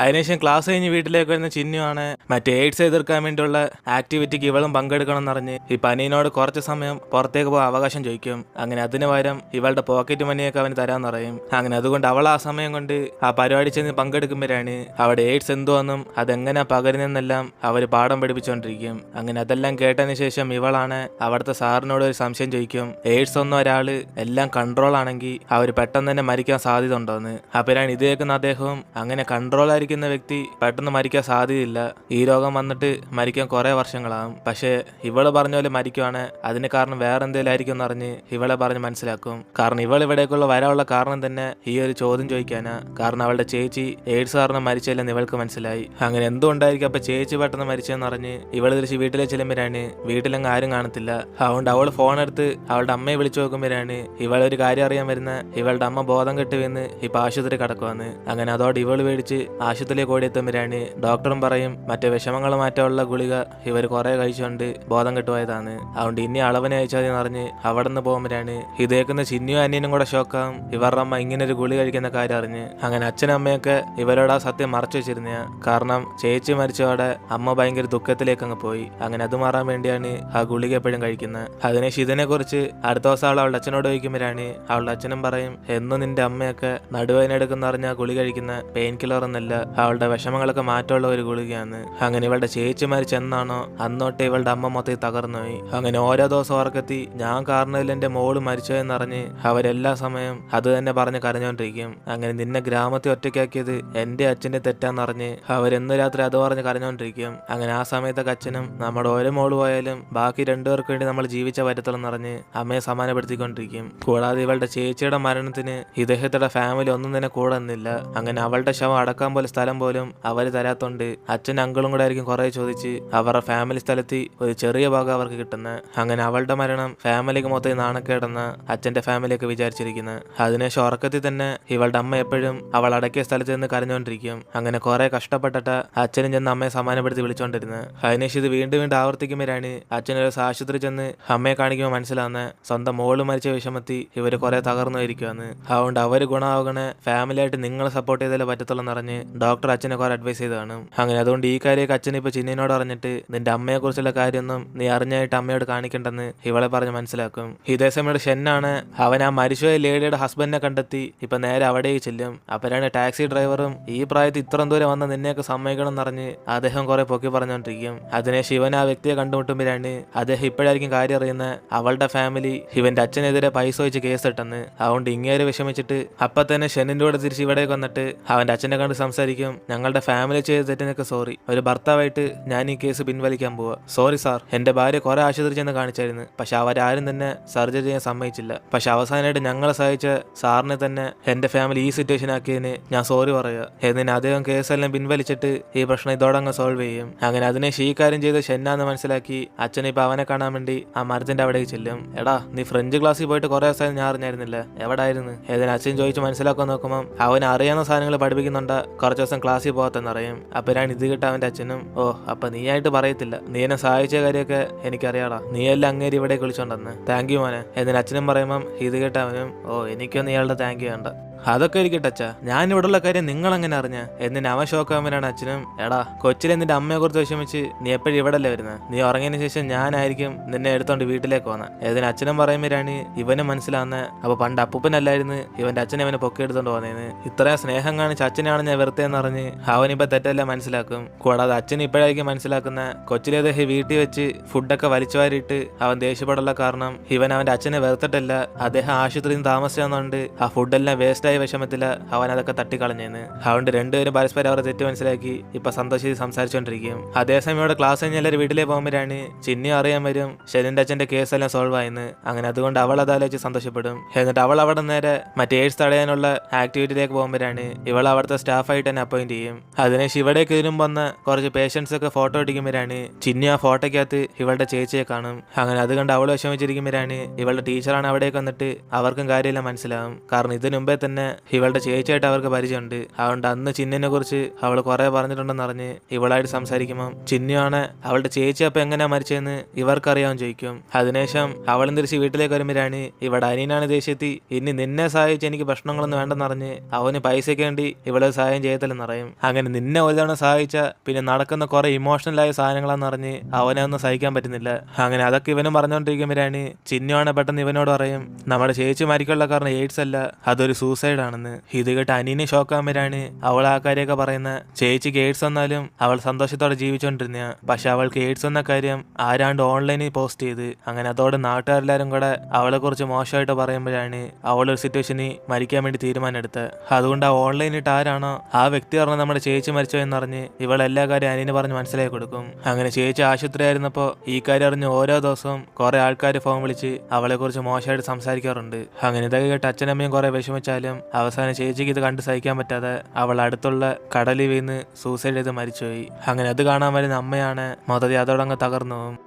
അതിനുശേഷം ക്ലാസ് കഴിഞ്ഞ് വീട്ടിലേക്ക് വരുന്ന ചിന്നുവാണ് മറ്റേ എയ്ഡ്സ് എതിർക്കാൻ വേണ്ടിയുള്ള ആക്ടിവിറ്റിക്ക് ഇവളും പങ്കെടുക്കണം എന്നറിഞ്ഞ് ഈ പനീനോട് കുറച്ച് സമയം പുറത്തേക്ക് പോകാൻ അവകാശം ചോദിക്കും. അങ്ങനെ അതിന് പകരം ഇവളുടെ പോക്കറ്റ് മണിയൊക്കെ അവന് തരാൻ പറയും. അങ്ങനെ അതുകൊണ്ട് അവൾ ആ സമയം കൊണ്ട് ആ പരിപാടി ചെന്ന് പങ്കെടുക്കുമ്പോഴാണ് അവിടെ എയ്ഡ്സ് എന്തുവെന്നും അതെങ്ങനെ പകരുന്നെന്നെല്ലാം അവർ പാഠം പഠിപ്പിച്ചുകൊണ്ടിരിക്കും. അങ്ങനെ അതെല്ലാം കേട്ടതിന് ശേഷം ഇവളാണ് അവിടുത്തെ സാറിനോട് ഒരു സംശയം ചോദിക്കും, എയ്ഡ്സ് ഒന്നും ഒരാള് എല്ലാം കൺട്രോൾ ആണെങ്കിൽ അവർ പെട്ടെന്ന് തന്നെ മരിക്കാൻ സാധ്യത ഉണ്ടോന്ന്. അപ്പോഴാണ് ഇത് കേൾക്കുന്ന അദ്ദേഹവും അങ്ങനെ കൺട്രോൾ ിക്കുന്ന വ്യക്തി പെട്ടെന്ന് മരിക്കാൻ സാധ്യതയില്ല, ഈ രോഗം വന്നിട്ട് മരിക്കാൻ കുറെ വർഷങ്ങളാകും, പക്ഷെ ഇവള് പറഞ്ഞ പോലെ മരിക്കുവാണ് അതിന് കാരണം വേറെ എന്തെങ്കിലും ആയിരിക്കും എന്നറിഞ്ഞ് ഇവളെ പറഞ്ഞ് മനസ്സിലാക്കും. കാരണം ഇവൾ ഇവിടേക്കുള്ള വരാനുള്ള കാരണം തന്നെ ഈ ഒരു ചോദ്യം ചോദിക്കാനാ. കാരണം അവളുടെ ചേച്ചി എയ്ഡ്സ് കാരണം മരിച്ചില്ലെന്ന് ഇവൾക്ക് മനസ്സിലായി. അങ്ങനെ എന്തുകൊണ്ടായിരിക്കും അപ്പൊ ചേച്ചി പെട്ടെന്ന് മരിച്ചെന്ന് അറിഞ്ഞ് ഇവള് തിരിച്ച് വീട്ടിലെ ചെല്ലുമ്പോഴാണ് വീട്ടിലങ്ങ് ആരും കാണത്തില്ല. അതുകൊണ്ട് അവൾ ഫോൺ എടുത്ത് അവളുടെ അമ്മയെ വിളിച്ചു നോക്കുമ്പോഴാണ് ഇവളൊരു കാര്യം അറിയാൻ വരുന്ന ഇവളുടെ അമ്മ ബോധം കെട്ട് വീന്ന് ഇപ്പൊ ആശുപത്രി കിടക്കുവാന്ന്. അങ്ങനെ അതോടെ ഇവള് പേടിച്ച് ആശുപത്രിയിലേക്ക് ഓടിയെത്തുമ്പോഴാണ് ഡോക്ടറും പറയും മറ്റേ വിഷമങ്ങൾ മാറ്റമുള്ള ഗുളിക ഇവർ കുറെ കഴിച്ചുകൊണ്ട് ബോധം കെട്ടുപോയതാണ്, അതുകൊണ്ട് ഇനി അളവിനെ അയച്ചാൽ അറിഞ്ഞ് അവിടെ നിന്ന് പോകുമ്പോഴാണ് ഇതേക്കുന്ന ചിന്നിയും അനിയനും കൂടെ ഷോക്കാവും ഇവരുടെ അമ്മ ഇങ്ങനെ ഒരു ഗുളി കഴിക്കുന്ന കാര്യം അറിഞ്ഞ്. അങ്ങനെ അച്ഛനും അമ്മയൊക്കെ ഇവരോട് ആ സത്യം മറച്ചു വെച്ചിരുന്ന, കാരണം ചേച്ചി മരിച്ചതോടെ അമ്മ ഭയങ്കര ദുഃഖത്തിലേക്ക് അങ്ങ് പോയി. അങ്ങനെ അത് മാറാൻ വേണ്ടിയാണ് ആ ഗുളിക എപ്പോഴും കഴിക്കുന്നത്. അതിനുശേഷം ഇതിനെ കുറിച്ച് അടുത്ത ദിവസം അവളുടെ അച്ഛനോട് ചോദിക്കുമ്പോഴാണ് അവളുടെ അച്ഛനും പറയും എന്നും നിന്റെ അമ്മയൊക്കെ നടുവേദന എടുക്കുന്ന അറിഞ്ഞ ഗുളി കഴിക്കുന്ന പെയിൻ കില്ലർ എന്നല്ല, അവളുടെ വിഷമങ്ങളൊക്കെ മാറ്റമുള്ള ഒരു ഗുളികയാണ്. അങ്ങനെ ഇവളുടെ ചേച്ചി മരിച്ചെന്നാണോ അന്നോട്ടെ ഇവളുടെ അമ്മ മൊത്തത്തിൽ തകർന്നുപോയി. അങ്ങനെ ഓരോ ദിവസം ഉറക്കത്തി ഞാൻ കാരണത്തിൽ എന്റെ മോള് മരിച്ചതെന്നറിഞ്ഞ് അവരെല്ലാ സമയം അത് തന്നെ പറഞ്ഞ് കരഞ്ഞോണ്ടിരിക്കും. അങ്ങനെ നിന്നെ ഗ്രാമത്തിൽ ഒറ്റയ്ക്കാക്കിയത് എന്റെ അച്ഛന്റെ തെറ്റാന്നറിഞ്ഞ് അവരെന്ന് രാത്രി അത് പറഞ്ഞ് കരഞ്ഞോണ്ടിരിക്കും. അങ്ങനെ ആ സമയത്തൊക്കെ അച്ഛനും നമ്മുടെ ഓരോ മോള് പോയാലും ബാക്കി രണ്ടുപേർക്ക് വേണ്ടി നമ്മൾ ജീവിച്ച പറ്റത്തുള്ളെന്നറിഞ്ഞ് അമ്മയെ സമാനപ്പെടുത്തിക്കൊണ്ടിരിക്കും. കൂടാതെ ഇവളുടെ ചേച്ചിയുടെ മരണത്തിന് ഇദ്ദേഹത്തിന്റെ ഫാമിലി ഒന്നും തന്നെ കൂടെ നിന്നില്ല. അങ്ങനെ അവളുടെ ശവം അടക്കാൻ പോലെ സ്ഥലം പോലും അവർ തരാത്തോണ്ട് അച്ഛൻ അങ്കിളും കൂടെ ആയിരിക്കും കുറെ ചോദിച്ച് അവരുടെ ഫാമിലി സ്ഥലത്ത് ഒരു ചെറിയ ഭാഗം അവർക്ക് കിട്ടുന്നത്. അങ്ങനെ അവളുടെ മരണം ഫാമിലിക്ക് മൊത്തം നാണക്കേടെന്ന് അച്ഛന്റെ ഫാമിലിയൊക്കെ വിചാരിച്ചിരിക്കുന്നത്. അതിനുശേഷം ഉറക്കത്തിൽ തന്നെ ഇവളുടെ അമ്മ എപ്പോഴും അവൾ അടക്കിയ സ്ഥലത്ത് നിന്ന് കരഞ്ഞുകൊണ്ടിരിക്കും. അങ്ങനെ കുറെ കഷ്ടപ്പെട്ടിട്ട് അച്ഛനും ചെന്ന് അമ്മയെ സമാനപ്പെടുത്തി വിളിച്ചോണ്ടിരുന്നത്. അതിനുശേഷം ഇത് വീണ്ടും വീണ്ടും ആവർത്തിക്കുമ്പോഴാണ് അച്ഛനൊരു ആശുപത്രി ചെന്ന് അമ്മയെ കാണിക്കുമ്പോൾ മനസ്സിലാവുന്ന സ്വന്തം മോള് മരിച്ച വിഷമത്തി ഇവര് കുറെ തകർന്നു ഇരിക്കുവാന്ന്. അതുകൊണ്ട് അവര് ഗുണമാകണേ ഫാമിലിയായിട്ട് നിങ്ങളെ സപ്പോർട്ട് ചെയ്താലേ പറ്റത്തുള്ളൂ എന്നറിഞ്ഞ് ഡോക്ടർ അച്ഛനെ കുറെ അഡ്വൈസ് ചെയ്ത് കാണും. അങ്ങനെ അതുകൊണ്ട് ഈ കാര്യമൊക്കെ അച്ഛൻ ഇപ്പൊ ചിന്നിനോട് അറിഞ്ഞിട്ട് നിന്റെ അമ്മയെ കുറിച്ചുള്ള കാര്യമൊന്നും നീ അറിഞ്ഞായിട്ട് അമ്മയോട് കാണിക്കണ്ടെന്ന് ഇവളെ പറഞ്ഞ് മനസ്സിലാക്കും. ഇതേ സമയം ഷെന്നാണ് അവൻ ആ മരിച്ചുപോയ ലേഡിയുടെ ഹസ്ബൻഡിനെ കണ്ടെത്തി ഇപ്പൊ നേരെ അവിടേക്ക് ചെല്ലും. അപ്പോഴാണ് ടാക്സി ഡ്രൈവറും ഈ പ്രായത്തിൽ ഇത്രയും ദൂരം വന്ന നിന്നെയൊക്കെ സമ്മതിക്കണം എന്നറിഞ്ഞ് അദ്ദേഹം കുറെ പൊക്കി പറഞ്ഞോണ്ടിരിക്കും. അതിനെ ശിവൻ ആ വ്യക്തിയെ കണ്ടുമുട്ടുമ്പോഴാണ് അദ്ദേഹം ഇപ്പോഴായിരിക്കും കാര്യം അറിയുന്ന അവളുടെ ഫാമിലി ഇവന്റെ അച്ഛനെതിരെ പൈസ വെച്ച് കേസ് ഇട്ടെന്ന്. അതുകൊണ്ട് ഇങ്ങേരെ വിഷമിച്ചിട്ട് അപ്പൊ തന്നെ ഷെന്നിന്റെ കൂടെ തിരിച്ച് ഇവിടേക്ക് വന്നിട്ട് അവന്റെ അച്ഛനെ കണ്ട് സംസാരിക്കും. സംസാരിക്കും, ഞങ്ങളുടെ ഫാമിലി ചെയ്ത തെറ്റിനൊക്കെ സോറി. ഒരു ഭർത്താവായിട്ട് ഞാൻ ഈ കേസ് പിൻവലിക്കാൻ പോവാ. സോറി സാർ, എന്റെ ഭാര്യ കുറെ ആശുപത്രി ചെന്ന് കാണിച്ചായിരുന്നു, പക്ഷെ അവരാരും തന്നെ സർജറി ചെയ്യാൻ സമ്മതിച്ചില്ല. പക്ഷെ അവസാനമായിട്ട് ഞങ്ങളെ സഹായിച്ച സാറിനെ തന്നെ എന്റെ ഫാമിലി ഈ സിറ്റുവേഷൻ ആക്കിയതിന് ഞാൻ സോറി പറയുക. എന്നിന് അദ്ദേഹം കേസെല്ലാം പിൻവലിച്ചിട്ട് ഈ പ്രശ്നം ഇതോടെ അങ്ങ് സോൾവ് ചെയ്യും. അങ്ങനെ അതിനെ ഈ കാര്യം ചെയ്ത് ഷെന്നാന്ന് മനസ്സിലാക്കി അച്ഛൻ ഇപ്പൊ അവനെ കാണാൻ വേണ്ടി ആ മരത്തിന്റെ അവിടേക്ക് ചെല്ലും. എടാ, നീ ഫ്രഞ്ച് ക്ലാസ്സിൽ പോയിട്ട് കുറെ ദിവസമായി ഞാൻ അറിഞ്ഞായിരുന്നില്ല, എവിടായിരുന്നു? ഏതിന് അച്ഛൻ ചോദിച്ച് മനസ്സിലാക്കാൻ നോക്കുമ്പോൾ അവൻ അറിയാവുന്ന സാധനങ്ങൾ പഠിപ്പിക്കുന്നുണ്ട്, കുറച്ച് ദിവസം ക്ലാസ്സിൽ പോകത്തെന്നറിയും. അപ്പോഴാണ് ഇത് കിട്ട അവന്റെ അച്ഛനും, ഓ അപ്പൊ നീ ആയിട്ട് പറയത്തില്ല, നീ എന്നെ സഹായിച്ച കാര്യമൊക്കെ എനിക്കറിയാടാ, നീ എല്ലാം അങ്ങേരി ഇവിടെ വിളിച്ചോണ്ടെന്ന്. താങ്ക് യു മോനെ. എന്നിന് അച്ഛനും പറയുമ്പം ഇത് കേട്ട അവനും, ഓ എനിക്കൊന്നും ഇയാളുടെ താങ്ക് യു വേണ്ട, അതൊക്കെ ഇരിക്കട്ടെ അച്ഛാ, ഞാൻ ഇവിടെയുള്ള കാര്യം നിങ്ങൾ എങ്ങനെ അറിഞ്ഞ? എന്നിന് അവൻ ഷോക്കാവുമ്പോഴാണ് അച്ഛനും, എടാ കൊച്ചിലെ നിന്റെ അമ്മയെ കുറിച്ച് വിഷമിച്ച് നീ എപ്പോഴും ഇവിടെ അല്ലേ വരുന്നത്? നീ ഉറങ്ങിയതിനു ശേഷം ഞാനായിരിക്കും നിന്നെ എടുത്തോണ്ട് വീട്ടിലേക്ക് വന്നത്. ഏതിന് അച്ഛനും പറയുമ്പോഴാണ് ഇവനും മനസ്സിലാവുന്നത്, അപ്പൊ പണ്ട് അപ്പൂപ്പനല്ലായിരുന്നു ഇവന്റെ അച്ഛനെ അവനെ പൊക്കി എടുത്തോണ്ട് പോകുന്നതിന്. ഇത്രയും സ്നേഹം കാണിച്ച് അച്ഛനാണ് ഞാൻ വെറുതെന്ന് അറിഞ്ഞ് അവനിപ്പോ തെറ്റെല്ലാം മനസ്സിലാക്കും. കൂടാതെ അച്ഛൻ ഇപ്പോഴായിരിക്കും മനസ്സിലാക്കുന്ന കൊച്ചിലെ വീട്ടിൽ വെച്ച് ഫുഡൊക്കെ വലിച്ചു വാരിയിട്ട് അവൻ ദേഷ്യപ്പെടാനുള്ള കാരണം ഇവൻ അവന്റെ അച്ഛനെ വെറുത്തിട്ടല്ല, അദ്ദേഹം ആശുപത്രിയിൽ നിന്ന് താമസിച്ചതുകൊണ്ട് ആ ഫുഡെല്ലാം വേസ്റ്റ് വിഷമത്തില് അവൻ അതൊക്കെ തട്ടിക്കളഞ്ഞെന്ന്. അതുകൊണ്ട് രണ്ടുപേരും പരസ്പരം അവരെ തെറ്റ് മനസ്സിലാക്കി ഇപ്പൊ സന്തോഷിച്ച് സംസാരിച്ചുകൊണ്ടിരിക്കും. അതേസമയം ഇവിടെ ക്ലാസ് കഴിഞ്ഞ് എല്ലാവരും വീട്ടിലേക്ക് പോകുമ്പോഴാണ് ചിന്നി അറിയാൻ വരും ഷെനിന്റെ അച്ഛന്റെ കേസെല്ലാം സോൾവ് ആയെന്ന്. അങ്ങനെ അതുകൊണ്ട് അവൾ അതാലോചിച്ച് സന്തോഷപ്പെടും. എന്നിട്ട് അവൾ അവിടെ നേരെ മറ്റേ എയ്ഡ്സ് തടയാനുള്ള ആക്ടിവിറ്റിയിലേക്ക് പോകുമ്പോഴാണ് ഇവൾ അവിടുത്തെ സ്റ്റാഫായിട്ട് തന്നെ അപ്പോയിന്റ് ചെയ്യും. അതിനുശേഷം ഇവിടേക്ക് ഇതിനും വന്ന കുറച്ച് പേഷ്യൻസ് ഒക്കെ ഫോട്ടോ എടുക്കുമ്പോഴാണ് ചിന്നി ആ ഫോട്ടോയ്ക്കകത്ത് ഇവളുടെ ചേച്ചിയെ കാണും. അങ്ങനെ അത് കണ്ട് അവൾ വിഷമിച്ചിരിക്കുമ്പോഴാണ് ഇവളുടെ ടീച്ചറാണ് അവിടേക്ക് വന്നിട്ട് അവർക്കും കാര്യമെല്ലാം മനസ്സിലാവും. കാരണം ഇതിനു മുമ്പേ തന്നെ ഇവളുടെ ചേച്ചിയായിട്ട് അവർക്ക് പരിചയമുണ്ട്. അതുകൊണ്ട് അന്ന് ചിന്നിനെ കുറിച്ച് അവൾ കുറെ പറഞ്ഞിട്ടുണ്ടെന്ന് അറിഞ്ഞ് ഇവളായിട്ട് സംസാരിക്കുമ്പോൾ ചിന്നിയാണ് അവളുടെ ചേച്ചി അപ്പൊ എങ്ങനെയാ മരിച്ചതെന്ന് ഇവർക്കറിയാൻ ചോദിക്കും. അതിനുശേഷം അവളും തിരിച്ച് വീട്ടിലേക്ക് വരുമ്പോഴാണ് ഇവിടെ അനിയനാണ് ദേഷ്യത്തി ഇനി നിന്നെ സഹായിച്ച് എനിക്ക് പ്രശ്നങ്ങളൊന്നും വേണ്ടെന്നറിഞ്ഞ് അവന് പൈസയ്ക്ക് വേണ്ടി ഇവളെ സഹായം ചെയ്യത്തില്ലെന്ന് പറയും. അങ്ങനെ നിന്നെ ഒരു തവണ സഹായിച്ച പിന്നെ നടക്കുന്ന കുറെ ഇമോഷണലായ സാധനങ്ങളാന്ന് പറഞ്ഞ് അവനെ ഒന്നും സഹിക്കാൻ പറ്റുന്നില്ല. അങ്ങനെ അതൊക്കെ ഇവനും പറഞ്ഞുകൊണ്ടിരിക്കുമ്പോഴാണ് ചിന്നുവാണ് പെട്ടെന്ന് ഇവനോട് പറയും, നമ്മുടെ ചേച്ചി മരിക്കാനുള്ള കാരണം എയ്ഡ്സ് അല്ല, അതൊരു സൂസൈഡ് ആണെന്ന്. ഇത് കേട്ട് അനിയനെ ഷോക്കാകുമ്പോഴാണ് അവൾ ആ കാര്യമൊക്കെ പറയുന്ന. ചേച്ചിക്ക് എയ്ഡ്സ് വന്നാലും അവൾ സന്തോഷത്തോടെ ജീവിച്ചോണ്ടിരുന്ന, പക്ഷെ അവൾക്ക് എയ്ഡ്സ് വന്ന കാര്യം ആരാണ്ട് ഓൺലൈനിൽ പോസ്റ്റ് ചെയ്ത്. അങ്ങനെ അതോടെ നാട്ടുകാരെല്ലാരും കൂടെ അവളെ കുറിച്ച് മോശമായിട്ട് പറയുമ്പോഴാണ് അവളൊരു സിറ്റുവേഷനിൽ മരിക്കാൻ വേണ്ടി തീരുമാനം എടുത്തത്. അതുകൊണ്ട് ആ ഓൺലൈനിട്ട് ആരാണോ ആ വ്യക്തി പറഞ്ഞ നമ്മുടെ ചേച്ചി മരിച്ചോ എന്നറിഞ്ഞ് ഇവൾ എല്ലാ കാര്യം അനിയന് പറഞ്ഞ് മനസ്സിലാക്കി കൊടുക്കും. അങ്ങനെ ചേച്ചി ആശുപത്രി ആയിരുന്നപ്പോ ഈ കാര്യം അറിഞ്ഞ് ഓരോ ദിവസവും കുറെ ആൾക്കാർ ഫോൺ വിളിച്ച് അവളെ കുറിച്ച് മോശമായിട്ട് സംസാരിക്കാറുണ്ട്. അങ്ങനെ ഇതൊക്കെ കേട്ട് അച്ഛനമ്മയും കുറെ വിഷമിച്ചാലും അവസാനം ചേച്ചിക്ക് ഇത് കണ്ട് സഹിക്കാൻ പറ്റാതെ അവൾ അടുത്തുള്ള കടലിൽ വീണ് സൂസൈഡ് ചെയ്ത് മരിച്ചുപോയി. അങ്ങനെ അത് കാണാൻ വരുന്ന അമ്മയാണ് മൊത്തത്തിൽ അതോടങ്ങ് തകർന്നു പോകും.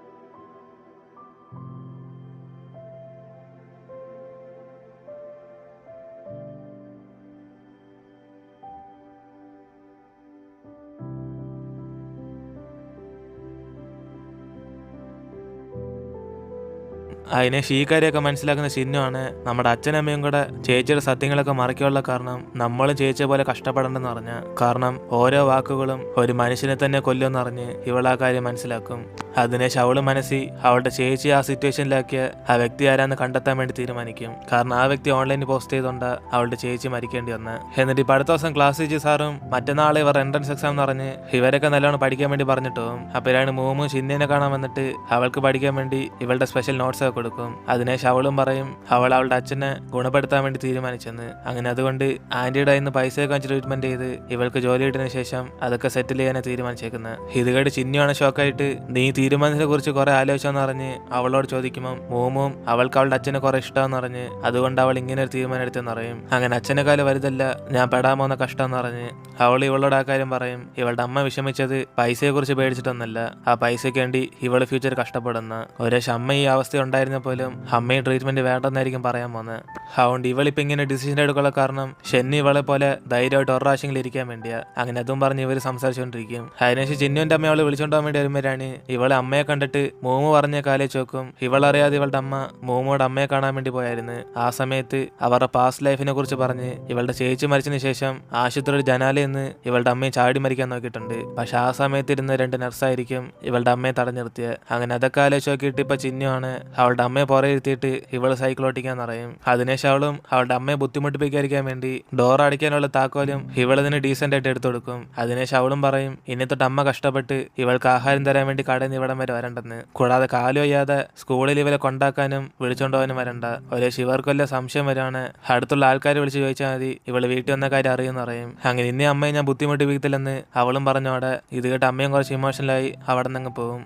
അതിനെ ഷീക്കാരെയൊക്കെ മനസ്സിലാക്കുന്ന ചിഹ്നമാണ് നമ്മുടെ അച്ഛനമ്മയും കൂടെ ചേച്ചിയുടെ സത്യങ്ങളൊക്കെ മറയ്ക്കാനുള്ള കാരണം നമ്മളും ചേച്ചിയെ പോലെ കഷ്ടപ്പെടണ്ടെന്ന് പറഞ്ഞ. കാരണം ഓരോ വാക്കുകളും ഒരു മനുഷ്യനെ തന്നെ കൊല്ലുമെന്ന് അറിഞ്ഞ് ഇവൾ ആ കാര്യം മനസ്സിലാക്കും. അതിനുശേഷം അവള് മനസ്സിൽ അവളുടെ ചേച്ചി ആ സിറ്റുവേഷനിലാക്കിയ ആ വ്യക്തി ആരാന്ന് കണ്ടെത്താൻ വേണ്ടി തീരുമാനിക്കും. കാരണം ആ വ്യക്തി ഓൺലൈനിൽ പോസ്റ്റ് ചെയ്തുകൊണ്ട് അവളുടെ ചേച്ചി മരിക്കേണ്ടി വന്ന്. എന്നിട്ട് ഇപ്പൊ അടുത്ത ദിവസം ക്ലാസ് ടീച്ചർ സാറും മറ്റന്നാളെ ഇവർ എൻട്രൻസ് എക്സാം എന്ന് പറഞ്ഞ് ഇവരൊക്കെ നല്ലോണം പഠിക്കാൻ വേണ്ടി പറഞ്ഞിട്ട് പോകും. അപ്പോഴാണ് മൂന്നും ചിന്നിനെ കാണാൻ വന്നിട്ട് അവൾക്ക് പഠിക്കാൻ വേണ്ടി ഇവളുടെ സ്പെഷ്യൽ നോട്ട്സ് ഒക്കെ കൊടുക്കും. അതിനുശേഷം അവളും പറയും അവൾ അവളുടെ അച്ഛനെ ഗുണപ്പെടുത്താൻ വേണ്ടി തീരുമാനിച്ചെന്ന്. അങ്ങനെ അതുകൊണ്ട് ആന്റിയുടെ കയ്യിൽ നിന്ന് പൈസയൊക്കെ വെച്ച് ട്രീറ്റ്മെന്റ് ചെയ്ത് ഇവൾക്ക് ജോലി കിട്ടിയതിനു ശേഷം അതൊക്കെ സെറ്റിൽ ചെയ്യാനാണ് തീരുമാനിച്ചേക്കുന്നത്. ഇത് കേട്ട് ചിന്നിയാണ് ഷോക്കായിട്ട് നീ തീരുമാനത്തിനെ കുറിച്ച് കുറെ ആലോചിച്ചെന്ന് പറഞ്ഞ് അവളോട് ചോദിക്കുമ്പോൾ മൂമും അവൾക്ക് അവളുടെ അച്ഛനെ കുറെ ഇഷ്ടമെന്ന് പറഞ്ഞ് അതുകൊണ്ട് അവൾ ഇങ്ങനെ ഒരു തീരുമാനം എടുത്തെന്ന് പറയും. അങ്ങനെ അച്ഛനെക്കാലം വലുതല്ല ഞാൻ പെടാൻ പോകുന്ന കഷ്ടമെന്ന് പറഞ്ഞ് അവൾ ഇവളോട് ആ കാര്യം പറയും. ഇവളുടെ അമ്മ വിഷമിച്ചത് പൈസയെ കുറിച്ച് പേടിച്ചിട്ടൊന്നല്ല, ആ പൈസയ്ക്ക് വേണ്ടി ഇവള് ഫ്യൂച്ചർ കഷ്ടപ്പെടുന്ന. ഒരേ അമ്മ ഈ അവസ്ഥ ഉണ്ടായിരുന്ന പോലും അമ്മയും ട്രീറ്റ്മെന്റ് വേണ്ടെന്നായിരിക്കും പറയാൻ പോകുന്നത്. അതുകൊണ്ട് ഇവളിപ്പോ ഇങ്ങനെ ഡിസിഷൻ എടുക്കാനുള്ള കാരണം ഷെന്നി ഇവളെ പോലെ ധൈര്യമായിട്ട് ഒരു പ്രാവശ്യങ്ങളിൽ ഇരിക്കാൻ വേണ്ടിയാ. അങ്ങനെ അതും പറഞ്ഞ് ഇവര് സംസാരിച്ചുകൊണ്ടിരിക്കും. അതിനുശേഷം ചിന്നുവിന്റെ അമ്മ അവളെ വിളിച്ചോണ്ടാൻ വേണ്ടി വരുമ്പോഴാണ് ഇവളെ അമ്മയെ കണ്ടിട്ട് മോമു പറഞ്ഞ കാലേ ചോക്കും. ഇവളറിയാതെ ഇവളുടെ അമ്മ മോമോട് അമ്മയെ കാണാൻ വേണ്ടി പോയായിരുന്നു. ആ സമയത്ത് അവരുടെ പാസ്റ്റ് ലൈഫിനെ കുറിച്ച് പറഞ്ഞ് ഇവളുടെ ചേച്ചി മരിച്ചതിന് ശേഷം ആശുപത്രിയുടെ ജനാലയിൽ നിന്ന് ഇവളുടെ അമ്മയെ ചാടി മരിക്കാൻ നോക്കിയിട്ടുണ്ട്. പക്ഷെ ആ സമയത്ത് ഇരുന്ന് 2 നഴ്സായിരിക്കും ഇവളുടെ അമ്മയെ തടഞ്ഞു നിർത്തിയത്. അങ്ങനെ അതൊക്കെ ആലോചിച്ച് നോക്കിയിട്ട് ഇപ്പൊ ചിന്നുവാണ് അവളുടെ അമ്മയെ പുറയിരുത്തിയിട്ട് ഇവള് സൈക്കിൾ ഓട്ടിക്കാൻ പറയും. അതിനുശേഷം അവളും അവളുടെ അമ്മയെ ബുദ്ധിമുട്ടിപ്പിക്കാതിരിക്കാൻ വേണ്ടി ഡോർ അടിക്കാനുള്ള താക്കോലും ഇവളതിന് ഡീസന്റ് ആയിട്ട് എടുത്തു കൊടുക്കും. അതിനുശേഷം അവളും പറയും ഇനി തൊട്ട് അമ്മ കഷ്ടപ്പെട്ട് ഇവൾക്ക് ആഹാരം തരാൻ വേണ്ടി കടയിൽ നിന്ന് ഇവിടം വരെ വരണ്ടെന്ന്. കൂടാതെ കാല് വയ്യാതെ സ്കൂളിൽ ഇവരെ കൊണ്ടാക്കാനും വിളിച്ചോണ്ട് പോകാനും വരണ്ട. ഒരു ഇവർക്ക് വല്ല സംശയം വരാണ് അടുത്തുള്ള ആൾക്കാരെ വിളിച്ച് ചോദിച്ചാൽ മതി, ഇവള് വീട്ടിൽ വന്ന കാര്യം അറിയുമെന്ന് പറയും. അങ്ങനെ ഇനി അമ്മയെ ഞാൻ ബുദ്ധിമുട്ടിപ്പിക്കത്തില്ലെന്ന് അവളും പറഞ്ഞോടെ ഇത് കേട്ട് അമ്മയും കുറച്ച് ഇമോഷണലായി അവിടെ നിന്ന് പോകും.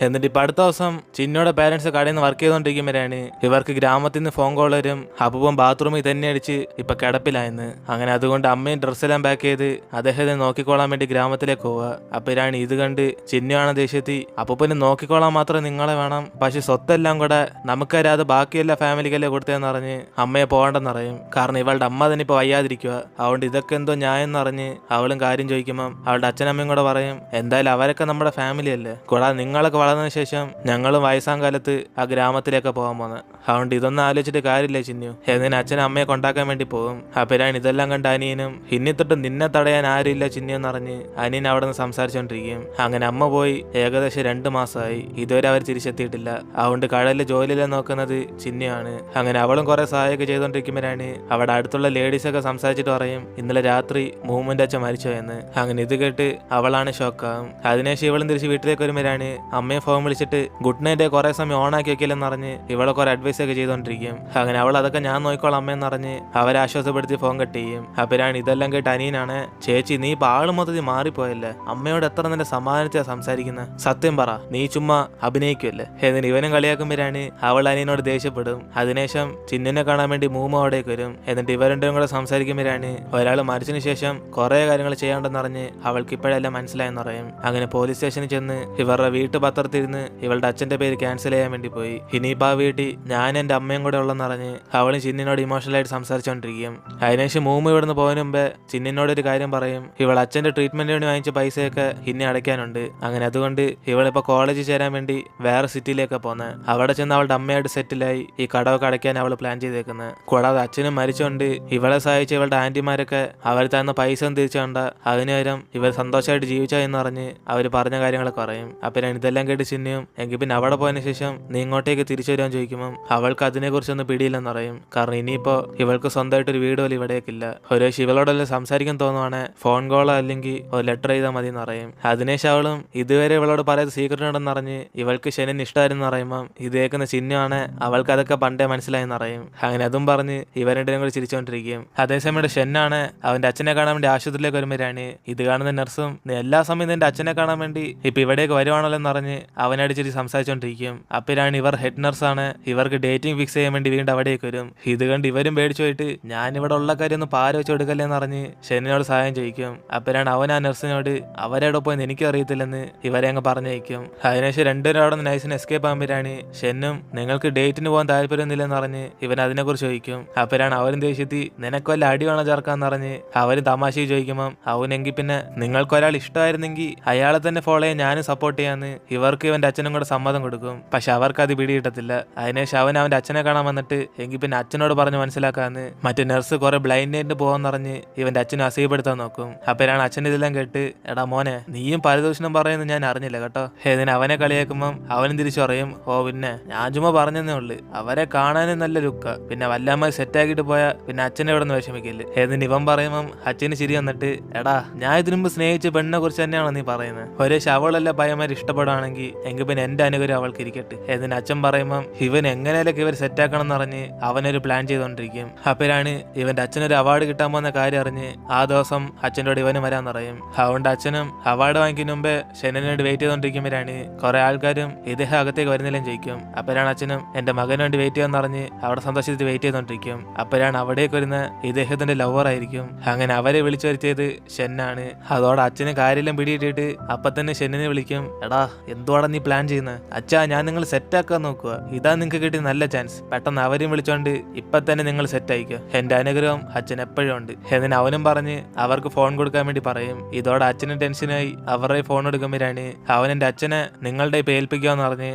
എന്നിട്ട് ഇപ്പം അടുത്ത ദിവസം ചിന്നോടെ പേരൻസ് കടയിൽ നിന്ന് വർക്ക് ചെയ്തുകൊണ്ടിരിക്കുമ്പോഴാണ് ഇവർക്ക് ഗ്രാമത്തിൽ നിന്ന് ഫോൺ കോൾ വരും, അപ്പൂപ്പൻ ബാത്റൂമിൽ തന്നെ അടിച്ച് ഇപ്പൊ കിടപ്പിലായെന്ന്. അങ്ങനെ അതുകൊണ്ട് അമ്മയും ഡ്രസ്സെല്ലാം പാക്ക് ചെയ്ത് അദ്ദേഹത്തെ നോക്കിക്കോളാൻ വേണ്ടി ഗ്രാമത്തിലേക്ക് പോവുക. അപ്പോഴാണ് ഇത് കണ്ട് ചിന്നുവാണ് ദേഷ്യത്തി, അപ്പൂപ്പന് നോക്കിക്കോളാൻ മാത്രം നിങ്ങളെ വേണം, പക്ഷെ സ്വത്തെല്ലാം കൂടെ നമുക്കരാതെ ബാക്കിയെല്ലാം ഫാമിലിക്കല്ലേ കൊടുത്തതെന്ന് പറഞ്ഞ് അമ്മയെ പോകണ്ടെന്ന് പറയും. കാരണം ഇവളുടെ അമ്മ തന്നെ ഇപ്പൊ വയ്യാതിരിക്കുക. അതുകൊണ്ട് ഇതൊക്കെ എന്തോ ന്യായം അറിഞ്ഞ് അവളും കാര്യം ചോദിക്കുമ്പം അവളുടെ അച്ഛനമ്മയും കൂടെ പറയും, എന്തായാലും അവരൊക്കെ നമ്മുടെ ഫാമിലി അല്ലേ, കൂടാതെ നിങ്ങളൊക്കെ വളർന്നതിന് ശേഷം ഞങ്ങളും വയസ്സാം കാലത്ത് ആ ഗ്രാമത്തിലേക്ക് പോകാൻ പോകുന്നത്. അതുകൊണ്ട് ഇതൊന്നും ആലോചിച്ചിട്ട് കാര്യമില്ല ചിന്നു. എന്നിന് അച്ഛനും അമ്മയെ കൊണ്ടാക്കാൻ വേണ്ടി പോകും. അപ്പോഴാണ് ഇതെല്ലാം കണ്ട അനിയനും ഇന്നിത്തൊട്ട് നിന്നെ തടയാൻ ആരുമില്ല ചിന്നു എന്നറിഞ്ഞ് അനിയൻ അവിടെ നിന്ന് സംസാരിച്ചുകൊണ്ടിരിക്കും. അങ്ങനെ അമ്മ പോയി ഏകദേശം 2 മാസമായി. ഇതുവരെ അവർ തിരിച്ചെത്തിയിട്ടില്ല. അതുകൊണ്ട് കടലിൽ ജോലിയിലെ നോക്കുന്നത് ചിന്നുവാണ്. അങ്ങനെ അവളും കുറെ സഹായമൊക്കെ ചെയ്തുകൊണ്ടിരിക്കുമ്പോഴാണ് അവിടെ അടുത്തുള്ള ലേഡീസൊക്കെ സംസാരിച്ചിട്ട് പറയും, ഇന്നലെ രാത്രി മൂമ്മന്റെ അച്ഛൻ മരിച്ചോ എന്ന്. അങ്ങനെ ഇത് കേട്ട് അവളാണ് ഷോക്കാവും. അതിനുശേഷം ഇവളും തിരിച്ച് വീട്ടിലേക്ക് വരുമ്പോഴാണ് അമ്മയെ ഫോൺ വിളിച്ചിട്ട് ഗുഡ് നൈറ്റ് കുറെ സമയം ഓണാക്കി വെക്കില്ലെന്ന് പറഞ്ഞ് ഇവളെ കുറെ അഡ്വൈസ് ഒക്കെ ചെയ്തോണ്ടിരിക്കും. അങ്ങനെ അവൾ അതൊക്കെ ഞാൻ നോക്കിക്കോളാം അമ്മയെന്ന് പറഞ്ഞ് അവരെ ആശ്വാസപ്പെടുത്തി ഫോൺ കട്ട് ചെയ്യും. അപ്പോഴാണ് ഇതെല്ലാം കേട്ട് അനിയനാണ്, ചേച്ചി നീ ഇപ്പൊ ആള് മൊത്തത്തിൽ മാറിപ്പോയല്ലേ, അമ്മയോട് എത്ര നിന്റെ സമാധാനത്തെ സംസാരിക്കുന്നത്, സത്യം പറ നീ ചുമ്മാ അഭിനയിക്കുമല്ലേ. എന്നിട്ട് ഇവനും കളിയാക്കുമ്പോഴാണ് അവൾ അനിയനോട് ദേഷ്യപ്പെടും. അതിനുശേഷം ചിന്നിനെ കാണാൻ വേണ്ടി മൂമ്മ അവിടേക്ക് വരും. എന്നിട്ട് ഇവർ രണ്ടും കൂടെ സംസാരിക്കുമ്പോഴാണ് ഒരാൾ മരിച്ചതിന് ശേഷം കുറെ കാര്യങ്ങൾ ചെയ്യാണ്ടെന്ന് പറഞ്ഞ് അവൾക്ക് ഇപ്പോഴെല്ലാം മനസ്സിലായെന്ന് പറയും. അങ്ങനെ പോലീസ് സ്റ്റേഷനിൽ ചെന്ന് ഇവരുടെ വീട്ടു പത്രത്തിരുന്ന് ഇവളുടെ അച്ഛന്റെ പേര് ക്യാൻസൽ ചെയ്യാൻ വേണ്ടി പോയി. ഇനിയിപ്പോൾ ആ വീട്ടിൽ ഞാൻ എൻ്റെ അമ്മയും കൂടെ ഉള്ളെന്ന് പറഞ്ഞ് അവളും ചിന്നിനോട് ഇമോഷണലായിട്ട് സംസാരിച്ചുകൊണ്ടിരിക്കും. അതിനുശേഷം മൂമ്മ ഇവിടുന്ന് പോകുന്നതിന് മുമ്പേ ചിന്നിനോട് ഒരു കാര്യം പറയും, ഇവൾ അച്ഛന്റെ ട്രീറ്റ്മെന്റിന് വേണ്ടി വാങ്ങിച്ച പൈസയൊക്കെ ഇനി അടയ്ക്കാനുണ്ട്. അങ്ങനെ അതുകൊണ്ട് ഇവളിപ്പോൾ കോളേജിൽ ചേരാൻ വേണ്ടി വേറെ സിറ്റിയിലേക്ക് പോകുന്നത്. അവിടെ ചെന്ന് അവളുടെ അമ്മയായിട്ട് സെറ്റിലായി ഈ കടമൊക്കെ അടയ്ക്കാൻ അവൾ പ്ലാൻ ചെയ്തേക്കുന്നത്. കൂടാതെ അച്ഛനും മരിച്ചുകൊണ്ട് ഇവളെ സഹായിച്ച ഇവളുടെ ആന്റിമാരൊക്കെ അവർ തന്ന പൈസ ഒന്നും തിരിച്ചു കണ്ട അതിനുപകരം ഇവർ സന്തോഷമായിട്ട് ജീവിച്ചാ എന്ന് പറഞ്ഞ് അവർ പറഞ്ഞ കാര്യങ്ങളൊക്കെ പറയും. അപ്പോഴാണ് ഇതെല്ലാം കേട്ട് ചിന്നിയും എങ്കിൽ പിന്നെ അവിടെ പോയതിനു ശേഷം നീ ഇങ്ങോട്ടേക്ക് തിരിച്ചു വരാൻ ചോദിക്കുമ്പോൾ അവൾക്ക് അതിനെ കുറിച്ചൊന്നും പിടിയില്ലെന്ന് പറയും. കാരണം ഇനിയിപ്പോ ഇവൾക്ക് സ്വന്തമായിട്ടൊരു വീട് പോലും ഇവിടേക്കില്ല. ഒരു ഇവളോടെല്ലാം സംസാരിക്കാൻ തോന്നുവാണ് ഫോൺ കോളോ അല്ലെങ്കിൽ ഒരു ലെറ്റർ ചെയ്താൽ മതി എന്ന് പറയും. അതിനുശേഷം അവളും ഇതുവരെ ഇവളോട് പറയാത്ത സീക്രട്ട് ഉണ്ടെന്ന് അറിഞ്ഞ് ഇവൾക്ക് ശനിന് ഇഷ്ടമായിരുന്നു പറയുമ്പോൾ ഇത് കേൾക്കുന്ന ചിന്നുവാണ് അവൾക്ക് അതൊക്കെ പണ്ടേ മനസ്സിലായെന്ന് പറയും. അങ്ങനെ അതും പറഞ്ഞ് ഇവരെല്ലാം കൂടി ചിരിച്ചുകൊണ്ടിരിക്കും. അതേസമയം ഷെന്നാണ് അവന്റെ അച്ഛനെ കാണാൻ വേണ്ടി ആശുപത്രിയിലേക്ക് വരുമ്പോഴാണ് ഇത് കാണുന്ന നഴ്സും നീ എല്ലാ സമയത്തും എന്റെ അച്ഛനെ കാണാൻ വേണ്ടി ഇപ്പൊ ഇവിടേക്ക് വരുവാണല്ലോ എന്ന് പറഞ്ഞ് അവനടിച്ചിട്ട് സംസാരിച്ചോണ്ടിരിക്കും. അപ്പോഴാണ് ഇവർ ഹെഡ് നഴ്സാണ്, ഇവർക്ക് ഡേറ്റിംഗ് ഫിക്സ് ചെയ്യാൻ വേണ്ടി വീണ്ടും അവിടേക്ക് വരും. ഇത് കണ്ട് ഇവരും പേടിച്ചു പോയിട്ട് ഞാൻ ഇവിടെ ഉള്ള കാര്യം ഒന്ന് പാര വെച്ച് കൊടുക്കല്ലേ എന്ന് പറഞ്ഞ് ഷെന്നിനോട് സഹായം ചോദിക്കും. അപ്പോഴാണ് അവൻ ആ നഴ്സിനോട് അവരെവിടെ പോയെന്ന് എനിക്ക് അറിയത്തില്ലെന്ന് ഇവരെ അങ്ങ് പറഞ്ഞയക്കും. അതിനുശേഷം രണ്ടുപേരും അവിടെ നിന്ന് നൈസിന് എസ്കേപ്പ് ആകുമ്പോഴാണ് ഷെന്നും നിങ്ങൾക്ക് ഡേറ്റിന് പോകാൻ താല്പര്യമൊന്നുമില്ലെന്ന് പറഞ്ഞ് ഇവൻ അതിനെക്കുറിച്ച് ചോദിക്കും. അപ്പോഴാണ് അവരും ദേഷ്യത്തി നിനക്ക് വല്ല അടി വേണം ചേർക്കാന്ന് പറഞ്ഞ് അവരും തമാശയിൽ ചോദിക്കുമ്പം അവനെങ്കിൽ പിന്നെ നിങ്ങൾക്കൊരാൾ ഇഷ്ടമായിരുന്നെങ്കിൽ അയാളെ തന്നെ ഫോളോ ചെയ്യാൻ ഞാനും സപ്പോർട്ട് ചെയ്യാന്ന് ഇവർക്ക് ഇവന്റെ അച്ഛനും കൂടെ സമ്മതം കൊടുക്കും. പക്ഷെ അവർക്ക് അത് പിടികിട്ടത്തില്ല. അതിനുശേഷം അവന്റെ അച്ഛനെ കാണാൻ വന്നിട്ട് എങ്കിൽ പിന്നെ അച്ഛനോട് പറഞ്ഞ് മനസ്സിലാക്കാന്ന് മറ്റേ നഴ്സ് കുറെ ബ്ലൈൻഡ് പോകാന്ന് പറഞ്ഞ് ഇവന്റെ അച്ഛനെ അസൂയപ്പെടുത്താൻ നോക്കും. അപ്പോഴാണ് അച്ഛൻ ഇതെല്ലാം കേട്ട് എടാ മോനെ നീയും പരദൂഷണം പറയുന്നത് ഞാൻ അറിഞ്ഞില്ല കേട്ടോ. ഇതിന് അവനെ കളിയാക്കുമ്പം അവനും തിരിച്ചു പറയും ഓ പിന്നെ ഞാൻ ചുമ്മാ പറഞ്ഞതേ ഉള്ളു, അവരെ കാണാനും നല്ല ലുക്ക, പിന്നെ വല്ലാമായി സെറ്റാക്കിയിട്ട് പോയാ പിന്നെ അച്ഛനെ ഇവിടെ നിന്ന് വിഷമിക്കില്ല. ഏതിന് ഇവൻ പറയുമ്പം അച്ഛന് ചിരി വന്നിട്ട് എടാ ഞാൻ ഇതിനു മുമ്പ് സ്നേഹിച്ച പെണ്ണിനെ കുറിച്ച് തന്നെയാണോ നീ പറയുന്നത്, ഒരേ അവളല്ല ഭയമാരി ഇഷ്ടപ്പെടുകയാണെങ്കിൽ എങ്കിൽ പിന്നെ എന്റെ അനുഗ്രഹം അവൾക്ക് ഇരിക്കട്ടെ. ഏതിന് അച്ഛൻ പറയുമ്പം ഇവൻ എങ്ങനെയൊക്കെ ഇവർ സെറ്റാക്കണം എന്ന് പറഞ്ഞ് അവനൊരു പ്ലാൻ ചെയ്തുകൊണ്ടിരിക്കും. അപ്പോഴാണ് ഇവന്റെ അച്ഛനൊരു അവാർഡ് കിട്ടാൻ പോകുന്ന കാര്യം അറിഞ്ഞ് ആ ദിവസം അച്ഛനോട് ഇവനും വരാൻ പറയും. അതുകൊണ്ട് അച്ഛനും അവാർഡ് വാങ്ങിക്കുന്ന മുമ്പേ ഷെന്നിന് വേണ്ടി വെയിറ്റ് ചെയ്തുകൊണ്ടിരിക്കുമ്പോഴാണ് കുറെ ആൾക്കാരും ഇദ്ദേഹം അകത്തേക്ക് വരുന്നില്ലെന്ന് ചോദിക്കും. അപ്പോഴാണ് അച്ഛനും എന്റെ മകന് വേണ്ടി വെയിറ്റ് ചെയ്യാന്ന് പറഞ്ഞ് അവിടെ സന്തോഷത്തിൽ വെയിറ്റ് ചെയ്തുകൊണ്ടിരിക്കും. അപ്പോഴാണ് അവിടേക്ക് വരുന്ന ഇദ്ദേഹത്തിന്റെ ലവർ ആയിരിക്കും. അങ്ങനെ അവരെ വിളിച്ചു വരുത്തിയത് ഷെന്നാണ്. അതോടെ അച്ഛന് കാര്യമെല്ലാം പിടിയിട്ടിട്ട് അപ്പൊ തന്നെ ഷെന്നിനെ വിളിക്കും. എടാ എന്തുവാടാ നീ പ്ലാൻ ചെയ്യുന്നത്, അച്ഛാ ഞാൻ നിങ്ങൾ സെറ്റാക്കാൻ നോക്കുക, ഇതാ നിങ്ങൾക്ക് കിട്ടിയ നല്ല ചാൻസ്, പെട്ടെന്ന് അവരും വിളിച്ചോണ്ട് ഇപ്പൊ തന്നെ നിങ്ങൾ സെറ്റ് ആയിക്കോ, എന്റെ അനുഗ്രഹം അച്ഛൻ എപ്പോഴും ഉണ്ട്. എന്നിന് അവനും പറഞ്ഞ് അവർക്ക് ഫോൺ കൊടുക്കാൻ വേണ്ടി പറയും. ഇതോടെ അച്ഛനും ടെൻഷനായി അവരുടെ ഫോൺ എടുക്കുമ്പോഴാണ് അവൻ എന്റെ അച്ഛനെ നിങ്ങളുടെ ഇപ്പൊ ഏൽപ്പിക്കാന്ന് പറഞ്ഞ്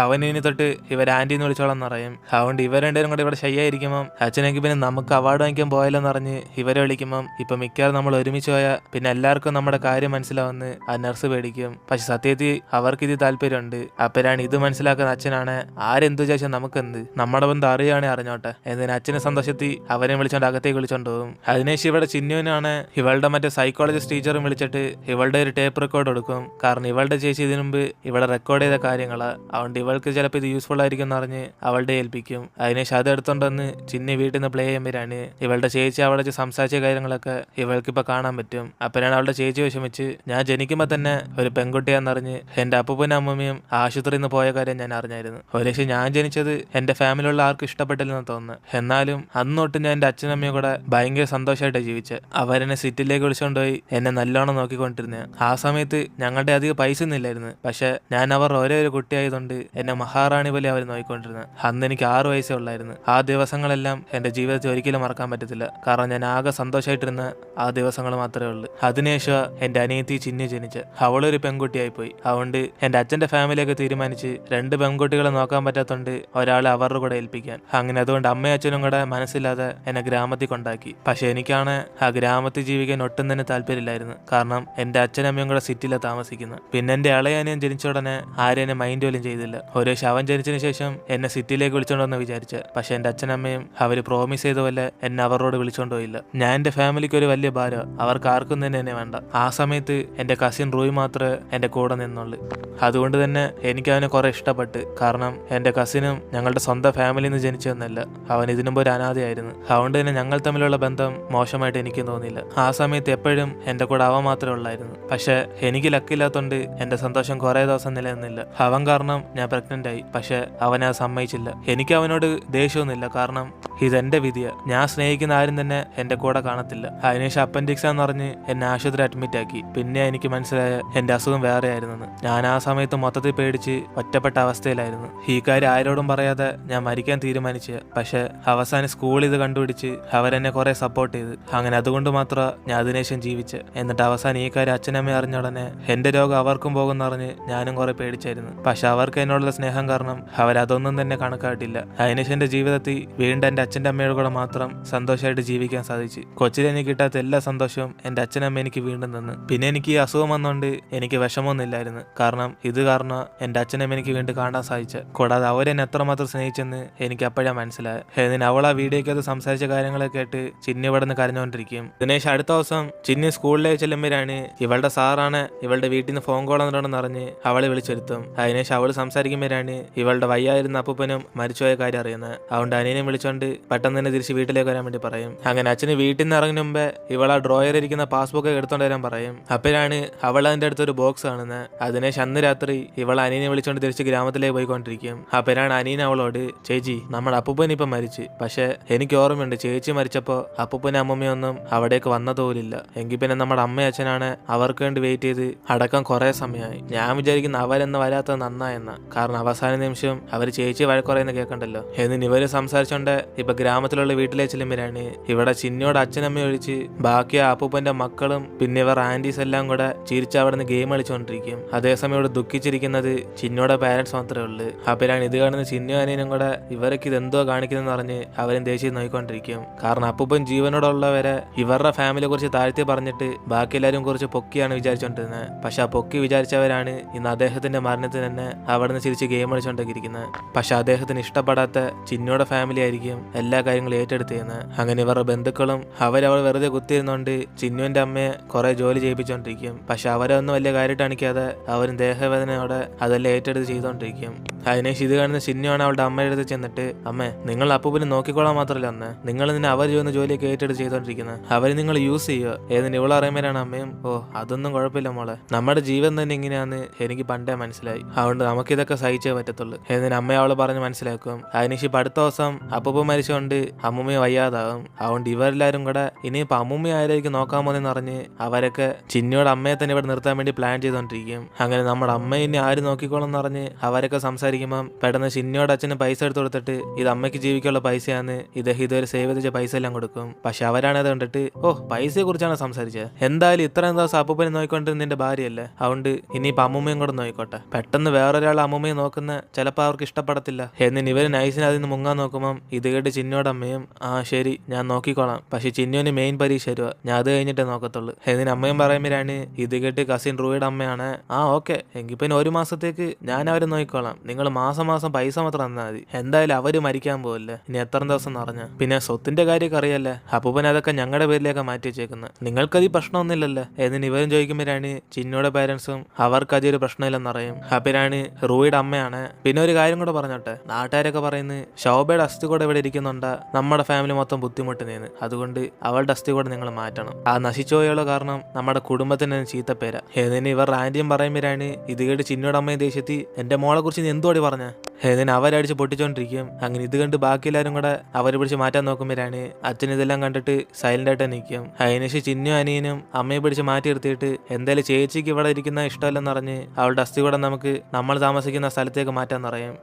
അവനിനി തൊട്ട് ഇവർ ആന്റിന്ന് വിളിച്ചോളാം പറയും. അതുകൊണ്ട് ഇവർ രണ്ടുപേരും കൂടെ ഇവിടെ ശയ്യായിരിക്കുമ്പം അച്ഛനെങ്കിൽ പിന്നെ നമുക്ക് അവാർഡ് വാങ്ങിക്കാൻ പോയാലോന്ന് പറഞ്ഞ് ഇവരെ വിളിക്കുമ്പം ഇപ്പൊ മിക്കവാറും നമ്മൾ ഒരുമിച്ച് പോയാൽ പിന്നെ എല്ലാവർക്കും നമ്മുടെ കാര്യം മനസ്സിലാവുന്ന ആ നഴ്സ് പേടിക്കും. പക്ഷെ സത്യത്തിൽ അവർക്ക് ഇത് താല്പര്യമുണ്ട്. അപ്പരാണ് ഇത് മനസ്സിലാക്കുന്ന അച്ഛനാണ് ആരെന്തു ചോദിച്ചാൽ നമുക്കെന്ത്, നമ്മുടെ ബന്ധം അറിയുകയാണെങ്കിൽ അറിഞ്ഞോട്ടെ എന്നതിന് അച്ഛനെ സന്തോഷത്തിൽ അവനെ വിളിച്ചോണ്ട് അകത്തേക്ക് വിളിച്ചോണ്ട് പോകും. അതിനുശേഷം ഇവിടെ ചിന്നുവിനാണ് ഇവളുടെ മറ്റേ സൈക്കോളജിസ്റ്റ് ടീച്ചറും വിളിച്ചിട്ട് ഇവളുടെ ഒരു ടേപ്പ് റെക്കോർഡ് കൊടുക്കും. കാരണം ഇവളുടെ ചേച്ചി ഇതിനു മുമ്പ് ഇവിടെ റെക്കോർഡ് ചെയ്ത കാര്യങ്ങളാ, അതുകൊണ്ട് ഇവൾക്ക് ചിലപ്പോൾ ഇത് യൂസ്ഫുൾ ആയിരിക്കും എന്ന് പറഞ്ഞ് അവളുടെ ഏൽപ്പിക്കും. അതിനുശേഷം അത് എടുത്തോണ്ടെന്ന് ചിന്നി വീട്ടിൽ നിന്ന് പ്ലേ ചെയ്യുമ്പോഴാണ് ഇവളുടെ ചേച്ചി അവിടെ വെച്ച് സംസാരിച്ച കാര്യങ്ങളൊക്കെ ഇവൾക്കിപ്പോൾ കാണാൻ പറ്റും. അപ്പോഴാണ് അവളുടെ ചേച്ചി വിഷമിച്ച് ഞാൻ ജനിക്കുമ്പോൾ തന്നെ ഒരു പെൺകുട്ടിയാണെന്നറിഞ്ഞ് എൻ്റെ അപ്പൂപ്പനും അമ്മൂമ്മയും ആശുപത്രിയിൽ നിന്ന് പോയ കാര്യം ഞാൻ അറിഞ്ഞായിരുന്നു. ഒരുപക്ഷെ ഞാൻ ജനിച്ചത് എൻ്റെ ഫാമിലിയുള്ള ആർക്കും ഇഷ്ടപ്പെട്ടില്ലെന്ന് തോന്നുന്നു. എന്നാലും അന്നൊട്ട് ഞാൻ എൻ്റെ അച്ഛനമ്മയും കൂടെ ഭയങ്കര സന്തോഷമായിട്ട് ജീവിച്ചത്. അവരെന്നെ സിറ്റിയിലേക്ക് വിളിച്ചുകൊണ്ടുപോയി എന്നെ നല്ലോണം നോക്കിക്കൊണ്ടിരുന്നത്. ആ സമയത്ത് ഞങ്ങളുടെ അധികം പൈസ ഒന്നും ഇല്ലായിരുന്നു. പക്ഷെ ഞാൻ അവർ ഒരേ ഒരു കുട്ടിയായതുകൊണ്ട് എന്നെ മഹാറാണി പോലെ അവർ നോക്കിക്കൊണ്ടിരുന്നത്. അന്ന് എനിക്ക് 6 വയസ്സേ ഉള്ളായിരുന്നു. ആ ദിവസങ്ങളെല്ലാം എൻ്റെ ജീവിതത്തിൽ ഒരിക്കലും മറക്കാൻ പറ്റത്തില്ല. കാരണം ഞാൻ ആകെ സന്തോഷമായിട്ടിരുന്ന ആ ദിവസങ്ങൾ മാത്രമേ ഉള്ളൂ. അതിനുശേഷം എൻ്റെ അനിയത്തി ചിന്നി ജനിച്ച് അവളൊരു പെൺകുട്ടിയായി പോയി. അതുകൊണ്ട് എൻ്റെ അച്ഛൻ്റെ ഫാമിലിയൊക്കെ തീരുമാനിച്ച് 2 പെൺകുട്ടികളെ നോക്കാൻ പറ്റാത്തതുകൊണ്ട് ഒരാളെ അവരുടെ കൂടെ ഏൽപ്പിക്കാൻ. അങ്ങനെ അതുകൊണ്ട് അമ്മയും അച്ഛനും കൂടെ മനസ്സില്ലാതെ എന്നെ ഗ്രാമത്തിൽ കൊണ്ടാക്കി. പക്ഷെ എനിക്കാണ് ആ ഗ്രാമത്തിൽ ജീവിക്കാൻ ഒട്ടും തന്നെ താല്പര്യമില്ലായിരുന്നു. കാരണം എൻ്റെ അച്ഛനമ്മയും കൂടെ സിറ്റിയിലാണ് താമസിക്കുന്നത്. പിന്നെ എൻ്റെ ഇളയനിയൻ ജനിച്ച ഉടനെ ആരും എന്നെ മൈൻഡ് പോലും ചെയ്തില്ല. ഒരു അവൻ ജനിച്ചതിന് ശേഷം എന്നെ സിറ്റിയിലേക്ക് വിളിച്ചോണ്ടെന്ന് വിചാരിച്ച്. പക്ഷെ എൻ്റെ അച്ഛനമ്മയും അവർ പ്രോമിസ് ചെയ്ത പോലെ എന്നെ അവരോട് വിളിച്ചോണ്ട് പോയില്ല. ഞാൻ എൻ്റെ ഫാമിലിക്ക് ഒരു വലിയ ഭാരം, അവർക്ക് ആർക്കും തന്നെ എന്നെ വേണ്ട. ആ സമയത്ത് എൻ്റെ കസിൻ റൂയി മാത്രമേ എൻ്റെ കൂടെ നിന്നുള്ളൂ. അതുകൊണ്ട് തന്നെ എനിക്ക് അവനെ കുറെ ഇഷ്ടപ്പെട്ട്. കാരണം എൻ്റെ കസിനും ഞങ്ങളുടെ സ്വന്തം ഫാമിലിയിൽ നിന്ന് ജനിച്ചതെന്നല്ല, അവൻ ഇതിനുമ്പോ ഒരു അനാഥയായിരുന്നു. അതുകൊണ്ട് തന്നെ ഞങ്ങൾ തമ്മിലുള്ള ബന്ധം മോശമായിട്ട് എനിക്ക് തോന്നിയില്ല. ആ സമയത്ത് എപ്പോഴും എൻ്റെ കൂടെ അവൻ മാത്രമേ ഉള്ളായിരുന്നു. പക്ഷെ എനിക്ക് ലക്കില്ലാത്തോണ്ട് എൻ്റെ സന്തോഷം കുറെ ദിവസം നിലനിന്നില്ല. അവൻ കാരണം ഞാൻ പ്രഗ്നന്റ് ആയി. പക്ഷെ അവനെ സമ്മതിച്ചില്ല. എനിക്ക് അവനോട് ദേഷ്യമൊന്നുമില്ല, കാരണം ഇതെന്റെ വിധിയാ. ഞാൻ സ്നേഹിക്കുന്ന ആരും തന്നെ എന്റെ കൂടെ കാണത്തില്ല. അതിനുശേഷം അപ്പൻഡിക്സ് എന്ന് പറഞ്ഞ് എന്നെ ആശുപത്രി അഡ്മിറ്റ് ആക്കി. പിന്നെ എനിക്ക് മനസ്സിലായ എന്റെ അസുഖം വേറെ ആയിരുന്നെന്ന്. ഞാൻ ആ സമയത്ത് മൊത്തത്തിൽ പേടിച്ച് ഒറ്റപ്പെട്ട അവസ്ഥയിലായിരുന്നു. ഈ കാര്യം ആരോടും പറയാതെ ഞാൻ മരിക്കാൻ തീരുമാനിച്ചു. പക്ഷെ അവസാനം സ്കൂളിൽ ഇത് കണ്ടുപിടിച്ച് അവരെന്നെ കുറെ സപ്പോർട്ട് ചെയ്ത്. അങ്ങനെ അതുകൊണ്ട് മാത്രം ഞാൻ അതിനുശേഷം ജീവിച്ച്. എന്നിട്ട് അവസാനം ഈ കാര്യം അച്ഛനമ്മ അറിഞ്ഞ ഉടനെ എന്റെ രോഗം അവർക്കും പോകുന്ന പറഞ്ഞ് ഞാനും കുറെ പേടിച്ചായിരുന്നു. പക്ഷെ അവർക്ക് എന്നോടുള്ള സ്നേഹം കാരണം അവരതൊന്നും തന്നെ കണക്കാട്ടില്ല. അതിനുശേഷം എന്റെ ജീവിതത്തിൽ വീണ്ടും എന്റെ അച്ഛൻ്റെ അമ്മയുടെ കൂടെ മാത്രം സന്തോഷമായിട്ട് ജീവിക്കാൻ സാധിച്ചു. കൊച്ചിൽ എനിക്ക് കിട്ടാത്ത എല്ലാ സന്തോഷവും എൻ്റെ അച്ഛനമ്മ എനിക്ക് വീണ്ടും തന്നു. പിന്നെ എനിക്ക് ഈ അസുഖം വന്നുകൊണ്ട് എനിക്ക് വിഷമമൊന്നുമില്ലായിരുന്നു. കാരണം ഇത് കാരണം എൻ്റെ അച്ഛനമ്മ എനിക്ക് വീണ്ടും കാണാൻ സാധിച്ചു. കൂടാതെ അവരെന്നെ എത്രമാത്രം സ്നേഹിച്ചെന്ന് എനിക്ക് അപ്പോഴാണ് മനസ്സിലായത്. എന്നിട്ട് അവൾ ആ വീഡിയോക്കകത്ത് സംസാരിച്ച കാര്യങ്ങളൊക്കെ കേട്ട് ചിന്നി ഇവിടെ നിന്ന് കരഞ്ഞുകൊണ്ടിരിക്കും. ഇതിനുശേഷം അടുത്ത ദിവസം ചിന്നി സ്കൂളിലേക്ക് ചെല്ലുമ്പോഴാണ് ഇവളുടെ സാറാണ് ഇവളുടെ വീട്ടിൽ നിന്ന് ഫോൺ കോൾ വന്നിട്ടുണ്ടെന്ന് അറിഞ്ഞ് അവളെ വിളിച്ചെടുത്തും. അതിനുശേഷം അവൾ സംസാരിക്കുമ്പോഴാണ് ഇവളുടെ വയ്യായിരുന്ന അപ്പൂപ്പനും മരിച്ചുപോയ കാര്യം അറിയുന്നത്. അതുകൊണ്ട് അനിയനെ വിളിച്ചോണ്ട് പെട്ടെന്ന് തന്നെ തിരിച്ച് വീട്ടിലേക്ക് വരാൻ വേണ്ടി പറയും. അങ്ങനെ അച്ഛന് വീട്ടിൽ നിന്ന് ഇറങ്ങുന്ന മുമ്പേ ഇവൾ ആ ഡ്രോയർ ഇരിക്കുന്ന പാസ്ബുക്ക് എടുത്തോണ്ട് വരാൻ പറയും. അപ്പോഴാണ് അവൾ അതിന്റെ അടുത്തൊരു ബോക്സ് കാണുന്നത്. അതിനുശേഷം അന്ന് രാത്രി ഇവൾ അനിയനെ വിളിച്ചോണ്ട് തിരിച്ച് ഗ്രാമത്തിലേക്ക് പോയിക്കൊണ്ടിരിക്കും. അപ്പോഴാണ് അനിയൻ അവളോട് ചേച്ചി നമ്മുടെ അപ്പൂപ്പൻ ഇപ്പം മരിച്ചു. പക്ഷെ എനിക്ക് ഓർമ്മയുണ്ട് ചേച്ചി മരിച്ചപ്പോ അപ്പൂപ്പനും അമ്മമ്മയൊന്നും അവിടേക്ക് വന്നതുപോലില്ല. എങ്കിൽ പിന്നെ നമ്മുടെ അമ്മയും അച്ഛനാണ് അവർക്ക് വേണ്ടി വെയിറ്റ് ചെയ്ത് അടക്കം കുറെ സമയമായി. ഞാൻ വിചാരിക്കുന്ന അവരെന്ന് വരാത്തത് നന്നായെന്ന. കാരണം അവസാന നിമിഷം അവർ ചേച്ചി വഴക്കുറയെന്ന് കേൾക്കണ്ടല്ലോ. എന്നിട്ട് ഇവര് സംസാരിച്ചോണ്ട് ഇപ്പൊ ഗ്രാമത്തിലുള്ള വീട്ടിലേക്ക് ചെല്ലുമ്പോഴാണ് ഇവിടെ ചിന്നിയോട് അച്ഛനമ്മ ഒഴിച്ച് ബാക്കി ആ അപ്പൂപ്പന്റെ മക്കളും പിന്നെ ഇവർ ആന്റീസ് എല്ലാം കൂടെ ചിരിച്ച് അവിടെ നിന്ന് ഗെയിം കളിച്ചുകൊണ്ടിരിക്കും. അതേസമയം ഇവിടെ ദുഃഖിച്ചിരിക്കുന്നത് ചിന്നിയുടെ പാരന്റ്സ് മാത്രമേ ഉള്ളൂ. അപ്പോഴാണ് ഇത് കാണുന്ന ചിന്നിയും അനിയനും കൂടെ ഇവർക്ക് ഇതെന്തോ കാണിക്കുന്നതെന്ന് പറഞ്ഞ് അവരും ദേഷ്യം നോക്കിക്കൊണ്ടിരിക്കും. കാരണം അപ്പൂപ്പൻ ജീവനോടുള്ളവരെ ഇവരുടെ ഫാമിലിയെ കുറിച്ച് താഴ്ത്തി പറഞ്ഞിട്ട് ബാക്കി എല്ലാവരും കുറിച്ച് പൊക്കിയാണ് വിചാരിച്ചോണ്ടിരുന്നത്. പക്ഷെ ആ പൊക്കി വിചാരിച്ചവരാണ് ഇന്ന് അദ്ദേഹത്തിന്റെ മരണത്തിന് തന്നെ അവിടെ നിന്ന് ചിരിച്ച് ഗെയിം കളിച്ചോണ്ടിരിക്കുന്നത്. പക്ഷെ അദ്ദേഹത്തിന് ഇഷ്ടപ്പെടാത്ത ചിന്നിയുടെ ഫാമിലി ആയിരിക്കും എല്ലാ കാര്യങ്ങളും ഏറ്റെടുത്ത് ചെയ്യുന്നത്. അങ്ങനെ ഇവരുടെ ബന്ധുക്കളും അവരവൾ വെറുതെ കുത്തിയിരുന്നോണ്ട് ചിന്നുവിന്റെ അമ്മയെ കുറെ ജോലി ചെയ്യിപ്പിച്ചോണ്ടിരിക്കും. പക്ഷെ അവരൊന്നും വലിയ കാര്യമായിട്ട് കാണിക്കാതെ അവരും ദേഹവേദനയോടെ അതെല്ലാം ഏറ്റെടുത്ത് ചെയ്തോണ്ടിരിക്കും. അതിനുശേഷം ഇത് കാണുന്ന ചിന്നുവാണ് അവളുടെ അമ്മയുടെ അടുത്ത് ചെന്നിട്ട് അമ്മേ നിങ്ങൾ അപ്പൂപ്പന് നോക്കിക്കോളാൻ മാത്രമല്ല അന്ന് നിങ്ങൾ നിന്നെ അവർ ചെയ്യുന്ന ജോലിയൊക്കെ ഏറ്റെടുത്ത് ചെയ്തോണ്ടിരിക്കുന്നത്. അവർ നിങ്ങൾ യൂസ് ചെയ്യുക. ഏതിന് ഇവൾ അറിയുമ്പോഴാണ് അമ്മയും ഓ അതൊന്നും കുഴപ്പമില്ല മോളെ, നമ്മുടെ ജീവൻ തന്നെ ഇങ്ങനെയാന്ന് എനിക്ക് പണ്ടേ മനസ്സിലായി. അതുകൊണ്ട് നമുക്കിതൊക്കെ സഹിച്ചേ പറ്റത്തുള്ളൂ എന്നതിന് അമ്മ അവള് പറഞ്ഞ് മനസ്സിലാക്കും. അതിനുശേഷം അടുത്ത ദിവസം അപ്പൂപ്പ മരിച്ചുകൊണ്ട് അമ്മൂമ്മയെ വയ്യാതാകും. അതുകൊണ്ട് ഇവരെല്ലാരും കൂടെ ഇനിയിപ്പോ അമ്മൂമ്മ ആരായിരിക്കും നോക്കാൻ പോകുന്നതെന്ന് പറഞ്ഞ് അവരൊക്കെ ചിന്നിയോട് അമ്മയെ തന്നെ ഇവിടെ നിർത്താൻ വേണ്ടി പ്ലാൻ ചെയ്തോണ്ടിരിക്കും. അങ്ങനെ നമ്മുടെ അമ്മ ഇനി ആര് നോക്കിക്കോളെന്ന് പറഞ്ഞ് അവരൊക്കെ സംസാരിക്കും. സംസാരിക്കുമ്പം പെട്ടെന്ന് ചിന്നോട് അച്ഛന് പൈസ എടുത്ത് കൊടുത്തിട്ട് ഇത് അമ്മയ്ക്ക് ജീവിക്കാനുള്ള പൈസയാണ്, ഇദ്ദേഹം ഇതുവരെ സേവ് ചെയ്ത പൈസ എല്ലാം കൊടുക്കും. പക്ഷെ അവരാണ് അത് കണ്ടിട്ട് ഓ പൈസയെ കുറിച്ചാണ് സംസാരിച്ചത്, എന്തായാലും ഇത്രയും ദിവസം അപ്പൂപ്പനെ നോക്കിക്കൊണ്ട് നിന്റെ ഭാര്യയല്ലേ, അതുകൊണ്ട് ഇനിയിപ്പോ അമ്മൂമ്മയും കൂടെ നോക്കിക്കോട്ടെ. പെട്ടെന്ന് വേറൊരാൾ അമ്മൂമ്മയെ നോക്കുന്ന ചിലപ്പോൾ അവർക്ക് ഇഷ്ടപ്പെടത്തില്ല. എന്നിട്ട് ഇവര് നൈസിന് അതിൽ നിന്ന് മുങ്ങാൻ നോക്കുമ്പം ഇത് കേട്ട് ചിന്നോട് അമ്മയും ആ ശരി ഞാൻ നോക്കിക്കോളാം, പക്ഷെ ചിന്നുവിന് മെയിൻ പരീക്ഷ വരുക, ഞാൻ അത് കഴിഞ്ഞിട്ടേ നോക്കത്തുള്ളൂ. എന്നിന് അമ്മയും പറയുമ്പോഴാണ് ഇത് കേട്ട് കസിൻ റൂയുടെ അമ്മയാണ് ആ ഓക്കെ എങ്കിൽ പിന്നെ 1 മാസത്തേക്ക് ഞാൻ അവരെ നോക്കിക്കോളാം, നിങ്ങൾ മാസം മാസം പൈസ മാത്രം തന്നാൽ മതി, എന്തായാലും അവര് മരിക്കാൻ പോകല്ലേ, ഇനി എത്ര ദിവസം എന്ന് പറഞ്ഞ പിന്നെ സ്വത്തിന്റെ കാര്യമൊക്കെ അറിയല്ലേ, അപ്പൂപ്പൻ അതൊക്കെ ഞങ്ങളുടെ പേരിലേക്ക് മാറ്റി വെച്ചേക്കുന്നത്, നിങ്ങൾക്കത് പ്രശ്നമൊന്നുമില്ലല്ലോ. എന്നിന് ഇവരും ചോദിക്കുമ്പോഴാണ് ചിന്നോടെ പേരൻസും അവർക്ക് അതൊരു പ്രശ്നമില്ലെന്നറിയും. അപ്പനാണ് റൂയുടെ അമ്മയാണ്. പിന്നെ ഒരു കാര്യം കൂടെ പറഞ്ഞോട്ടെ, നാട്ടുകാരൊക്കെ പറയുന്നത് ശോഭയുടെ അസ്ഥി കൂടെ ഇവിടെ ഇരിക്കുന്നുണ്ട്, നമ്മുടെ ഫാമിലി മൊത്തം ബുദ്ധിമുട്ടുന്നേന്ന്, അതുകൊണ്ട് അവളുടെ അസ്ഥി കൂടെ നിങ്ങൾ മാറ്റണം, ആ നശിച്ചുപോയുള്ള കാരണം നമ്മുടെ കുടുംബത്തിന് ചീത്തപ്പേര. എന്നിന് ഇവർ ആന്റിയും പറയുമ്പോഴാണ് ഇത് കേട്ട് ചിന്നോട് അമ്മയും ദേഷ്യത്തി എന്റെ മോളെ കുറിച്ച് നീ എന്തോടി പറഞ്ഞ. എന്നിന് അവരടിച്ച് പൊട്ടിച്ചോണ്ടിരിക്കും. അങ്ങനെ ഇത് കണ്ട് ബാക്കി എല്ലാവരും കൂടെ അവരെ പിടിച്ച് മാറ്റാൻ നോക്കുമ്പോഴാണ് അച്ഛൻ ഇതെല്ലാം കണ്ടിട്ട് സൈലന്റ് ആയിട്ട് നിൽക്കും. അതിനുശേഷം ചിന്നും അനിയനും അമ്മയെ പിടിച്ച് മാറ്റി നിർത്തിയിട്ട് എന്തായാലും ചേച്ചിക്ക് ഇവിടെ ഇരിക്കുന്ന ഇഷ്ടമല്ലെന്ന് പറഞ്ഞ് അവളുടെ അസ്ഥി കൂടെ നമുക്ക് നമ്മൾ താമസിക്കുന്ന സ്ഥലത്തേക്ക് മാറ്റാൻ പറയും.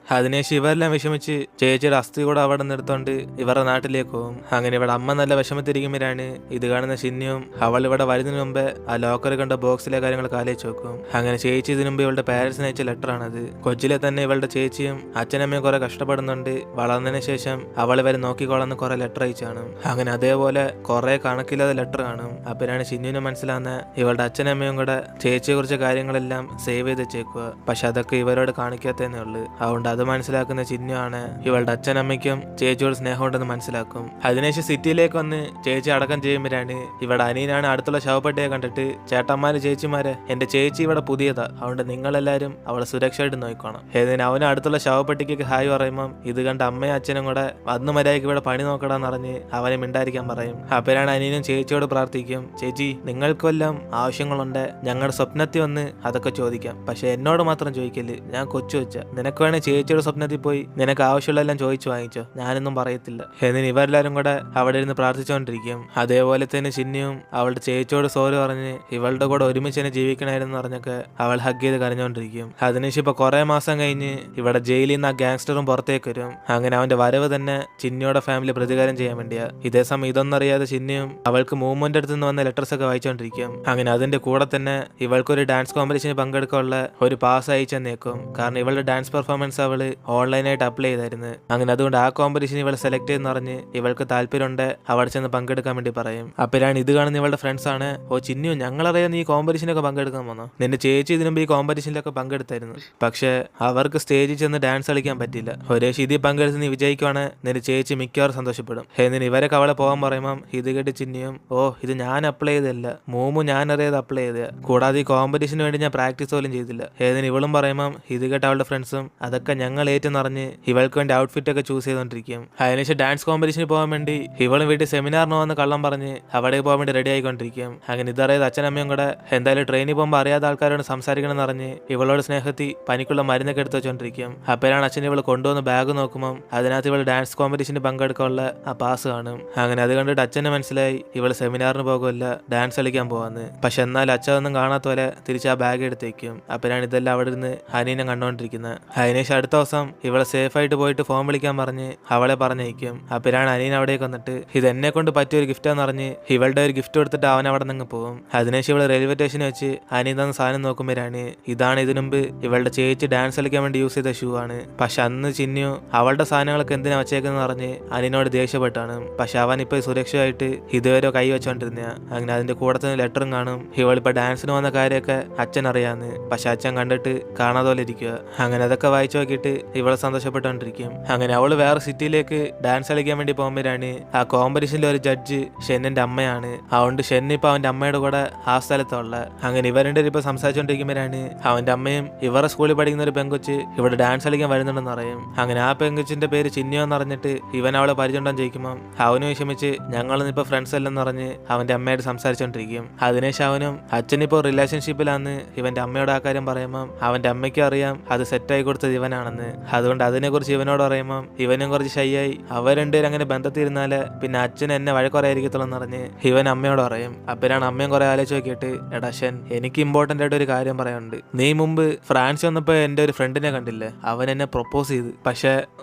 അതിനുശേഷം ഇവരെല്ലാം വിഷമിച്ച് ചേച്ചിയുടെ അസ്ഥി കൂടെ അവിടെ നിന്ന് എടുത്തോണ്ട് ഇവരുടെ നാട്ടിലേക്ക് പോകും. അങ്ങനെ ഇവിടെ അമ്മ നല്ല വിഷമത്തിരിക്കുമ്പോഴാണ് ഇത് കാണുന്ന ചിന്നിയും അവൾ ഇവിടെ വരുന്നതിന് മുമ്പേ ആ ലോക്കറിൽ കണ്ട ബോക്സിലെ കാര്യങ്ങൾ കാലേച്ച് വെക്കും. അങ്ങനെ ചേച്ചി ഇതിനു മുമ്പ് ഇവളുടെ പാരൻസിന് അയച്ച ലെറ്ററാണത്. കൊച്ചിലെ തന്നെ ഇവളുടെ ചേച്ചിയും അച്ഛനമ്മയും കുറെ കഷ്ടപ്പെടുന്നുണ്ട്, വളർന്നതിന് ശേഷം അവൾ വരെ നോക്കിക്കോളാന്ന് കുറെ ലെറ്റർ അയച്ചാണ്. അങ്ങനെ അതേപോലെ കുറെ കണക്കില്ലാതെ ലെറ്റർ കാണും. അപ്പോഴാണ് ചിന്നുവിന് മനസ്സിലാവുന്ന ഇവളുടെ അച്ഛനമ്മയും കൂടെ ചേച്ചിയെ കുറിച്ച കാര്യങ്ങളെല്ലാം സേവ് ചെയ്ത് വെച്ചേക്കുക, പക്ഷെ അതൊക്കെ ഇവരോട് കാണിക്കാത്തതന്നെ ഉള്ളു. അതുകൊണ്ട് അത് മനസ്സിലാക്കുന്ന ചിന്നുവാണ് ഇവളുടെ അച്ഛനമ്മയ്ക്കും ചേച്ചിയോട് സ്നേഹമുണ്ടെന്ന് മനസ്സിലാക്കും. അതിനുശേഷം സിറ്റിയിലേക്ക് വന്ന് ചേച്ചി അടക്കം ചെയ്യുമ്പോഴാണ് ഇവിടെ അനിയനാണ് അടുത്തുള്ള ശവപ്പെട്ടിയെ കണ്ടിട്ട് ചേട്ടന്മാര് ചേച്ചിമാരെ എന്റെ ചേച്ചി ഇവിടെ പുതിയതാ, അതുകൊണ്ട് നിങ്ങളെല്ലാരും അവളെ സുരക്ഷയായിട്ട് നോക്കണം. ഏതിന് അവന് അടുത്തുള്ള ശവപ്പെട്ടിക്ക് ഹായ് പറയുമ്പം ഇത് കണ്ട് അമ്മയും അച്ഛനും കൂടെ വന്ന് മര്യാദയ്ക്ക് ഇവിടെ പണി നോക്കടാന്ന് പറഞ്ഞ് അവനെ മിണ്ടായിരിക്കാൻ പറയും. അപ്പോഴാണ് അനിയനും ചേച്ചിയോട് പ്രാർത്ഥിക്കും, ചേച്ചി നിങ്ങൾക്ക് വല്ലതും ആവശ്യങ്ങളുണ്ട് ഞങ്ങളുടെ സ്വപ്നത്തിൽ വന്ന് അതൊക്കെ ചോദിക്കാം, പക്ഷെ എന്നോട് മാത്രം ചോദിക്കല്, ഞാൻ കൊച്ചു വെച്ച, നിനക്ക് വേണേ ചേച്ചിയുടെ സ്വപ്നത്തിൽ പോയി നിനക്ക് ആവശ്യമുള്ളതെല്ലാം ചോദിച്ചു വാങ്ങിച്ചോ, ഞാനൊന്നും പറയത്തില്ല. എന്നിന് ഇവരെല്ലാരും കൂടെ അവിടെ ഇരുന്ന് പ്രാർത്ഥിച്ചുകൊണ്ടിരിക്കും. അതേപോലെ തന്നെ ചിന്നിയും അവളുടെ ചേച്ചിയോട് സോറി പറഞ്ഞ് ഇവളുടെ കൂടെ ഒരുമിച്ച് തന്നെ ജീവിക്കണമായിരുന്നു പറഞ്ഞൊക്കെ അവൾ ഹഗ് ചെയ്ത് കരഞ്ഞുകൊണ്ടിരിക്കും. അതിനുശേഷം ഇപ്പൊ കുറെ മാസം കഴിഞ്ഞ് ഇവിടെ ജയിലിൽ നിന്ന് ആ ഗാങ്സ്റ്ററും പുറത്തേക്ക് വരും. അങ്ങനെ അവന്റെ വരവ് തന്നെ ചിന്നിയുടെ ഫാമിലി പ്രതികാരം ചെയ്യാൻ വേണ്ടിയാ. ഇതേസമയം ഇതൊന്നും അറിയാതെ ചിന്നിയും അവൾക്ക് മൂവ്മെന്റ് അടുത്ത് നിന്ന് വന്ന ലെറ്റേഴ്സ് ഒക്കെ വായിച്ചുകൊണ്ടിരിക്കും. അങ്ങനെ അതിന്റെ കൂടെ തന്നെ ഇവൾക്കൊരു ഡാൻസ് കോമ്പറ്റീഷന് പങ്കെടുക്കാനുള്ള ഒരു പാസ് അയച്ചെന്നേക്കും. കാരണം ഇവളുടെ ഡാൻസ് പെർഫോമൻസ് അവള് ഓൺലൈനായിട്ട് അപ്ലൈ ചെയ്തായിരുന്നു. അങ്ങനെ അതുകൊണ്ട് ആ കോമ്പറ്റീഷൻ ഇവളെ സെലക്ട് ചെയ്തെന്ന് പറഞ്ഞ് ഇവൾക്ക് താല്പര്യമുണ്ട് അവിടെ ചെന്ന് പങ്കെടുക്കാൻ വേണ്ടി പറയും. അപ്പോഴാണ് ഇത് കാണുന്ന ഇവളുടെ ഫ്രണ്ട്സ് ആണ്, ഓ ചിന്നു ഞങ്ങളറിയാൻ ഈ കോമ്പറ്റീഷനൊക്കെ പങ്കെടുക്കാൻ വന്നോ, നിന്റെ ചേച്ചി ഇതിനുമ്പ് ഈ കോമ്പറ്റീഷനിലൊക്കെ പങ്കെടുത്തായിരുന്നു, പക്ഷെ അവർക്ക് സ്റ്റേജിൽ ചെന്ന് ഡാൻസ് കളിക്കാൻ പറ്റില്ല, ഒരേ ഇതിൽ പങ്കെടുത്ത് നീ വിജയിക്കുവാണ് നിന്റെ ചേച്ചി മിക്കവാറും സന്തോഷപ്പെടും. എന്നിന് ഇവരൊക്കെ അവളെ പോകാൻ പറയുമ്പം ഇത് കേട്ട് ചിന്നിയും ഓ ഇത് ഞാൻ അപ്ലൈ ചെയ്തല്ല, മൂമു ഞാൻ അറിയാതെ അപ്ലൈ ചെയ്ത, കൂടാതെ ഈ കോമ്പറ്റീഷന് വേണ്ടി ഞാൻ പ്രാക്ടീസ് പോലും ചെയ്തില്ല. ഏതിന് ഇവളും പറയുമ്പം ഇത് കേട്ട് അവളുടെ ഫ്രണ്ട്സും അതൊക്കെ ഞങ്ങൾ ഏറ്റെന്നറിഞ്ഞ് ഇവൾക്ക് വേണ്ടി ഔട്ട്ഫിറ്റ് ഒക്കെ ചൂസ് ചെയ്തോണ്ടിരിക്കും. അതിനുശേഷം ഡാൻസ് കോമ്പറ്റീഷന് പോകാൻ വേണ്ടി ഇവളും വീട്ടിൽ സെമിനാറിന് വന്ന് കള്ളം പറഞ്ഞ് അവിടെ പോകാൻ വേണ്ടി റെഡി ആയിക്കൊണ്ടിരിക്കും. അങ്ങനെ ഇതറിയാതെ അച്ഛനമ്മയും കൂടെ എന്തായാലും ട്രെയിനിൽ പോകുമ്പോൾ അറിയാത്ത ആൾക്കാരോട് സംസാരിക്കണം എന്ന് പറഞ്ഞ് ഇവളോട് സ്നേഹത്തി പനിക്കുള്ള മരുന്നൊക്കെ എടുത്ത് വെച്ചോണ്ടിരിക്കും. അപ്പോഴാണ് അച്ഛൻ ഇവൾ കൊണ്ടുവന്ന് ബാഗ് നോക്കുമ്പോൾ അതിനകത്ത് ഇവൾ ഡാൻസ് കോമ്പറ്റീഷന് പങ്കെടുക്കാനുള്ള ആ പാസ് കാണും. അങ്ങനെ അത് കണ്ടിട്ട് അച്ഛന് മനസ്സിലായി ഇവൾ സെമിനാറിന് പോകുമല്ല ഡാൻസ് കളിക്കാൻ പോവാന്ന്. പക്ഷെ എന്നാൽ അച്ഛനൊന്നും കാണാത്ത പോലെ തിരിച്ച് ആ ബാഗ് എടുത്ത് വെക്കും. അപ്പോഴാണ് ഇതെല്ലാം അവിടെ നിന്ന് ഹനീനെ കണ്ടുകൊണ്ടിരിക്കുന്നത്. അതിനുശേഷം അടുത്ത ദിവസം ഇവളെ സേഫ് ആയിട്ട് പോയിട്ട് ഫോൺ വിളിക്കാൻ പറഞ്ഞ് അവളെ പറഞ്ഞയക്കും. അപ്പോഴാണ് അനീൻ അവിടേക്ക് വന്നിട്ട് ഇത് എന്നെ കൊണ്ട് പറ്റിയൊരു ഗിഫ്റ്റാന്ന് പറഞ്ഞ് ഇവളുടെ ഒരു ഗിഫ്റ്റ് കൊടുത്തിട്ട് അവൻ അവിടെ നിന്ന് പോകും. അതിനുശേഷം ഇവള് റെയിൽവേ സ്റ്റേഷനിൽ വെച്ച് അനീൻ തന്ന സാധനം നോക്കുമ്പോഴാണ് ഇതാണ് ഇതിനുമ്പ് ഇവളുടെ ചേച്ചി ഡാൻസ് കളിക്കാൻ വേണ്ടി യൂസ് ചെയ്ത ഷൂ ആണ്. പക്ഷെ അന്ന് ചിന്നു അവളുടെ സാധനങ്ങളൊക്കെ എന്തിനാ വെച്ചേക്കെന്ന് പറഞ്ഞ് അനീനോട് ദേഷ്യപ്പെട്ടാണ്. പക്ഷെ അവൻ ഇപ്പൊ സുരക്ഷയായിട്ട് ഇതുവരെ കൈ വെച്ചോണ്ടിരുന്ന. അങ്ങനെ അതിന്റെ കൂടെ തന്നെ ലെറ്ററും കാണും ഇവളിപ്പോ ഡാൻസിന് വന്ന കാര്യമൊക്കെ അച്ഛൻ അറിയാന്ന്. പക്ഷെ അച്ഛൻ കണ്ടിട്ട് കാണാതെ പോലെ ഇരിക്കുക. അങ്ങനെ അതൊക്കെ വായിച്ചു നോക്കിയിട്ട് ഇവളെ സന്തോഷപ്പെട്ടുകൊണ്ടിരിക്കും. അങ്ങനെ അവള് വേറെ സിറ്റിയിലേക്ക് ഡാൻസ് കളിക്കാൻ വേണ്ടി പോകുമ്പോഴാണ് ആ കോമ്പറ്റീഷനിലെ ഒരു ജഡ്ജ് ഷെന്നിന്റെ അമ്മയാണ്. അതുകൊണ്ട് ഷെൻ ഇപ്പൊ അവന്റെ അമ്മയുടെ കൂടെ ആ സ്ഥലത്തുള്ള. അങ്ങനെ ഇവരുടെ ഇപ്പൊ സംസാരിച്ചോണ്ടിരിക്കുമ്പോഴാണ് അവന്റെ അമ്മയും ഇവരുടെ സ്കൂളിൽ പഠിക്കുന്ന ഒരു പെങ്കൊച്ച് ഇവിടെ ഡാൻസ് കളിക്കാൻ വരുന്നുണ്ടെന്ന് പറയും. അങ്ങനെ ആ പെങ്കൊച്ചിന്റെ പേര് ചിന്നു എന്ന് പറഞ്ഞിട്ട് ഇവൻ അവളെ പരിചയം ചോദിക്കുമ്പോൾ അവനും വിഷമിച്ച് ഞങ്ങളൊന്നും ഇപ്പൊ ഫ്രണ്ട്സ് അല്ലെന്ന് പറഞ്ഞ് അവന്റെ അമ്മയോട് സംസാരിച്ചോണ്ടിരിക്കും. അതിനുശേഷം അവനും അച്ഛനിപ്പോ റിലേഷൻഷിപ്പിലാന്ന് ഇവന്റെ അമ്മയോട് ആ കാര്യം പറയുമ്പോൾ അവന്റെ അമ്മയ്ക്കും അറിയാം അത് സെറ്റായി കൊടുത്തത് ഇവനാണ്. കല്യാണമാണെന്ന്. അതുകൊണ്ട് അതിനെക്കുറിച്ച് ഇവനോട് പറയുമ്പം ഇവനും കുറച്ച് ഷൈയായി. അവർ രണ്ടുപേരും അങ്ങനെ ബന്ധത്തിരുന്നാല് പിന്നെ അച്ഛൻ എന്നെ വഴക്കുറയായിരിക്കത്തുള്ളൂ എന്ന് പറഞ്ഞ് ഇവൻ അമ്മയോട് പറയും. അപ്പോഴാണ് അമ്മയും കുറെ ആലോചിച്ച് നോക്കിയിട്ട്, എടാ ഷൻ, എനിക്ക് ഇമ്പോർട്ടൻ്റ് ആയിട്ട് ഒരു കാര്യം പറയാനുണ്ട്. നീ മുമ്പ് ഫ്രാൻസ് വന്നപ്പോൾ എൻ്റെ ഒരു ഫ്രണ്ടിനെ കണ്ടില്ലേ, അവൻ എന്നെ പ്രൊപ്പോസ് ചെയ്ത്. പക്ഷേ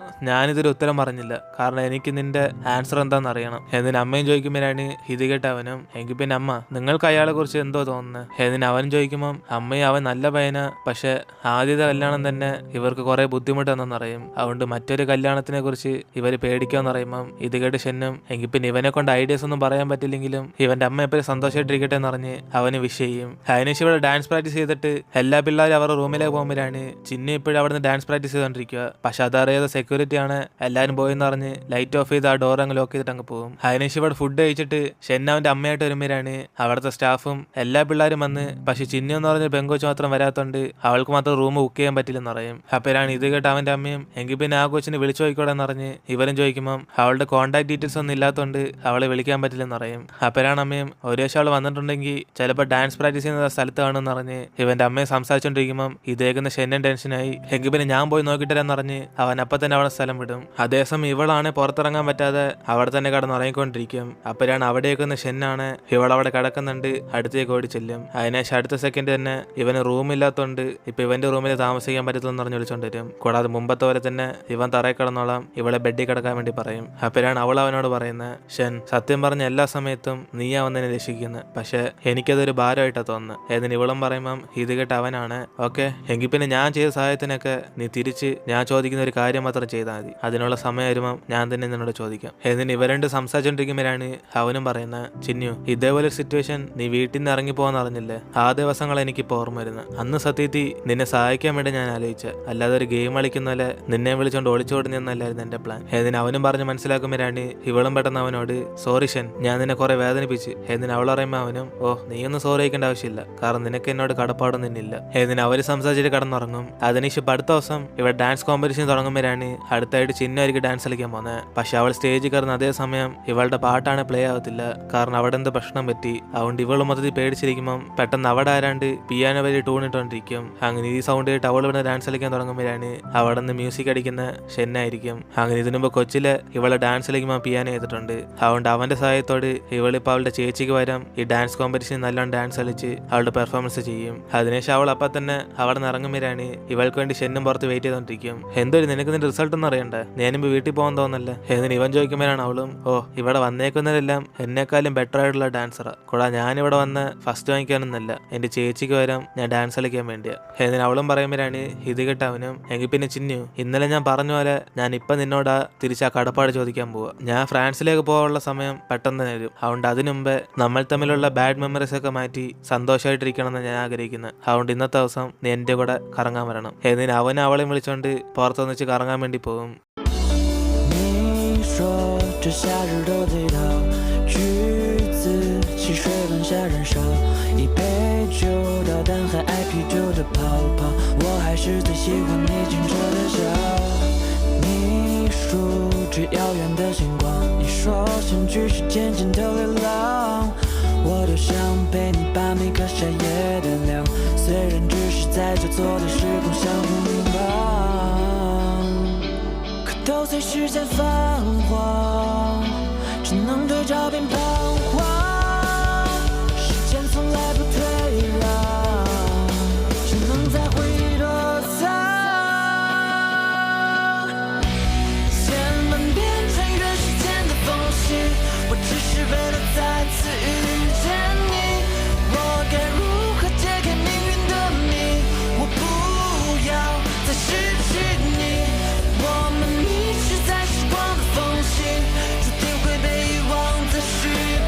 ഞാനിതൊരു ഉത്തരം പറഞ്ഞില്ല, കാരണം എനിക്ക് നിന്റെ ആൻസർ എന്താണെന്ന് അറിയണം. എന്നിന് അമ്മയും ചോദിക്കുമ്പോഴാണ് ഇത് കേട്ട അവനും, എങ്കിൽ പിന്നെ അമ്മ നിങ്ങൾക്ക് അയാളെ കുറിച്ച് എന്തോ തോന്നുന്നത്. എന്നിന് അവൻ ചോദിക്കുമ്പം അമ്മയും അവൻ നല്ല പയ്യനാ, പക്ഷെ ആദ്യത്തെ കല്യാണം തന്നെ ഇവർക്ക് കുറെ ബുദ്ധിമുട്ടെന്ന് അറിയും. അതുകൊണ്ട് മറ്റൊരു കല്യാണത്തിനെ കുറിച്ച് ഇവർ പേടിക്കാന്ന് പറയുമ്പം ഇത് കേട്ട് ഷെന്നും, എങ്കിൽ പിന്നെ ഇവനെ കൊണ്ട് ഐഡിയാസ് ഒന്നും പറയാൻ പറ്റില്ലെങ്കിലും ഇവന്റെ അമ്മ എപ്പോഴും സന്തോഷമായിട്ടിരിക്കട്ടെ എന്ന് പറഞ്ഞ് അവന് വിഷ് ചെയ്യും. അതിനുശേഷം ഇവിടെ ഡാൻസ് പ്രാക്ടീസ് ചെയ്തിട്ട് എല്ലാ പിള്ളേരും അവരുടെ റൂമിലേക്ക് പോകുമ്പോഴാണ് ചിന്നു ഇപ്പോഴും അവിടെ നിന്ന് ഡാൻസ് പ്രാക്ടീസ് ചെയ്തോണ്ടിരിക്കുക. പക്ഷെ അതറിയാതെ സെക്യൂരിറ്റി ആണ് എല്ലാവരും പോയെന്ന് പറഞ്ഞ് ലൈറ്റ് ഓഫ് ചെയ്ത് ആ ഡോർ അങ്ങ് ലോക്ക് ചെയ്തിട്ട് അങ്ങ് പോകും. അതിനുശേഷം ഇവിടെ ഫുഡ് കഴിച്ചിട്ട് ഷെന്ന അവന്റെ അമ്മയായിട്ട് വരുമ്പോഴാണ് അവിടുത്തെ സ്റ്റാഫും എല്ലാ പിള്ളേരും വന്ന്, പക്ഷെ ചിന്നു എന്ന് പറഞ്ഞ പെങ്കൊച്ച് മാത്രം വരാത്തോണ്ട് അവൾക്ക് മാത്രം റൂം ബുക്ക് ചെയ്യാൻ പറ്റില്ലെന്ന് പറയും. അപ്പോഴാണ് ഇത് കേട്ട് അവന്റെ അമ്മയും, എങ്കിൽ പിന്നെ ആ കൊച്ചിനെ വിളിച്ചു നോക്കിക്കോടെ എന്ന് പറഞ്ഞ് ഇവരും ചോദിക്കുമ്പോൾ അവളുടെ കോൺടാക്ട് ഡീറ്റെയിൽസ് ഒന്നും ഇല്ലാത്തതുകൊണ്ട് അവളെ വിളിക്കാൻ പറ്റില്ലെന്ന് പറയും. അപ്പോഴാണ് അമ്മയും ഒരു ദിവസം അവൾ വന്നിട്ടുണ്ടെങ്കിൽ ചിലപ്പോൾ ഡാൻസ് പ്രാക്ടീസ് ചെയ്യുന്ന സ്ഥലത്ത് കാണുമെന്ന് പറഞ്ഞ് ഇവന്റെ അമ്മയെ സംസാരിച്ചോണ്ടിരിക്കുമ്പോൾ ഇതേക്കുന്ന ഷെന്നൻ ടെൻഷനായി. എങ്കിൽ പിന്നെ ഞാൻ പോയി നോക്കിയിട്ടെന്ന് പറഞ്ഞ് അവൻ അപ്പം തന്നെ അവളെ സ്ഥലം വിടും. അതേസമയം ഇവളാണ് പുറത്തിറങ്ങാൻ പറ്റാതെ അവിടെ തന്നെ കിടന്ന് ഉറങ്ങിക്കൊണ്ടിരിക്കും. അപ്പോഴാണ് അവിടേക്കുന്ന ഷെന്നാണ് ഇവളവിടെ കിടക്കുന്നുണ്ട്, അടുത്തേക്ക് ഓടി ചെല്ലും. അതിനുശേഷം അടുത്ത സെക്കൻഡ് തന്നെ ഇവന് റൂമില്ലാത്തോണ്ട് ഇപ്പൊ ഇവന്റെ റൂമിൽ താമസിക്കാൻ പറ്റത്തുള്ളൂ പറഞ്ഞ് വിളിച്ചോണ്ട് വരും. കൂടാതെ മുമ്പത്തെ പോലെ തന്നെ ഇവൻ തറയിൽ കിടന്നോളാം, ഇവളെ ബെഡിൽ കിടക്കാൻ വേണ്ടി പറയും. അപ്പോഴാണ് അവൾ അവനോട് പറയുന്നത്, ഷൻ, സത്യം പറഞ്ഞ എല്ലാ സമയത്തും നീയാ വന്നെന്നെ രക്ഷിക്കുന്നത്, പക്ഷെ എനിക്കതൊരു ഭാരമായിട്ടാ തോന്നുന്നത്. ഏതിന് ഇവളും പറയുമ്പം ഇത് കേട്ട് അവനാണ്, ഓക്കെ എങ്കിൽ പിന്നെ ഞാൻ ചെയ്ത സഹായത്തിനൊക്കെ നീ തിരിച്ച് ഞാൻ ചോദിക്കുന്ന ഒരു കാര്യം മാത്രം ചെയ്താൽ മതി, അതിനുള്ള സമയം വരുമ്പം ഞാൻ തന്നെ നിന്നോട് ചോദിക്കാം. എന്നിന് ഇവ രണ്ട് സംസാരിച്ചോണ്ടിരിക്കുമ്പോഴാണ് അവനും പറയുന്നത്, ചിന്നു, ഇതേപോലെ ഒരു സിറ്റുവേഷൻ നീ വീട്ടിൽ നിന്ന് ഇറങ്ങി പോകാൻ അറിഞ്ഞില്ലേ, ആ ദിവസങ്ങൾ എനിക്കിപ്പോൾ ഓർമ്മ വരുന്നത്. അന്ന് സത്യത്തിൽ നിന്നെ സഹായിക്കാൻ വേണ്ടി ഞാൻ ആലോചിച്ച, അല്ലാതെ ഒരു ഗെയിം കളിക്കുന്ന പോലെ നിന്നെ വിളിച്ചോണ്ട് ഒളിച്ചോടി നിന്നല്ലായിരുന്നു എന്റെ പ്ലാൻ. എന്നിന് അവനും പറഞ്ഞ് മനസ്സിലാക്കുമ്പോഴാണ് ഇവളും പെട്ടെന്ന് അവനോട്, സോറി ഷൻ, ഞാൻ നിന്നെ കുറെ വേദനിപ്പിച്ച്. എന്നിന് അവൾ പറയുമ്പോൾ അവനും, ഓ നീയൊന്നും സോറി അയക്കേണ്ട ആവശ്യമില്ല, കാരണം നിനക്ക് എന്നോട് കടപ്പാടൊന്നും നിന്നില്ല. എന്നിന് അവര് സംസാരിച്ചിട്ട് കടന്നുറങ്ങും. അതിനുശേഷം അടുത്ത ദിവസം ഇവിടെ ഡാൻസ് കോമ്പറ്റീഷൻ തുടങ്ങുമ്പോഴാണ് അടുത്തായിട്ട് ചിന്നായിരിക്കും ഡാൻസ് കളിക്കാൻ പോകുന്നത്. പക്ഷെ അവൾ സ്റ്റേജിൽ കയറുന്ന അതേ സമയം ഇവളുടെ പാട്ടാണ് പ്ലേ ആവത്തില്ല, കാരണം അവിടെ എന്ത് പ്രശ്നം പറ്റി. അതുകൊണ്ട് ഇവള് മൊത്തത്തിൽ പേടിച്ചിരിക്കുമ്പം പെട്ടെന്ന് അവിടെ ആരാണ്ട് പിയാനോ വരെ ടൂണിട്ടോണ്ടിരിക്കും. അങ്ങനെ ഈ സൗണ്ട് കേട്ട് അവൾ ഇവിടെ ഡാൻസ് കളിക്കാൻ തുടങ്ങുമ്പോഴാണ് അവിടെ നിന്ന് മ്യൂസിക് അടിക്കുന്ന ഷെന്നായിരിക്കും. അങ്ങനെ ഇതിനു മുമ്പ് കൊച്ചില് ഇവളെ ഡാൻസ് കളിക്കുമ്പോൾ പിയാനോ ചെയ്തിട്ടുണ്ട്. അതുകൊണ്ട് അവന്റെ സഹായത്തോട് ഇവളിപ്പോൾ അവളുടെ ചേച്ചിക്ക് വരാം ഈ ഡാൻസ് കോമ്പറ്റീഷൻ നല്ലോണം ഡാൻസ് കളിച്ച് അവളുടെ പെർഫോമൻസ് ചെയ്യും. അതിനുശേഷം അവൾ അപ്പം തന്നെ അവിടെ നിന്ന് ഇറങ്ങുമ്പോഴാണ് ഇവൾക്ക് വേണ്ടി ഷെന്നും പുറത്ത് വെയിറ്റ് ചെയ്തോണ്ടിരിക്കും. എന്തൊരു നിനക്ക് നിന്റെ റിസൾട്ട് ഒന്നും അറിയണ്ടേ, ഞാനിപ്പോൾ വീട്ടിൽ പോകാൻ തോന്നല്ലേ. എന്നിന് ഇവൻ ചോദിക്കുമ്പോഴാണ് അവളും, ഓ ഇവിടെ വന്നേക്കുന്നവരെല്ലാം എന്നെക്കാളും ബെറ്റർ ആയിട്ടുള്ള ഡാൻസറാ, കൂടാതെ ഞാനിവിടെ വന്ന് ഫസ്റ്റ് വാങ്ങിക്കാനൊന്നല്ല, എന്റെ ചേച്ചിക്ക് വരാം ഞാൻ ഡാൻസ് കളിക്കാൻ വേണ്ടിയാ. എന്നിന് അവളും പറയുമ്പോഴാണ് ഇത് കേട്ടവനും, എങ്കിൽ പിന്നെ ചിന്നു, ഇന്നലെ ഞാൻ പറഞ്ഞ പോലെ ഞാൻ ഇപ്പൊ നിന്നോട് തിരിച്ച് ആ കടപ്പാട് ചോദിക്കാൻ പോവാ. ഞാൻ ഫ്രാൻസിലേക്ക് പോകാനുള്ള സമയം പെട്ടെന്ന് വരും, അതുകൊണ്ട് അതിനു മുമ്പ് നമ്മൾ തമ്മിലുള്ള ബാഡ് മെമ്മറീസ് ഒക്കെ മാറ്റി സന്തോഷമായിട്ടിരിക്കണം എന്ന് ഞാൻ ആഗ്രഹിക്കുന്നത്. അതുകൊണ്ട് ഇന്നത്തെ ദിവസം നീ എന്റെ കൂടെ കറങ്ങാൻ വരണം. എന്നിന് അവനും അവളെയും വിളിച്ചോണ്ട് പുറത്തുനിന്ന് വെച്ച് കറങ്ങാൻ വേണ്ടി പോകും.最遥远的星光，你说相聚是渐渐的流浪，我多想陪你把每个夏夜点亮，虽然只是在这错的时空相互拥抱，可都随时间泛黄，只能对照片彷徨，时间从来不退让，只能在回忆躲藏，我只是为了再次遇见你，我该如何解开命运的谜？我不要再失去你，我们迷失在时光的缝隙，注定会被遗忘在虚构。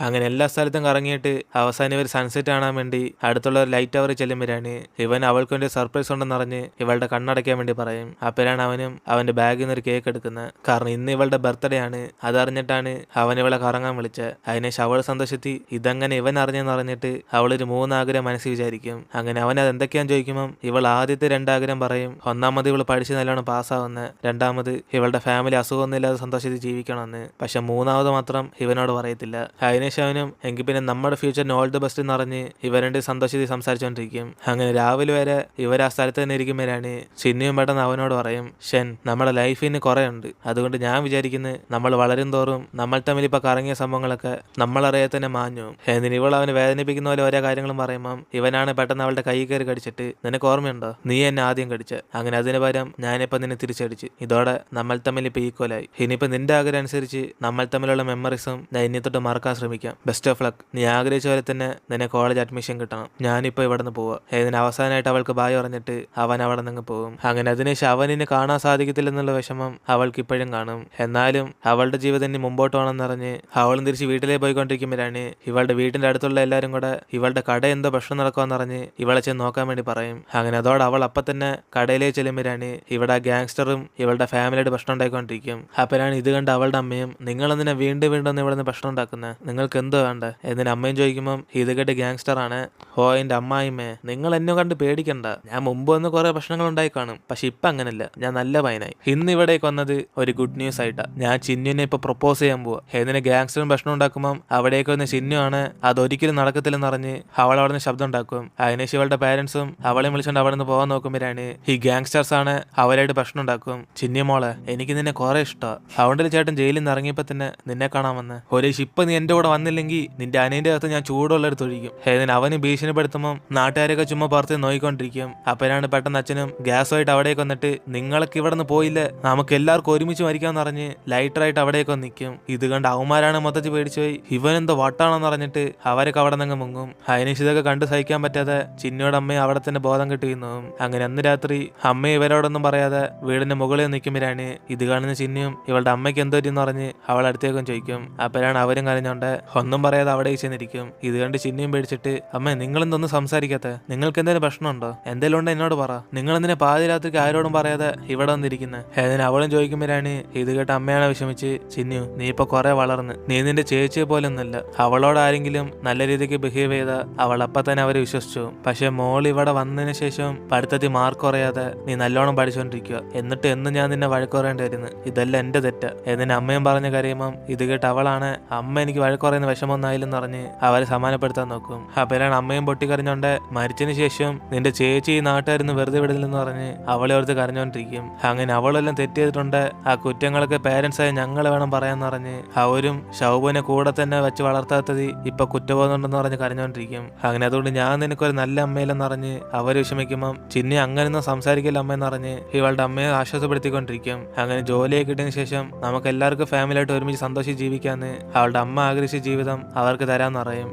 അങ്ങനെ എല്ലാ സ്ഥലത്തും കറങ്ങിയിട്ട് അവസാനം ഇവർ സൺസെറ്റ് കാണാൻ വേണ്ടി അടുത്തുള്ള ഒരു ലൈറ്റ് ടവറിൽ ചെല്ലുമ്പോഴാണ് ഇവൻ അവൾക്ക് വേണ്ടി സർപ്രൈസ് ഉണ്ടെന്ന് അറിഞ്ഞ് ഇവളുടെ കണ്ണടയ്ക്കാൻ വേണ്ടി പറയും. അപ്പോഴാണ് അവനും അവന്റെ ബാഗിൽ നിന്ന് ഒരു കേക്ക് എടുക്കുന്നത്. കാരണം ഇന്ന് ഇവളുടെ ബർത്ത്ഡേ ആണ്. അതറിഞ്ഞിട്ടാണ് അവൻ ഇവളെ കറങ്ങാൻ വിളിച്ചത്. അതിനുശേഷം അവൾ സന്തോഷത്തി ഇതങ്ങനെ ഇവൻ അറിഞ്ഞെന്ന് അറിഞ്ഞിട്ട് അവളൊരു 3 ആഗ്രഹം മനസ്സിൽ വിചാരിക്കും. അങ്ങനെ അവൻ അത് എന്തൊക്കെയാന്ന് ചോദിക്കുമ്പോൾ ഇവൾ ആദ്യത്തെ 2 ആഗ്രഹം പറയും. ഒന്നാമത് ഇവൾ പഠിച്ച് നല്ലോണം പാസ്സാവുന്ന, രണ്ടാമത് ഇവളുടെ ഫാമിലി അസുഖമൊന്നുമില്ലാതെ സന്തോഷത്തിൽ ജീവിക്കണമെന്ന്. പക്ഷെ 3ാമത് മാത്രം ഇവനോട് പറയത്തില്ല. അതിനുശേഷം അവനും എങ്കിൽ പിന്നെ നമ്മുടെ ഫ്യൂച്ചറിന് ഓൾ ദി ബെസ്റ്റ് എന്ന് പറഞ്ഞ് ഇവരുടെ സന്തോഷത്തിൽ സംസാരിച്ചുകൊണ്ടിരിക്കും. അങ്ങനെ രാവിലെ വരെ ഇവർ ആ സ്ഥലത്ത് തന്നെ ഇരിക്കുമ്പോഴാണ് ചിന്നിയും പെട്ടെന്ന് അവനോട് പറയും, ഷൻ നമ്മുടെ ലൈഫിന് കുറെ ഉണ്ട്. അതുകൊണ്ട് ഞാൻ വിചാരിക്കുന്നത് നമ്മൾ വളരും തോറും നമ്മൾ തമ്മിൽ ഇപ്പൊ കറങ്ങിയ സംഭവങ്ങളൊക്കെ നമ്മളറിയാതെ തന്നെ മാഞ്ഞു. എന്നിട്ട് ഇവൾ അവനെ വേദനിപ്പിക്കുന്ന പോലെ ഓരോ കാര്യങ്ങളും പറയുമ്പം ഇവനാണ് പെട്ടെന്ന് അവളുടെ കൈ കയറി കടിച്ചിട്ട് നിനക്ക് ഓർമ്മയുണ്ടോ, നീ എന്നെ ആദ്യം കടിച്ച, അങ്ങനെ അതിന് പകരം ഞാനിപ്പോ നിന്നെ തിരിച്ചടിച്ച്, ഇതോടെ നമ്മൾ തമ്മിൽ ഇപ്പൊ ഈക്വലായി. ഇനിയിപ്പോ നിന്റെ ആഗ്രഹം അനുസരിച്ച് നമ്മൾ തമ്മിലുള്ള മെമ്മറീസും ഞാൻ ഇനി തൊട്ട് മറക്കാൻ ശ്രമിക്കാം. Best of luck. നീ ആഗ്രഹിച്ച പോലെ തന്നെ നിന്നെ കോളേജ് അഡ്മിഷൻ കിട്ടണം. ഞാനിപ്പോ ഇവിടെ നിന്ന് പോവാ. ഇതിന് അവസാനമായിട്ട് അവൾക്ക് ബായ് പറഞ്ഞിട്ട് അവൻ അവിടെ നിന്ന് പോകും. അങ്ങനെ അതിനുശേഷം അവനിനെ കാണാൻ സാധിക്കത്തില്ലെന്നുള്ള വിഷമം അവൾക്ക് ഇപ്പോഴും കാണും. എന്നാലും അവളുടെ ജീവിതം ഇനി മുമ്പോട്ട് പോകണമെന്നറിഞ്ഞ് അവളും തിരിച്ച് വീട്ടിലേക്ക് പോയിക്കൊണ്ടിരിക്കുമ്പോഴാണ് ഇവളുടെ വീടിന്റെ അടുത്തുള്ള എല്ലാവരും കൂടെ ഇവളുടെ കട എന്തോ പ്രശ്നം നടക്കുമെന്നറിഞ്ഞ് ഇവളെ ചെന്ന് നോക്കാൻ വേണ്ടി പറയും. അങ്ങനെ അതോടെ അവൾ അപ്പൊ തന്നെ കടയിലേക്ക് ചെല്ലുമ്പോഴാണ് ഇവിടെ ഗാങ്സ്റ്ററും ഇവളുടെ ഫാമിലിയുടെ പ്രശ്നം ഉണ്ടായിക്കൊണ്ടിരിക്കും. അപ്പോഴാണ് ഇത് കണ്ട് അവളുടെ അമ്മയും നിങ്ങളെന്തിനാ വീണ്ടും വീണ്ടും ഇവിടെ നിന്ന് പ്രശ്നം ഉണ്ടാക്കുന്നത്, നിങ്ങൾക്ക് എന്തോ വേണ്ട എന്നിന് അമ്മയും ചോദിക്കുമ്പം ഇത് കേട്ട് ഗാങ്സ്റ്റർ ആണ്, ഓ എന്റെ അമ്മായിമ്മേ നിങ്ങൾ എന്നെ കണ്ട് പേടിക്കണ്ട, ഞാൻ മുമ്പ് വന്ന് കുറെ പ്രശ്നങ്ങൾ ഉണ്ടായി കാണും, പക്ഷെ ഇപ്പൊ അങ്ങനല്ല, ഞാൻ നല്ല പയ്യനായി. ഇന്ന് ഇവിടേക്ക് വന്നത് ഒരു ഗുഡ് ന്യൂസ് ആയിട്ടാ. ഞാൻ ചിന്നുവിനെ ഇപ്പൊ പ്രൊപ്പോസ് ചെയ്യാൻ പോവാ. ഏതിനെ ഗാങ്സ്റ്ററും പ്രശ്നം ഉണ്ടാക്കുമ്പം അവിടേക്ക് വന്ന് ചിന്നു ആണ് അതൊരിക്കലും നടക്കത്തില്ലെന്ന് പറഞ്ഞ് അവൾ അവിടെ നിന്ന് ശബ്ദം ഉണ്ടാക്കും. അതിനുശേഷം ഇവളുടെ പാരന്റ്സും അവളെ വിളിച്ചുകൊണ്ട് അവിടെ നിന്ന് പോകാൻ നോക്കുമ്പോഴാണ് ഈ ഗാങ്സ്റ്റേഴ്സ് ആണ് അവരായിട്ട് പ്രശ്നം ഉണ്ടാക്കും. ചിന്നു മോളെ എനിക്ക് നിന്നെ കുറെ ഇഷ്ടമാണ്. അതുകൊണ്ട് ചേട്ടൻ ജയിലിൽ നിന്ന് ഇറങ്ങിയപ്പോ തന്നെ നിന്നെ കാണാമെന്ന്. ഒരു ഇപ്പൊ നീ എന്റെ കൂടെ വന്നില്ലെങ്കിൽ നിന്റെ അനിയന്റെ അകത്ത് ഞാൻ ചൂടുള്ളൊരു തൊഴിക്കും. ഏതിന് അവന് ഭീഷണിപ്പെടുത്തുമ്പോൾ നാട്ടുകാരൊക്കെ ചുമ്മാ പുറത്ത് നോയിക്കൊണ്ടിരിക്കും. അപ്പോഴാണ് പെട്ടെന്ന് അച്ഛനും ഗ്യാസുമായിട്ട് അവിടേക്ക് വന്നിട്ട് നിങ്ങൾക്ക് ഇവിടെ നിന്ന് പോയില്ല, നമുക്ക് എല്ലാവർക്കും ഒരുമിച്ച് മരിക്കാന്ന് പറഞ്ഞ് ലൈറ്ററായിട്ട് അവിടേക്ക് വന്ന് നിൽക്കും. ഇത് കണ്ട് അവന്മാരാണ് മൊത്തത്തിൽ പേടിച്ചു പോയി ഇവനെന്തോ വട്ടാണെന്ന് പറഞ്ഞിട്ട് അവരൊക്കെ അവിടെ നിന്ന് മുങ്ങും. അതിനുശേഷം ഇതൊക്കെ കണ്ട് സഹിക്കാൻ പറ്റാതെ ചിന്നോട് അമ്മയും അവിടെ തന്നെ ബോധം കെട്ടി വീണു. അങ്ങനെ അന്ന് രാത്രി അമ്മ ഇവരോടൊന്നും പറയാതെ വീടിന്റെ മുകളിൽ നിൽക്കുമ്പോഴാണ് ഇത് കാണുന്ന ചിന്നിയും ഇവളുടെ അമ്മയ്ക്ക് എന്തോ എന്ന് പറഞ്ഞ് അവൾ അടുത്തേക്കും ചോദിക്കും. അപ്പോഴാണ് അവരും കരഞ്ഞോണ്ട് ഒന്നും പറയാതെ അവിടെ ചെന്നിരിക്കും. ഇത് കണ്ട് ചിന്നിയും പേടിച്ചിട്ട് അമ്മ നിങ്ങളെന്തൊന്നും സംസാരിക്കാത്ത, നിങ്ങൾക്ക് എന്തെങ്കിലും പ്രശ്നമുണ്ടോ, എന്തെങ്കിലും ഉണ്ടോ എന്നോട് പറ, നിങ്ങൾ എന്തിനാ പാതിരാത്രിക്ക് ആരോടും പറയാതെ ഇവിടെ വന്നിരിക്കുന്നത്. അതിന് അവളും ചോദിക്കുമ്പോഴാണ് ഇത് കേട്ട് അമ്മയാണ് വിഷമിച്ച് ചിന്നു നീ ഇപ്പൊ കുറെ വളർന്ന്, നീ നിന്റെ ചേച്ചിയെ പോലെ ഒന്നല്ല, അവളോട് ആരെങ്കിലും നല്ല രീതിക്ക് ബിഹേവ് ചെയ്താൽ അവൾ അപ്പൊ തന്നെ അവരെ വിശ്വസിച്ചു. പക്ഷെ മോൾ ഇവിടെ വന്നതിന് ശേഷം പഠിത്തത്തിൽ മാർക്ക് കുറയാതെ നീ നല്ലോണം പഠിച്ചുകൊണ്ടിരിക്കുക, എന്നിട്ട് എന്നും ഞാൻ നിന്നെ വഴക്കുറയേണ്ടി വരുന്നു, ഇതെല്ലാം എന്റെ തെറ്റാ. എന്നിന് അമ്മയും പറഞ്ഞ കാര്യമം ഇത് കേട്ട് അവളാണ് അമ്മ എനിക്ക് വഴക്കുറയുന്ന വിഷമമൊന്നായില്ലെന്ന് പറഞ്ഞ് അവരെ സമാനപ്പെടുത്താൻ നോക്കും. അപ്പോഴാണ് അമ്മയും പൊട്ടിക്കരഞ്ഞോണ്ട് മരിച്ചതിന് ശേഷം നിന്റെ ചേച്ചി ഈ നാട്ടുകാരിന്ന് വെറുതെ വിടില്ലെന്ന് പറഞ്ഞ് അവളെ ഓർത്ത് കരഞ്ഞോണ്ടിരിക്കും. അങ്ങനെ അവളെല്ലാം തെറ്റ് ചെയ്തിട്ടുണ്ട്, ആ കുറ്റങ്ങളൊക്കെ പേരൻസ് ആയ ഞങ്ങൾ വേണം പറയാന്ന് പറഞ്ഞ് അവരും ഷൗബുവിനെ കൂടെ തന്നെ വെച്ച് വളർത്താത്തത് ഇപ്പൊ കുറ്റബോധമുണ്ടെന്ന് പറഞ്ഞ് കരഞ്ഞോണ്ടിരിക്കും. അങ്ങനെ അതുകൊണ്ട് ഞാൻ നിനക്കൊരു നല്ല അമ്മയിലെന്ന് പറഞ്ഞ് അവര് വിഷമിക്കുമ്പം ചിന്നി അങ്ങനെയൊന്നും സംസാരിക്കില്ല അമ്മയെന്ന് പറഞ്ഞ് ഇവളുടെ അമ്മയെ ആശ്വാസപ്പെടുത്തിക്കൊണ്ടിരിക്കും. അങ്ങനെ ജോലിയൊക്കെ കിട്ടിയതിനു ശേഷം നമുക്ക് എല്ലാവർക്കും ഫാമിലിയായിട്ട് ഒരുമിച്ച് സന്തോഷിച്ച് ജീവിക്കാന്ന് അവളുടെ അമ്മ ആഗ്രഹിച്ച ജീവിതം അവർക്ക് തരാന്ന് പറയും.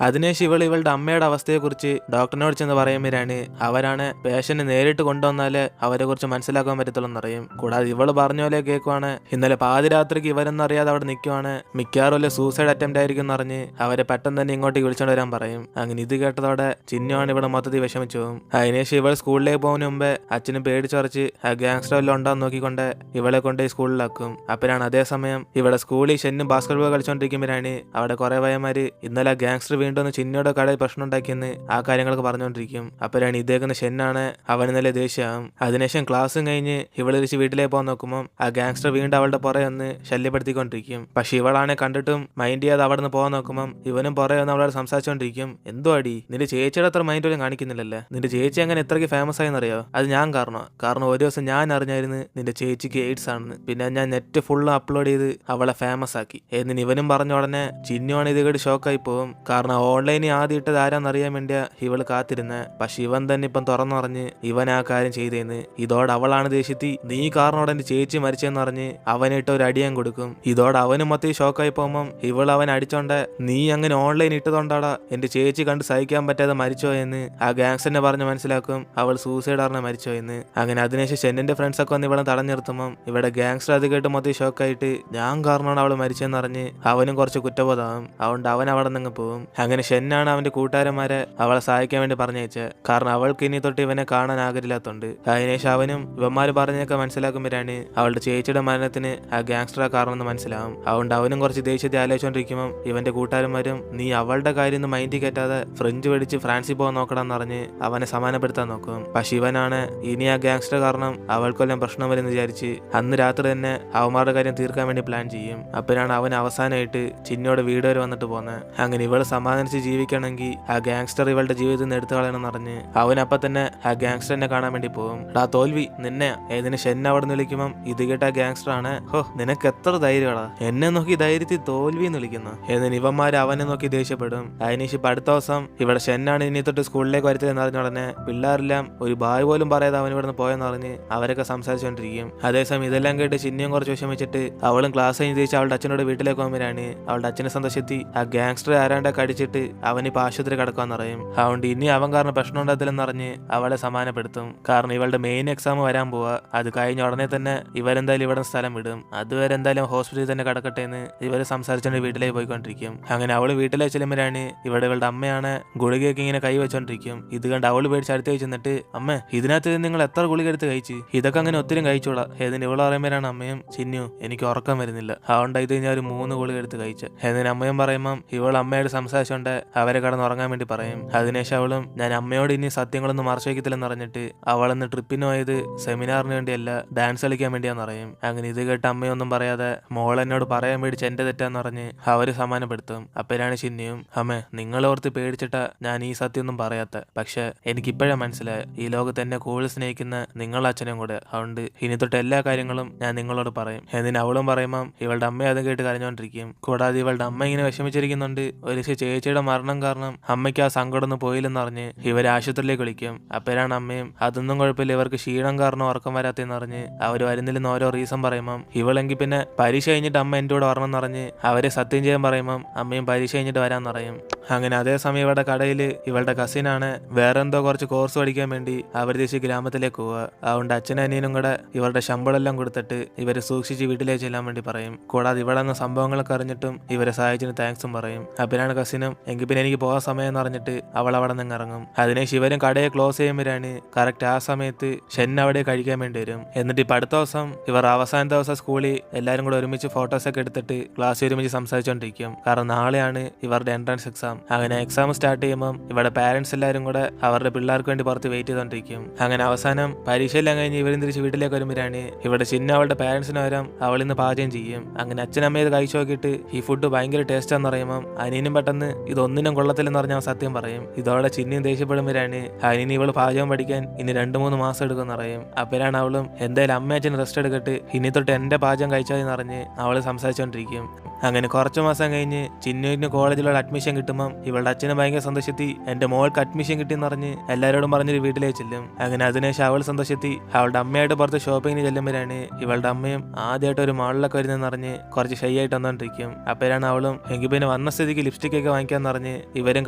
അതിനുശേഷം ഇവളുടെ അമ്മയുടെ അവസ്ഥയെക്കുറിച്ച് ഡോക്ടറിനോട് ചെന്ന് പറയുമ്പോഴാണ് അവരാണ് പേഷ്യന്റ് നേരിട്ട് കൊണ്ടുവന്നാല് അവരെ കുറിച്ച് മനസ്സിലാക്കാൻ പറ്റത്തുള്ളൂ എന്നറിയും. കൂടാതെ ഇവള് പറഞ്ഞ പോലെ കേൾക്കുവാണ് ഇന്നലെ പാതിരാത്രിക്ക് ഇവരെന്ന് അറിയാതെ അവിടെ നിൽക്കുവാണ്, മിക്കവാറും വല്ല സൂസൈഡ് അറ്റംപ്റ്റ് ആയിരിക്കും എന്നറിഞ്ഞ് അവരെ പെട്ടെന്ന് തന്നെ ഇങ്ങോട്ടേക്ക് വിളിച്ചോണ്ട് വരാൻ പറയും. അങ്ങനെ ഇത് കേട്ടതോടെ ചിന്നുവാണ് ഇവിടെ മൊത്തത്തിൽ വിഷമിച്ചു പോകും. അതിനുശേഷം ഇവൾ സ്കൂളിലേക്ക് പോകുന്നതിന് മുമ്പേ അച്ഛനും പേടിച്ചുറച്ച് ആ ഗാങ്സ്റ്റർ വല്ലതും ഉണ്ടാന്ന് നോക്കിക്കൊണ്ട് ഇവളെ കൊണ്ട് സ്കൂളിലാക്കും. അപ്പോഴാണ് അതേസമയം ഇവിടെ സ്കൂളിൽ ഷെന്നും ബാസ്കറ്റ് ബോൾ കളിച്ചോണ്ടിരിക്കുമ്പോഴാണ് അവിടെ കുറെ പയ്യന്മാര് ഇന്നലെ ഗാങ്സ്റ്റർ വീണ്ടും ചിന്നയുടെ കടയിൽ പ്രശ്നം ഉണ്ടാക്കിയെന്ന് ആ കാര്യങ്ങളൊക്കെ പറഞ്ഞുകൊണ്ടിരിക്കും. അപ്പോഴാണ് ഇതേക്കുന്ന ഷെന്നാണ് അവന് നല്ല ദേഷ്യമാകും. അതിനുശേഷം ക്ലാസ്സും കഴിഞ്ഞ് ഇവള് തിരിച്ച് വീട്ടിലേക്ക് പോകാൻ നോക്കുമ്പോൾ ആ ഗാങ്സ്റ്റർ വീണ്ടും അവളുടെ പുറകെ ഒന്ന് ശല്യപ്പെടുത്തിക്കൊണ്ടിരിക്കും. പക്ഷെ ഇവളാണെ കണ്ടിട്ടും മൈൻഡ് ചെയ്യാതെ അവിടെ നിന്ന് പോകാൻ നോക്കുമ്പോൾ ഇവനും പുറകെ ഒന്ന് അവളോട് സംസാരിച്ചുകൊണ്ടിരിക്കും. എന്തോ അടി നിന്റെ ചേച്ചിയുടെ അത്ര മൈൻഡ് പോലും കാണിക്കുന്നില്ലല്ലേ, നിന്റെ ചേച്ചി അങ്ങനെ എത്രയ്ക്ക് ഫേമസ് ആയെന്നറിയോ, അത് ഞാൻ കാരണം ഒരു ദിവസം ഞാൻ അറിഞ്ഞായിരുന്നു നിന്റെ ചേച്ചിക്ക് എയ്ഡ്സ് ആണെന്ന്, പിന്നെ ഞാൻ നെറ്റ് ഫുള്ള് അപ്ലോഡ് ചെയ്ത് അവളെ ഫേമസ് ആക്കി എന്നിന് ഇവനും പറഞ്ഞ ഉടനെ ചിന്നുവാണ് ഇത് കേട്ട് ഷോക്കായി പോകും. കാരണം കാരണം ഓൺലൈനിൽ ആദ്യം ഇട്ടത് ആരാന്നറിയാൻ വേണ്ടിയാ ഇവള് കാത്തിരുന്നെ. പക്ഷെ ഇവൻ തന്നെ ഇപ്പം തുറന്നറിഞ്ഞ് ഇവൻ ആ കാര്യം ചെയ്തേന്ന്. ഇതോടെ അവളാണ് ദേഷ്യത്തി നീ കാരണോടെ എന്റെ ചേച്ചി മരിച്ചെന്ന് അറിഞ്ഞ് അവനിട്ട് ഒരു അടിയാൻ കൊടുക്കും. ഇതോടെ അവനും മൊത്തം ഷോക്കായി പോകുമ്പം ഇവൾ അവൻ അടിച്ചോണ്ട് നീ അങ്ങനെ ഓൺലൈൻ ഇട്ടതുകൊണ്ടാടാ എന്റെ ചേച്ചി കണ്ട് സഹിക്കാൻ പറ്റാതെ മരിച്ചോ എന്ന് ആ ഗാങ്സ്റ്ററിനെ പറഞ്ഞ് മനസ്സിലാക്കും അവൾ സൂസൈഡ് അറിഞ്ഞ മരിച്ചോ എന്ന്. അങ്ങനെ അതിനുശേഷം ഷെന്നിന്റെ ഫ്രണ്ട്സ് ഒക്കെ വന്ന് ഇവിടെ തടഞ്ഞു നിർത്തുമ്പം ഇവിടെ ഗാങ്സ്റ്റർ അത് കേട്ട് മൊത്തം ഷോക്കായിട്ട് ഞാൻ കാരണമാണ് അവൾ മരിച്ചെന്ന് അറിഞ്ഞ് അവനും കുറച്ച് കുറ്റബോധമാകും. അതുകൊണ്ട് അവൻ അവിടെ നിന്ന് പോകും. അങ്ങനെ ഷെന്നാണ് അവന്റെ കൂട്ടുകാരന്മാരെ അവളെ സഹായിക്കാൻ വേണ്ടി പറഞ്ഞയച്ചത്. കാരണം അവൾക്ക് ഇനി തൊട്ട് ഇവനെ കാണാൻ ആഗ്രഹമില്ലാത്തതുകൊണ്ട്. അതിനുശേഷം അവനും ഇവന്മാര് പറഞ്ഞൊക്കെ മനസ്സിലാക്കുമ്പോഴാണ് അവളുടെ ചേച്ചിയുടെ മരണത്തിന് ആ ഗാങ്സ്റ്റർ കാരണമെന്ന് മനസ്സിലാവും. അതുകൊണ്ട് അവനും കുറച്ച് ദേഷ്യത്തെ ആലോചിച്ചോണ്ടിരിക്കുമ്പോൾ ഇവന്റെ കൂട്ടുകാരന്മാരും നീ അവളുടെ കാര്യം ഒന്നും മൈൻഡിൽ കയറ്റാതെ ഫ്രഞ്ച് പഠിച്ച് ഫ്രാൻസിൽ പോകാൻ നോക്കണമെന്ന് പറഞ്ഞ് അവനെ സമാനപ്പെടുത്താൻ നോക്കും. പക്ഷെ ഇവനാണ് ഇനി ആ ഗാങ്സ്റ്റർ കാരണം അവൾക്കൊല്ലാം പ്രശ്നം വരുമെന്ന് വിചാരിച്ച് അന്ന് രാത്രി തന്നെ അവന്മാരുടെ കാര്യം തീർക്കാൻ വേണ്ടി പ്ലാൻ ചെയ്യും. അപ്പോഴാണ് അവൻ അവസാനമായിട്ട് ചിന്നോട് വീട് വരെ വന്നിട്ട് പോകുന്നത്. അങ്ങനെ ഇവള് സമാധാനിച്ച് ജീവിക്കണമെങ്കിൽ ആ ഗാങ്സ്റ്റർ ഇവളുടെ ജീവിതത്തിൽ നിന്ന് എടുത്തു കളയണമെന്ന് പറഞ്ഞ് അവൻ അപ്പം തന്നെ ആ ഗാങ്സ്റ്ററിനെ കാണാൻ വേണ്ടി പോകും. ആ തോൽവി നിന്നെ ഏതിന് ഷെന്ന അവിടെ നിന്ന് വിളിക്കുമ്പം ഇത് കേട്ട ഗാങ്സ്റ്റർ ആണ് ഹോ നിനക്ക് എത്ര ധൈര്യമാടാ എന്നെ നോക്കി ധൈര്യത്തിൽ തോൽവി എന്ന് വിളിക്കുന്നു. എന്നിട്ട് ഇവന്മാര് അവനെ നോക്കി ദേഷ്യപ്പെടും. അതിനുശേഷം അടുത്ത ദിവസം ഇവിടെ ഷെന്നാണ് ഇനി തൊട്ട് സ്കൂളിലേക്ക് വരുത്തില്ലെന്ന് അറിഞ്ഞ ഉടനെ പിള്ളേരെല്ലാം ഒരു ബായ് പോലും പറയാതെ അവൻ ഇവിടുന്ന് പോയെന്ന് പറഞ്ഞ് അവരൊക്കെ സംസാരിച്ചുകൊണ്ടിരിക്കും. അതേസമയം ഇതെല്ലാം കേട്ട് ചിന്നിയും കുറച്ച് വിഷമിച്ചിട്ട് അവളും ക്ലാസ് കഴിഞ്ഞ് തിരിച്ച് അവളുടെ അച്ഛനോട് വീട്ടിലേക്ക് പോകുമ്പോഴാണ് അവളുടെ അച്ഛനെ സന്തോഷത്തി ആ ഗാങ്സ്റ്റർ ആരാണ്ടൊക്കെ അടിച്ചിട്ട് അവനിപ്പോൾ ആശുപത്രി കിടക്കാന്ന് പറയും. അതുകൊണ്ട് ഇനി അവൻ കാരണം പ്രശ്നം ഉണ്ടാകത്തില്ലെന്ന് പറഞ്ഞ് അവളെ സമാനപ്പെടുത്തും. കാരണം ഇവളുടെ മെയിൻ എക്സാം വരാൻ പോവാ. അത് കഴിഞ്ഞ ഉടനെ തന്നെ ഇവരെന്തായാലും ഇവിടെ സ്ഥലം വിടും. അതുവരെ എന്തായാലും ഹോസ്പിറ്റലിൽ തന്നെ കിടക്കട്ടെ എന്ന് ഇവര് സംസാരിച്ചുകൊണ്ട് വീട്ടിലേക്ക് പോയിക്കൊണ്ടിരിക്കും. അങ്ങനെ അവള് വീട്ടിലേക്ക് ചെല്ലുമ്പോഴാണ് ഇവളുടെ അമ്മയാണ് ഗുളികയൊക്കെ ഇങ്ങനെ കൈ വെച്ചോണ്ടിരിക്കും. ഇത് കണ്ട് അവള് പേടിച്ച് അടുത്തേക്ക് ചെന്നിട്ട് അമ്മ ഇതിനകത്ത് നിങ്ങൾ എത്ര ഗുളിക എടുത്ത് കഴിച്ച് ഇതൊക്കെ അങ്ങനെ ഒത്തിരി കഴിച്ചോളാം. ഏതിന് ഇവള് പറയുമ്പോഴാണ് അമ്മയും ചിന്നു എനിക്ക് ഉറക്കം വരുന്നില്ല അതുകൊണ്ട് ഇത് ഞാൻ ഒരു 3 ഗുളിക എടുത്ത് കഴിച്ച്. എന്നിന് അമ്മയും പറയുമ്പം ഇവൾ അമ്മയോട് സംസാരിച്ചോണ്ട് അവരെ കടന്ന് ഉറങ്ങാൻ വേണ്ടി പറയും. അതിനുശേഷം അവളും ഞാൻ അമ്മയോട് ഇനി സത്യങ്ങളൊന്നും മറച്ചു വയ്ക്കത്തില്ലെന്ന് പറഞ്ഞിട്ട് അവളന്ന് ട്രിപ്പിന് പോയത് സെമിനാറിന് വേണ്ടിയല്ല ഡാൻസ് കളിക്കാൻ വേണ്ടിയാന്ന് പറയും. അങ്ങനെ ഇത് കേട്ട് അമ്മയൊന്നും പറയാതെ മോൾ എന്നോട് പറയാൻ പേടിച്ച് എന്റെ തെറ്റാന്ന് പറഞ്ഞ് അവര് സമാനപ്പെടുത്തും. അപ്പോഴാണ് ചിന്നിയും അമ്മ നിങ്ങളോർത്ത് പേടിച്ചിട്ടാ ഞാൻ ഈ സത്യമൊന്നും പറയാത്ത. പക്ഷെ എനിക്കിപ്പോഴാ മനസ്സിലായി ഈ ലോകത്ത് എന്നെ കൂടുതൽ സ്നേഹിക്കുന്ന നിങ്ങളുടെ അച്ഛനും കൂടെ. അതുകൊണ്ട് ഇനി തൊട്ട് എല്ലാ കാര്യങ്ങളും ഞാൻ നിങ്ങളോട് പറയും. എന്നിന് അവളും പറയുമ്പം ഇവളുടെ അമ്മ അത് കേട്ട് കരഞ്ഞോണ്ടിരിക്കും. കൂടാതെ ഇവളുടെ അമ്മ ഇങ്ങനെ വിഷമിച്ചിരിക്കുന്നുണ്ട്. ഒരു ചേച്ചിയുടെ മരണം കാരണം അമ്മയ്ക്ക് ആ സങ്കടം ഒന്നും പോയില്ലെന്ന് പറഞ്ഞ് ഇവരെ ആശുപത്രിയിലേക്ക് വിളിക്കും. അപ്പോഴാണ് അമ്മയും അതൊന്നും കുഴപ്പമില്ല ഇവർക്ക് ക്ഷീണം കാരണം ഉറക്കം വരാത്തെന്ന് പറഞ്ഞ് അവര് വരുന്നില്ലെന്ന് ഓരോ റീസൺ പറയുമ്പം ഇവളെങ്കിൽ പിന്നെ പരീക്ഷ കഴിഞ്ഞിട്ട് അമ്മ എൻ്റെ കൂടെ വരണമെന്ന് പറഞ്ഞ് അവരെ സത്യം ചെയ്യാൻ പറയുമ്പം അമ്മയും പരീക്ഷ കഴിഞ്ഞിട്ട് വരാൻ പറയും. അങ്ങനെ അതേസമയം ഇവരുടെ കടയിൽ ഇവളുടെ കസിനാണ് വേറെ എന്തോ കുറച്ച് കോഴ്സ് പഠിക്കാൻ വേണ്ടി അവർ ദേശീയ ഗ്രാമത്തിലേക്ക് പോവുക. അതുകൊണ്ട് അച്ഛനും അനിയനും കൂടെ ഇവരുടെ ശമ്പളം എല്ലാം കൊടുത്തിട്ട് ഇവരെ സൂക്ഷിച്ച് വീട്ടിലേക്ക് ചെല്ലാൻ വേണ്ടി പറയും. കൂടാതെ ഇവിടെ നിന്ന് സംഭവങ്ങളൊക്കെ അറിഞ്ഞിട്ടും ഇവരെ സഹായിച്ചതിന് താങ്ക്സും പറയും. അപ്പോഴാണ് കസിനും എങ്കിൽ പിന്നെ എനിക്ക് പോകാൻ സമയം എന്ന് പറഞ്ഞിട്ട് അവൾ അവിടെ നിന്ന് ഇറങ്ങും. അതിനെ ശിവരും കടയെ ക്ലോസ് ചെയ്യുമ്പോഴാണ് കറക്റ്റ് ആ സമയത്ത് ഷെൻ അവിടെ കഴിക്കാൻ വേണ്ടി വരും. എന്നിട്ട് ഇപ്പം അടുത്ത ദിവസം ഇവർ അവസാനത്തെ ദിവസം സ്കൂളിൽ എല്ലാവരും കൂടെ ഒരുമിച്ച് ഫോട്ടോസൊക്കെ എടുത്തിട്ട് ക്ലാസ് ഒരുമിച്ച് സംസാരിച്ചുകൊണ്ടിരിക്കും. കാരണം നാളെയാണ് ഇവരുടെ എൻട്രൻസ് എക്സാം. അങ്ങനെ എക്സാം സ്റ്റാർട്ട് ചെയ്യുമ്പം ഇവിടെ പാരന്റ്സ് എല്ലാവരും കൂടെ അവരുടെ പിള്ളേർക്ക് വേണ്ടി പുറത്ത് വെയിറ്റ് ചെയ്തോണ്ടിരിക്കും. അങ്ങനെ അവസാനം പരീക്ഷയെല്ലാം കഴിഞ്ഞ് ഇവരും തിരിച്ച് വീട്ടിലേക്ക് വരുമ്പോഴാണ് ഇവിടെ ചിന്ന അവളുടെ പാരന്റ്സിന് പകരം അവൾ ഇന്ന് പാചകം ചെയ്യും. അങ്ങനെ അച്ഛനമ്മ ഇത് കഴിച്ചു നോക്കിയിട്ട് ഈ ഫുഡ് ഭയങ്കര ടേസ്റ്റാന്ന് പറയുമ്പം അനിയനും പെട്ടെന്ന് ഇതൊന്നിനും കൊള്ളത്തില്ലെന്ന് പറഞ്ഞാൽ സത്യം പറയും. ഇതോടെ ചിന്നിയും ദേഷ്യപ്പെടുമ്പോഴാണ് അനിയന് ഇവള് പാചകം പഠിക്കാൻ ഇനി 2-3 മാസം എടുക്കുമെന്ന് പറയും. അപ്പോഴാണ് അവളും എന്തായാലും അമ്മ അച്ഛൻ റെസ്റ്റ് എടുക്കട്ട് ഇനി തൊട്ട് എന്റെ പാചകം കഴിച്ചാൽ അറിഞ്ഞ് അവള് സംസാരിച്ചോണ്ടിരിക്കും. അങ്ങനെ കുറച്ചു മാസം കഴിഞ്ഞ് ചിന്നുവിന് കോളേജിലുള്ള അഡ്മിഷൻ കിട്ടുമ്പം ഇവളുടെ അച്ഛന് ഭയങ്കര സന്തോഷത്തി എന്റെ മോൾക്ക് അഡ്മിഷൻ കിട്ടിയെന്ന് പറഞ്ഞ് എല്ലാവരോടും പറഞ്ഞൊരു വീട്ടിലേക്ക് ചെല്ലും. അങ്ങനെ അതിനുശേഷം അവൾ സന്തോഷത്തി അവളുടെ അമ്മയായിട്ട് പുറത്ത് ഷോപ്പിങ്ങിന് ചെല്ലുമ്പോഴാണ് ഇവളുടെ അമ്മയും ആദ്യമായിട്ട് ഒരു മാളിലൊക്കെ വരുന്നതെന്ന് പറഞ്ഞ് കുറച്ച് ഷൈ ആയിട്ട് വന്നോണ്ടിരിക്കും. അപ്പോഴാണ് അവളും എങ്കിൽ പിന്നെ വന്ന സ്ഥിതിക്ക് ലിപ്സ്റ്റിക് ഒക്കെ വാങ്ങിക്കാന്ന് പറഞ്ഞ് ഇവരും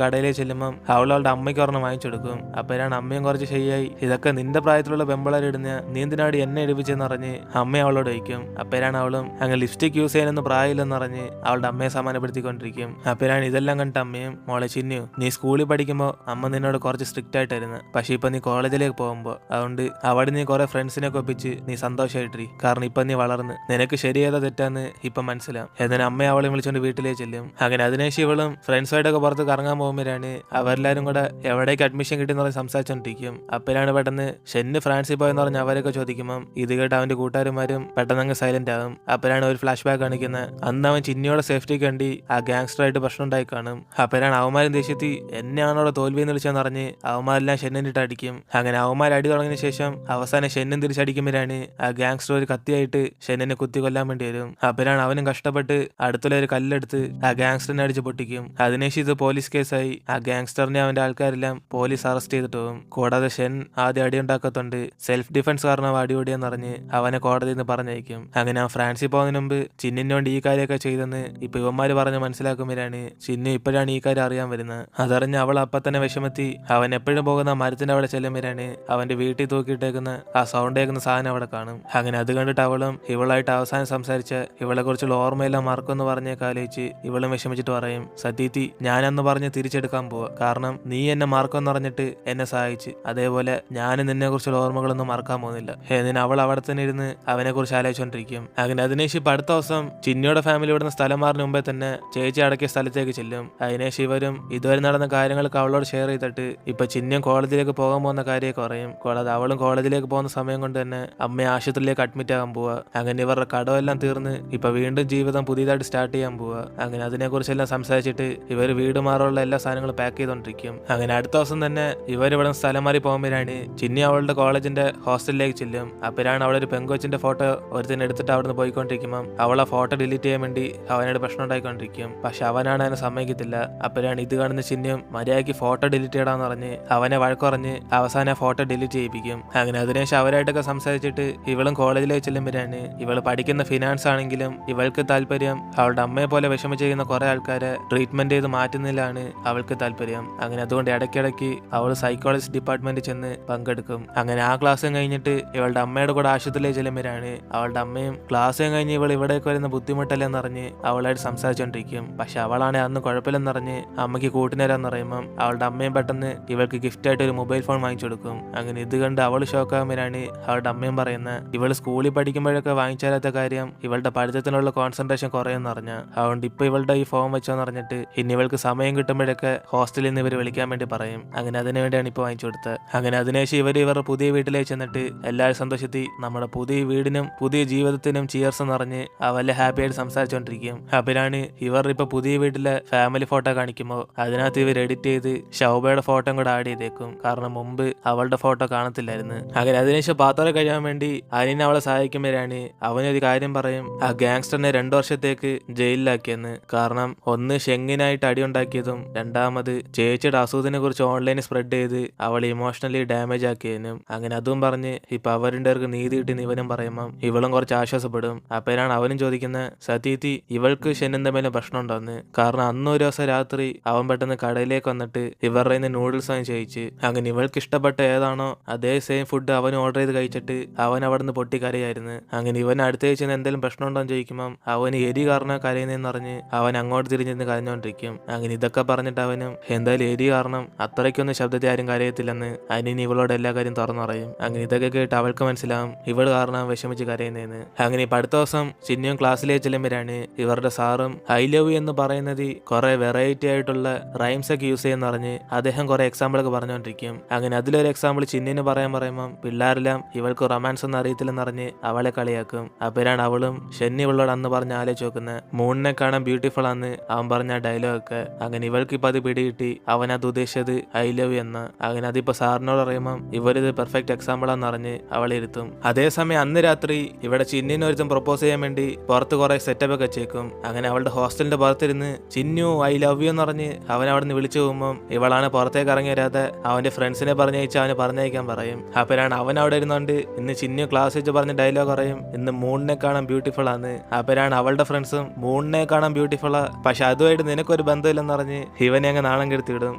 കടയിലേക്ക് ചെല്ലുമ്പം അവളുടെ അമ്മയ്ക്ക് ഒരെണ്ണം വാങ്ങിച്ചു കൊടുക്കും. അപ്പോഴാണ് അമ്മയും കുറച്ച് ഷൈ ആയി ഇതൊക്കെ നിന്റെ പ്രായത്തിലുള്ള പെമ്പിളരിടുന്ന നീ എന്തിനാടി എന്നെ എടുപ്പിച്ചെന്ന് പറഞ്ഞ് അമ്മ അവളോട് വയ്ക്കും. അപ്പോഴാണ് അവളും അങ്ങനെ ലിപ്സ്റ്റിക് യൂസ് ചെയ്യാനൊന്നും പ്രായമില്ലെന്ന് പറഞ്ഞ് അവളുടെ അമ്മയെ സമാനപ്പെടുത്തിക്കൊണ്ടിരിക്കും. അപ്പോഴാണ് ഇതെല്ലാം കണ്ടിട്ട് അമ്മയും മോളെ ചിന്നു നീ സ്കൂളിൽ പഠിക്കുമ്പോൾ അമ്മ നിന്നോട് കുറച്ച് സ്ട്രിക്റ്റ് ആയിട്ടായിരുന്നു. പക്ഷെ ഇപ്പൊ നീ കോളേജിലേക്ക് പോകുമ്പോൾ അതുകൊണ്ട് അവിടെ നീ കുറെ ഫ്രണ്ട്സിനെ ഒപ്പിച്ച് നീ സന്തോഷമായിട്ടിരി. കാരണം ഇപ്പൊ നീ വളർന്ന് നിനക്ക് ശരിയേതാ തെറ്റാന്ന് ഇപ്പൊ മനസ്സിലാവും. എന്നാൽ അമ്മ അവളെ വിളിച്ചോണ്ട് വീട്ടിലേക്ക് ചെല്ലും. അങ്ങനെ അതിനുശേഷം ഇവളും ഫ്രണ്ട്സുമായിട്ടൊക്കെ പുറത്ത് കറങ്ങാൻ പോകുമ്പോഴാണ് അവരെല്ലാരും കൂടെ എവിടേക്ക് അഡ്മിഷൻ കിട്ടിയെന്ന് പറഞ്ഞ് സംസാരിച്ചോണ്ടിരിക്കും. അപ്പോഴാണ് പെട്ടെന്ന് ഷെന്ന് ഫ്രാൻസിൽ പോയെന്ന് പറഞ്ഞ് അവരൊക്കെ ചോദിക്കുമ്പോൾ ഇത് കേട്ട് അവന്റെ കൂട്ടുകാരന്മാരും പെട്ടെന്ന് അങ്ങ് സൈലന്റ് ആകും. അപ്പോഴാണ് ഒരു ഫ്ലാഷ് ബാക്ക് കാണിക്കുന്നത്. അന്ന് അവൻ ചിന്നിയോടെ സേഫ്റ്റിക്ക് വേണ്ടി ആ ഗാങ്സ്റ്ററായിട്ട് പ്രശ്നം ഉണ്ടായി കാണും. അപ്പൊ അപ്പോഴാണ് അവന്മാരും ദേഷ്യത്തി എന്നെയാണോ അവിടെ തോൽവിയെന്ന് വിളിച്ചെന്ന് പറഞ്ഞ് അവന്മാരെല്ലാം ഷെന്നിട്ട് അടിക്കും. അങ്ങനെ അവന്മാർ അടി തുടങ്ങിയ ശേഷം അവസാനം ഷെന്നും തിരിച്ചടിക്കുമ്പോഴാണ് ആ ഗാങ്സ്റ്റർ ഒരു കത്തിയായിട്ട് ഷെന്നിനെ കുത്തി കൊല്ലാൻ വേണ്ടി വരും. അപ്പോഴാണ് അവനും കഷ്ടപ്പെട്ട് അടുത്തുള്ള ഒരു കല്ലെടുത്ത് ആ ഗാങ്സ്റ്ററിനെ അടിച്ച് പൊട്ടിക്കും. അതിനുശേഷം ഇത് പോലീസ് കേസായി ആ ഗാങ്സ്റ്ററിനെ അവന്റെ ആൾക്കാരെല്ലാം പോലീസ് അറസ്റ്റ് ചെയ്തിട്ട് പോകും. കൂടാതെ ഷെൻ ആദ്യം അടിയുണ്ടാക്കത്തുണ്ട് സെൽഫ് ഡിഫൻസ് കാരണം അടിയോടിയെന്ന് പറഞ്ഞ് അവനെ കോടതിയിൽ നിന്ന് പറഞ്ഞയക്കും. അങ്ങനെ ആ ഫ്രാൻസിൽ പോകുന്നതിന് മുമ്പ് ചിന്നിന് വേണ്ടി ഈ കാര്യമൊക്കെ ചെയ്തെന്ന് ഇപ്പൊ ഇവന്മാര് പറഞ്ഞ് മനസ്സിലാക്കുമ്പോഴാണ് ചിന്നു ഇപ്പോഴാണ് ഈ കാര്യം അറിയാൻ വരുന്നത്. അതറിഞ്ഞ് അവൾ അപ്പൊ തന്നെ വിഷമത്തി അവൻ എപ്പോഴും പോകുന്ന മരത്തിന്റെ അവിടെ ചെല്ലുമ്പോഴാണ് അവന്റെ വീട്ടിൽ തൂക്കിയിട്ടേക്കുന്ന ആ സൗണ്ട് കേൾക്കുന്ന സാധനം അവിടെ കാണും. അങ്ങനെ അത് കണ്ടിട്ട് അവളും ഇവളായിട്ട് അവസാനം സംസാരിച്ച ഇവളെ കുറിച്ചുള്ള ഓർമ്മയെല്ലാം മറക്കുമെന്ന് പറഞ്ഞേക്ക് ആലോചിച്ച് ഇവളും വിഷമിച്ചിട്ട് പറയും, സത്യത്തി ഞാനെന്ന് പറഞ്ഞ് തിരിച്ചെടുക്കാൻ പോവാ. കാരണം നീ എന്നെ മറക്കുമെന്ന് പറഞ്ഞിട്ട് എന്നെ സഹായിച്ച്, അതേപോലെ ഞാനും നിന്നെ കുറിച്ചുള്ള ഓർമ്മകളൊന്നും മറക്കാൻ പോകുന്നില്ല. എന്നിന് അവൾ അവിടെ തന്നെ ഇരുന്ന് അവനെ കുറിച്ച് ആലോചിച്ചോണ്ടിരിക്കും. അങ്ങനെ അതിനേശം ഇപ്പൊ അടുത്ത ദിവസം ചിന്നിയുടെ ഫാമിലി ഇവിടുന്ന് സ്ഥലം മാറിന് മുമ്പേ തന്നെ ചേച്ചി അടക്കിയ സ്ഥലത്തേക്ക് ചെല്ലും. അതിനേശം ഇവരും ഇതുവരെ നടന്ന കാര്യങ്ങളൊക്കെ അവളോട് ഷെയർ ചെയ്തിട്ട് ഇപ്പൊ ചിന്നിയും കോളേജിലേക്ക് പോകാൻ പോകുന്ന കാര്യമൊക്കെ പറയും. കൂടാതെ അവളും കോളേജിലേക്ക് പോകുന്ന സമയം കൊണ്ട് തന്നെ അമ്മയെ ആശുപത്രിയിലേക്ക് അഡ്മിറ്റ് ആകാൻ പോവുക. അങ്ങനെ ഇവരുടെ കടമെല്ലാം തീർന്ന് ഇപ്പൊ വീണ്ടും ജീവിതം പുതിയതായിട്ട് സ്റ്റാർട്ട് ചെയ്യാൻ പോവുക. അങ്ങനെ അതിനെക്കുറിച്ചെല്ലാം സംസാരിച്ചിട്ട് ഇവർ വീട് മാറുള്ള എല്ലാ സാധനങ്ങളും പാക്ക് ചെയ്തോണ്ടിരിക്കും. അങ്ങനെ അടുത്ത ദിവസം തന്നെ ഇവരിവിടെ സ്ഥലം മാറി പോകുമ്പോഴാണ് ചിന്നി അവളുടെ കോളേജിന്റെ ഹോസ്റ്റലിലേക്ക് ചെല്ലും. അപ്പോഴാണ് അവിടെ ഒരു പെങ്കൊച്ചിന്റെ ഫോട്ടോ ഒരുത്തിന് എടുത്തിട്ട് അവിടുന്ന് പോയിക്കൊണ്ടിരിക്കുമ്പോൾ അവൾ ആ ഫോട്ടോ ഡിലീറ്റ് ചെയ്യാൻ വേണ്ടി അവനോട് പ്രശ്നം ഉണ്ടായിക്കൊണ്ടിരിക്കും. പക്ഷെ അവനാണ് അതിനെ സമ്മതിക്കത്തില്ല. അപ്പോഴാണ് ഇത് കാണുന്ന ചിന്നിയും മര്യാദയ്ക്ക് ഫോട്ടോ ഡിലീറ്റ് ചെയ്യടാന്ന് പറഞ്ഞ് അവനെ വഴക്കുറഞ്ഞ് അവസാനം ആ ഫോട്ടോ ഡിലീറ്റ് ചെയ്യിപ്പിക്കും. അങ്ങനെ അതിനുശേഷം അവരായിട്ടൊക്കെ സംസാരിച്ചിട്ട് ഇവളും കോളേജിലേക്ക് ചെല്ലുമ്പോഴാണ് ഇവൾ പഠിക്കുന്ന ഫിനാൻസ് ആണെങ്കിലും ഇവൾക്ക് താല്പര്യം അവളുടെ അമ്മയെ പോലെ വിഷമിച്ച് ചെയ്യുന്ന കുറെ ആൾക്കാരെ ട്രീറ്റ്മെന്റ് ചെയ്ത് മാറ്റുന്നതിലാണ് അവൾക്ക് താല്പര്യം. അങ്ങനെ അതുകൊണ്ട് ഇടയ്ക്കിടയ്ക്ക് അവൾ സൈക്കോളജി ഡിപ്പാർട്ട്മെന്റിൽ ചെന്ന് പങ്കെടുക്കും. അങ്ങനെ ആ ക്ലാസ്സും കഴിഞ്ഞിട്ട് ഇവളുടെ അമ്മയുടെ കൂടെ ആശുപത്രിയിലേക്ക് ചെല്ലുമ്പോഴാണ് അവളുടെ അമ്മയും ക്ലാസ്സും കഴിഞ്ഞ് ഇവൾ ഇവിടേക്ക് വരുന്ന ബുദ്ധിമുട്ടല്ലെന്ന് പറഞ്ഞ് അവളായിട്ട് സംസാരിച്ചോണ്ടിരിക്കും. പക്ഷെ അവളാണെ അന്ന് കുഴപ്പമില്ലെന്നറിഞ്ഞ് അമ്മയ്ക്ക് കൂട്ടിനേരാന്ന് പറയുമ്പം അവളുടെ അമ്മയും പെട്ടെന്ന് ഇവൾക്ക് ഗിഫ്റ്റായിട്ട് ഒരു മൊബൈൽ ഫോൺ വാങ്ങിച്ചു കൊടുക്കും. അങ്ങനെ ഇത് കണ്ട് അവൾ ഷോക്കാകുമ്പോഴാണ് അവളുടെ അമ്മയും പറയുന്നത് ഇവൾ സ്കൂളിൽ പഠിക്കുമ്പോഴൊക്കെ വാങ്ങിച്ചാലാത്ത കാര്യം ഇവളുടെ പഠിത്തത്തിനുള്ള കോൺസെൻട്രേഷൻ കുറയെന്ന് പറഞ്ഞ. അതുകൊണ്ട് ഇപ്പൊ ഇവളുടെ ഈ ഫോൺ വെച്ചോന്ന് പറഞ്ഞിട്ട് ഇനി ഇവൾക്ക് സമയം കിട്ടുമ്പോഴൊക്കെ ഹോസ്റ്റലിൽ നിന്ന് ഇവർ വിളിക്കാൻ വേണ്ടി പറയും. അങ്ങനെ അതിനു വേണ്ടിയാണ് ഇപ്പൊ വാങ്ങിച്ചു കൊടുത്തത്. അങ്ങനെ അതിനുശേഷം ഇവരുടെ പുതിയ വീട്ടിലേക്ക് ചെന്നിട്ട് എല്ലാവരും സന്തോഷത്തി നമ്മുടെ പുതിയ വീടിനും പുതിയ ജീവിതത്തിനും ചിയർസ് എന്ന് പറഞ്ഞ് അവല്ല ഹാപ്പി ആയിട്ട് സംസാരിച്ചോണ്ടിരിക്കും. അപ്പോഴാണ് ഇവർ ഇപ്പൊ പുതിയ വീട്ടിലെ ഫാമിലി ഫോട്ടോ കാണിക്കുമ്പോൾ അതിനകത്ത് ഇവർ എഡിറ്റ് ചെയ്ത് ശൗബയുടെ ഫോട്ടോ കൂടെ ആഡ് ചെയ്തേക്കും. കാരണം മുമ്പ് അവളുടെ ഫോട്ടോ കാണത്തില്ലായിരുന്നു. അങ്ങനെ അതിനുശേഷം പാത്രം കഴിയാൻ വേണ്ടി അനിയനെ അവളെ സഹായിക്കുമ്പോഴാണ് അവനൊരു കാര്യം പറയും, ആ ഗാങ്സ്റ്ററിനെ 2 വർഷത്തേക്ക് ജയിലിലാക്കിയെന്ന്. കാരണം ഒന്ന് ഷെങ്ങിനായിട്ട് അടിയുണ്ടാക്കിയതും രണ്ടാമത് ചേച്ചിയുടെ അസുഖത്തിനെ കുറിച്ച് ഓൺലൈനിൽ സ്പ്രെഡ് ചെയ്ത് അവളെ ഇമോഷണലി ഡാമേജ് ആക്കിയതിനും. അങ്ങനെ അതും പറഞ്ഞ് ഇപ്പൊ അവരുടെ നീതി കിട്ടി ഇവനും പറയുമ്പം ഇവളും കുറച്ച് ആശ്വാസപ്പെടും. അപ്പോഴാണ് അവനും ചോദിക്കുന്നത്, സത്യത്തി ഇവൾക്ക് ഷെന്നും തമ്മിലും പ്രശ്നം ഉണ്ടോന്ന്. കാരണം അന്ന് ഒരു ദിവസം രാത്രി അവൻ പെട്ടെന്ന് കടയിലേക്ക് വന്നിട്ട് ഇവരുടെ നൂഡിൽസ് വാങ്ങി ചോദിച്ച്. അങ്ങനെ ഇവൾക്ക് ഇഷ്ടപ്പെട്ട ഏതാണോ അതേ സെയിം ഫുഡ് അവൻ ഓർഡർ ചെയ്ത് കഴിച്ചിട്ട് അവൻ അവിടെ നിന്ന് പൊട്ടിക്കരയായിരുന്നു. അങ്ങനെ ഇവൻ അടുത്ത കഴിച്ചെന്ന് എന്തെങ്കിലും പ്രശ്നമുണ്ടോന്ന് ചോദിക്കുമ്പം അവന് എരി കാരണം കരയുന്നതെന്ന് പറഞ്ഞ് അവൻ അങ്ങോട്ട് തിരിഞ്ഞിരുന്ന് കരഞ്ഞോണ്ടിരിക്കും. അങ്ങനെ ഇതൊക്കെ പറഞ്ഞിട്ട് അവനും എന്തായാലും എരി കാരണം അത്രയ്ക്കൊന്നും ശബ്ദത്തെ ആരും കരയത്തില്ലെന്ന് അനിയൻ ഇവളോട് എല്ലാ കാര്യം തുറന്നു പറയും. അങ്ങനെ ഇതൊക്കെ കേട്ട് അവൾക്ക് മനസ്സിലാവും ഇവൾ കാരണം വിഷമിച്ച് കരയുന്നതെന്ന്. അങ്ങനെ ഇപ്പൊ അടുത്ത ദിവസം ചിന്നിയും ക്ലാസ്സിലേക്ക് ചെല്ലുമ്പോഴാണ് ഇവരുടെ സാറും ഐ ലവ് യു എന്ന് പറയുന്നത് കുറെ വെറൈറ്റി ആയിട്ടുള്ള റൈംസ് ഒക്കെ യൂസ് ചെയ്യുന്ന പറഞ്ഞ് അദ്ദേഹം കുറെ എക്സാമ്പിൾ ഒക്കെ പറഞ്ഞുകൊണ്ടിരിക്കും. അങ്ങനെ അതിലൊരു എക്സാമ്പിൾ ചിന്നിന് പറയുമ്പം പിള്ളേരെല്ലാം ഇവൾക്ക് റൊമാൻസ് ഒന്നും അറിയത്തില്ലെന്ന് പറഞ്ഞ് അവളെ കളിയാക്കും. അപ്പോഴാണ് അവളും ഷെന്നി ഇവളോട് അന്ന് പറഞ്ഞ് ആലോചിച്ച് നോക്കുന്നത് മൂണിനെ കാണാൻ ബ്യൂട്ടിഫുൾ ആന്ന് അവൻ പറഞ്ഞ ഡയലോഗ് ഒക്കെ. അങ്ങനെ ഇവൾക്ക് ഇപ്പൊ അത് പിടികിട്ടി അവൻ അത് ഉദ്ദേശിച്ചത് ഐ ലവ് യു എന്ന്. അങ്ങനെ അതിപ്പോ സാറിനോട് അറിയുമ്പം ഇവരിത് പെർഫെക്റ്റ് എക്സാമ്പിൾ ആണെന്ന് അറിഞ്ഞ് അവളെ ഇരുത്തും. അതേസമയം അന്ന് രാത്രി ഇവിടെ ചിന്നിന് ഒരുത്തും പ്രപ്പോസ് ചെയ്യാൻ വേണ്ടി പുറത്ത് കുറെ സെറ്റപ്പ് ഒക്കെ വെച്ചേക്കും. അങ്ങനെ അവളുടെ ഹോസ്റ്റലിന്റെ പുറത്തിരുന്ന് ചിന്നു ഐ ലവ് യു എന്ന് പറഞ്ഞ് അവൻ അവിടെ നിന്ന് വിളിച്ചു പോകുമ്പോൾ ഇവളാണ് പുറത്തേക്ക് ഇറങ്ങി വരാതെ അവന്റെ ഫ്രണ്ട്സിനെ പറഞ്ഞയച്ച് അവനെ പറഞ്ഞയക്കാൻ പറയും. അപ്പോഴാണ് അവൻ അവിടെ ഇരുന്നോണ്ട് ഇന്ന് ചിന്നു ക്ലാസ് വെച്ച് പറഞ്ഞ ഡയലോഗ് പറയും, ഇന്ന് മൂണിനെ കാണാൻ ബ്യൂട്ടിഫുൾ ആണ്. അപ്പോഴാണ് അവളുടെ ഫ്രണ്ട്സും മൂണിനെ കാണാൻ ബ്യൂട്ടിഫുള്ളാ പക്ഷെ അതുമായിട്ട് നിനക്കൊരു ബന്ധമില്ലെന്ന് പറഞ്ഞ് ഇവനെ അങ്ങ് നാളം കെടുത്തിവിടും.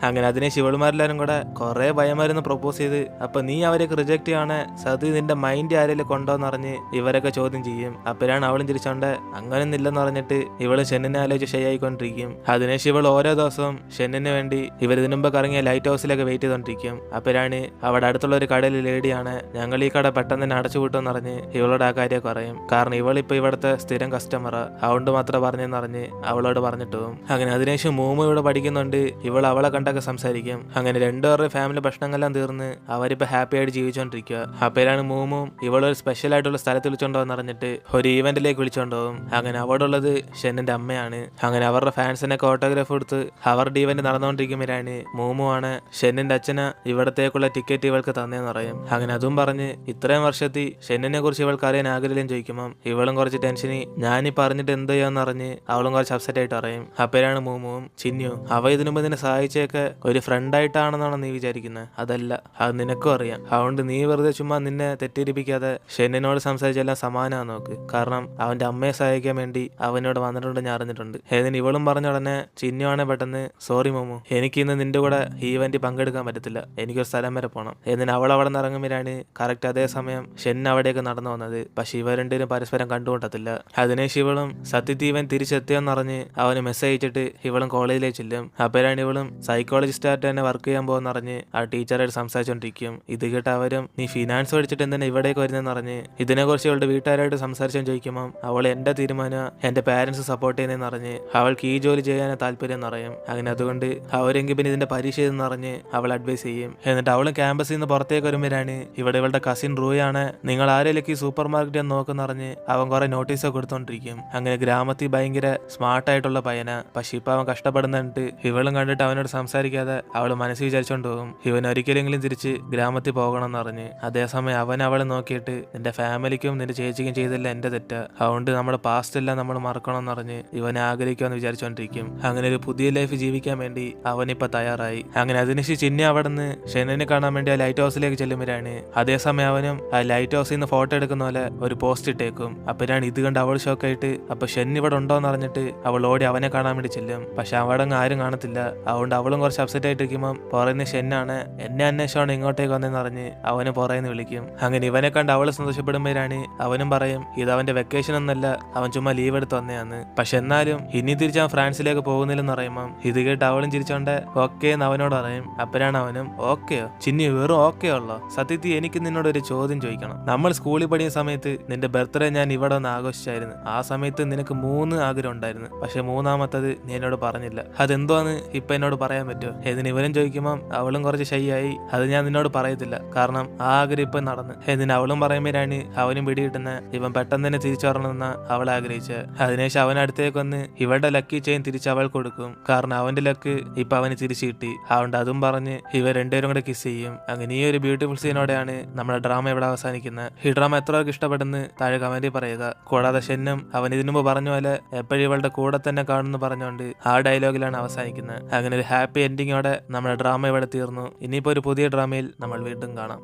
അങ്ങനെ അതിനെ ശിവളുമാരെല്ലാരും കൂടെ കുറെ ഭയമായിരുന്നു പ്രപ്പോസ് ചെയ്ത്. അപ്പൊ നീ അവരൊക്കെ റിജക്ട് ചെയ്യാണ് സതി നിന്റെ മൈൻഡ് ആരെങ്കിലും കൊണ്ടോന്ന് പറഞ്ഞ് ഇവരൊക്കെ ചോദ്യം ചെയ്യും. അപ്പോഴാണ് അവളും തിരിച്ചോണ്ട് അങ്ങനെയൊന്നില്ലെന്ന് പറഞ്ഞിട്ട് ഇവള് ഷെന്നിനെ ആലോചിച്ച് ഷെയായിക്കൊണ്ടിരിക്കും. അതിനുശേഷം ഇവൾ ഓരോ ദിവസവും ഷെന്നിന് വേണ്ടി ഇവർ ഇതിനുമ്പ് കറങ്ങിയ ലൈറ്റ് ഹൗസിലൊക്കെ വെയിറ്റ് ചെയ്തോണ്ടിരിക്കും. അപ്പോഴാണ് അവിടെ അടുത്തുള്ള ഒരു കടയിൽ ലേഡിയാണ് ഞങ്ങൾ ഈ കട പെട്ടെന്ന് തന്നെ അടച്ചുപൂട്ടെന്ന് പറഞ്ഞ് ഇവളോട് ആ കാര്യമൊക്കെ പറയും. കാരണം ഇവളിപ്പോ ഇവിടുത്തെ സ്ഥിരം കസ്റ്റമറാ അതുകൊണ്ട് മാത്രം പറഞ്ഞെന്ന് പറഞ്ഞ് അവളോട് പറഞ്ഞിട്ട് പോകും. അങ്ങനെ അതിനുശേഷം മൂമ്മ ഇവിടെ പഠിക്കുന്നുണ്ട്. ഇവൾ അവളെ കണ്ടൊക്കെ സംസാരിക്കും. അങ്ങനെ രണ്ടുപേരുടെ ഫാമിലി പ്രശ്നങ്ങളെല്ലാം തീർന്ന് അവരിപ്പോ ഹാപ്പി ആയിട്ട് ജീവിച്ചോണ്ടിരിക്കുക. അപ്പോഴാണ് മൂമും ഇവളൊരു സ്പെഷ്യൽ ആയിട്ടുള്ള സ്ഥലത്ത് വിളിച്ചോണ്ടോന്ന് പറഞ്ഞിട്ട് ഒരു ഈവന്റിലേക്ക് വിളിച്ചോണ്ടുപോകും. അങ്ങനെ അവിടെ ഉള്ളത് ഷെന്നിന്റെ അമ്മയാണ്. അങ്ങനെ അവരുടെ ഫാൻസിനൊക്കെ ഓട്ടോഗ്രാഫ് ഓട്ടോഗ്രാഫ് കൊടുത്ത് അവരുടെ ഇവന്റ് നടന്നുകൊണ്ടിരിക്കുമ്പോഴാണ് മൂമുവാണ് ഷെന്നിന്റെ അച്ഛന് ഇവിടത്തേക്കുള്ള ടിക്കറ്റ് ഇവൾക്ക് തന്നേന്ന് പറയും. അങ്ങനെ അതും പറഞ്ഞ് ഇത്രയും വർഷത്തിൽ ഷെന്നിനെ കുറിച്ച് ഇവൾക്ക് അറിയാൻ ആഗ്രഹം ചോദിക്കുമ്പോൾ ഇവളും കുറച്ച് ടെൻഷനി ഞാനീ പറഞ്ഞിട്ട് എന്ത് ചെയ്യാന്ന് അറിഞ്ഞ് അവളും കുറച്ച് അപ്സെറ്റ് ആയിട്ട് പറയും. അപ്പോഴാണ് മൂമുവും ചിന്നു അവ ഇതിനു മുമ്പ് നിന്നെ സഹായിച്ചൊക്കെ ഒരു ഫ്രണ്ടായിട്ടാണെന്നാണ് നീ വിചാരിക്കുന്നത്, അതല്ല, അത് നിനക്കും അറിയാം. അതുകൊണ്ട് നീ വെറുതെ ചുമ്മാ നിന്നെ തെറ്റിദ്ധരിപ്പിക്കാതെ ഷെന്നിനോട് സംസാരിച്ചെല്ലാം സമാനമാണെന്ന് നോക്ക്. കാരണം അവന്റെ അമ്മയെ സഹായിക്കാൻ വേണ്ടി അവനോട് വന്നിട്ടുണ്ട് ഞാൻ അറിഞ്ഞിട്ടുണ്ട്. ഏതിന് ഇവളും പറഞ്ഞ ഉടനെ ചിന്നുവാണെ പെട്ടെന്ന് സോറി മോമു, എനിക്ക് ഇന്ന് നിന്റെ കൂടെ ഈ ഇവന്റ് പങ്കെടുക്കാൻ പറ്റത്തില്ല, എനിക്കൊരു സ്ഥലം വരെ പോകണം. എന്നിട്ട് അവൾ അവിടെ നിന്ന് ഇറങ്ങുമ്പോഴാണ് കറക്റ്റ് അതേ സമയം ഷെൻ അവിടേക്ക് നടന്നു വന്നത്. പക്ഷെ ഇവ രണ്ടുപേരും പരസ്പരം കണ്ടുകൊണ്ടത്തില്ല. അതിനേശ് ഇവളും സത്യത്തിൽ ഇവൻ തിരിച്ചെത്തിയെന്നറിഞ്ഞ് അവന് മെസ്സേജ് അയച്ചിട്ട് ഇവളും കോളേജിലേക്ക് ചെല്ലും. അപ്പോഴാണ് ഇവളും സൈക്കോളജിസ്റ്റായിട്ട് തന്നെ വർക്ക് ചെയ്യാൻ പോകുന്നറിഞ്ഞ് ആ ടീച്ചറായിട്ട് സംസാരിച്ചോണ്ടിരിക്കും. ഇത് കേട്ട് അവരും നീ ഫിനാൻസ് പഠിച്ചിട്ട് എന്തിനാ ഇവിടേക്ക് വരുന്നതെന്ന് പറഞ്ഞ് ഇതിനെക്കുറിച്ച് ഇവളുടെ വീട്ടുകാരായിട്ട് സംസാരിച്ചു ചോദിക്കുമ്പോൾ അവൾ എന്റെ തീരുമാനം എന്റെ പാരന്റ്സ് സപ്പോർട്ട് ചെയ്യുന്നതെന്ന് അറിഞ്ഞ് അവൾക്ക് ഈ ജോലി ചെയ്യാൻ താല്പര്യം എന്നറിയും. അങ്ങനെ അതുകൊണ്ട് അവരെങ്കിൽ പിന്നെ ഇതിന്റെ പരീക്ഷ ഇതെന്ന് അറിഞ്ഞ് അവൾ അഡ്വൈസ് ചെയ്യും. എന്നിട്ട് അവളും ക്യാമ്പസിൽ നിന്ന് പുറത്തേക്ക് വരുമ്പോഴാണ് ഇവിടെ ഇവളുടെ കസിൻ റൂയാണ് നിങ്ങൾ ആരെയൊക്കെ ഈ സൂപ്പർ മാർക്കറ്റ് നോക്കുന്ന അറിഞ്ഞ് അവൻ കുറെ നോട്ടീസൊക്കെ കൊടുത്തോണ്ടിരിക്കും. അങ്ങനെ ഗ്രാമത്തിൽ ഭയങ്കര സ്മാർട്ടായിട്ടുള്ള പയ്യന. പക്ഷെ ഇപ്പൊ അവൻ കഷ്ടപ്പെടുന്നുണ്ട്. ഇവളും കണ്ടിട്ട് അവനോട് സംസാരിക്കാതെ അവൾ മനസ്സിൽ വിചാരിച്ചോണ്ട് പോകും ഇവൻ ഒരിക്കലെങ്കിലും തിരിച്ച് ഗ്രാമത്തിൽ പോകണം എന്നറിഞ്ഞ്. അതേസമയം അവൻ അവളെ നോക്കിയിട്ട് നിന്റെ ഫാമിലിക്കും നിന്റെ ചേച്ചിക്കും ചെയ്തില്ല എന്റെ തെറ്റാ, അതുകൊണ്ട് നമ്മുടെ പാസ്റ്റ് എല്ലാം നമ്മൾ മറക്കണം എന്നറിഞ്ഞ് ഇവൻ ആഗ്രഹിക്കുമെന്ന് വിചാരിച്ചോണ്ടിരിക്കും. അങ്ങനെ ഒരു പുതിയ ലൈഫ് ജീവിക്കാൻ വേണ്ടി അവനിപ്പോ തയ്യാറായി. അങ്ങനെ അതിനുശേഷം ചിന്ന അവിടെ നിന്ന് ഷെന്നിനെ കാണാൻ വേണ്ടി ആ ലൈറ്റ് ഹൗസിലേക്ക് ചെല്ലുമ്പോഴാണ് അതേസമയം അവനും ആ ലൈറ്റ് ഹൗസിൽ നിന്ന് ഫോട്ടോ എടുക്കുന്ന പോലെ ഒരു പോസ്റ്റ് ഇട്ടേക്കും. അപ്പോഴാണ് ഇത് കണ്ട് അവൾ ഷോക്കായിട്ട് അപ്പൊ ഷെൻ ഇവിടെ ഉണ്ടോന്ന് അറിഞ്ഞിട്ട് അവൾ ഓടി അവനെ കാണാൻ വേണ്ടി ചെല്ലും. പക്ഷെ അവിടെ ആരും കാണത്തില്ല. അതുകൊണ്ട് അവളും കുറച്ച് അപ്സെറ്റ് ആയിട്ടിരിക്കുമ്പോൾ പറയുന്ന ഷെന്നാണ് എന്നെ അന്വേഷമാണ് ഇങ്ങോട്ടേക്ക് വന്നെന്ന് അറിഞ്ഞ് അവന് പുറയെന്ന് വിളിക്കും. അങ്ങനെ ഇവനെ കണ്ട് അവള് സന്തോഷപ്പെടുമ്പോഴാണ് അവനും പറയും ഇത് അവന്റെ വെക്കേഷൻ ഒന്നല്ല, അവൻ ചുമ്മാ ലീവ് എടുത്ത് വന്നയാന്ന്. പക്ഷെ എന്നാലും ഇനി തിരിച്ച് അവൻ ഫ്രാൻസിലേക്ക് പോകുന്നില്ലെന്ന് പറയുമ്പോൾ ഇത് കേട്ട് അവളും ചിരിച്ചോണ്ട് ഓക്കെ എന്ന് അവനോട് പറയും. അപ്പോഴാണ് അവനും ഓക്കെയോ ചിന്നി വെറും ഓക്കെ ഉള്ളോ, സത്യത്തിൽ എനിക്ക് നിന്നോട് ഒരു ചോദ്യം ചോദിക്കണം. നമ്മൾ സ്കൂളിൽ പഠിക്കുന്ന സമയത്ത് നിന്റെ ബർത്ത്ഡേ ഞാൻ ഇവിടെ ഒന്ന് ആഘോഷിച്ചായിരുന്നു. ആ സമയത്ത് നിനക്ക് 3 ആഗ്രഹം ഉണ്ടായിരുന്നു. പക്ഷെ മൂന്നാമത്തത് നീ എന്നോട് പറഞ്ഞില്ല, അതെന്തോന്ന് ഇപ്പൊ എന്നോട് പറയാൻ പറ്റുമോ? ഇതിന് ഇവനും ചോദിക്കുമ്പോൾ അവളും കുറച്ച് ഷൈ ആയി അത് ഞാൻ നിന്നോട് പറയത്തില്ല, കാരണം ആ ആഗ്രഹം ഇപ്പൊ നടന്ന്. ഇതിന് അവളും പറയുമ്പോഴാണ് അവനും പിടികിട്ടുന്ന ഇവൻ പെട്ടെന്ന് തന്നെ തിരിച്ചു വരണമെന്ന അവൾ ആഗ്രഹിച്ച്. അതിനുശേഷം അവൻ അടുത്തേക്ക് വന്ന് ഇവളുടെ ലക്കി ചെയിൻ തിരിച്ച് അവൾ കൊടുക്കും. കാരണം അവന്റെ ലക്ക് ഇപ്പൊ അവന് തിരിച്ചു കിട്ടി. അതുകൊണ്ട് അതും പറഞ്ഞ് ഇവർ രണ്ടുപേരും കൂടെ കിസ് ചെയ്യും. അങ്ങനെ ഈ ഒരു ബ്യൂട്ടിഫുൾ സീനോടെയാണ് നമ്മുടെ ഡ്രാമ ഇവിടെ അവസാനിക്കുന്നത്. ഈ ഡ്രാമ എത്ര പേർക്ക് ഇഷ്ടപ്പെടുന്നു താഴെ കമന്റിൽ പറയുക. കൂടാതെ ഷെന്നും അവൻ ഇതിനു മുമ്പ് പറഞ്ഞ പോലെ എപ്പോഴും ഇവളുടെ കൂടെ തന്നെ കാണുന്നു പറഞ്ഞുകൊണ്ട് ആ ഡയലോഗിലാണ് അവസാനിക്കുന്നത്. അങ്ങനെ ഒരു ഹാപ്പി എൻഡിങ്ങോടെ നമ്മുടെ ഡ്രാമ ഇവിടെ തീർന്നു. ഇനിയിപ്പോ ഒരു പുതിയ ഡ്രാമയിൽ നമ്മൾ വീണ്ടും കാണാം.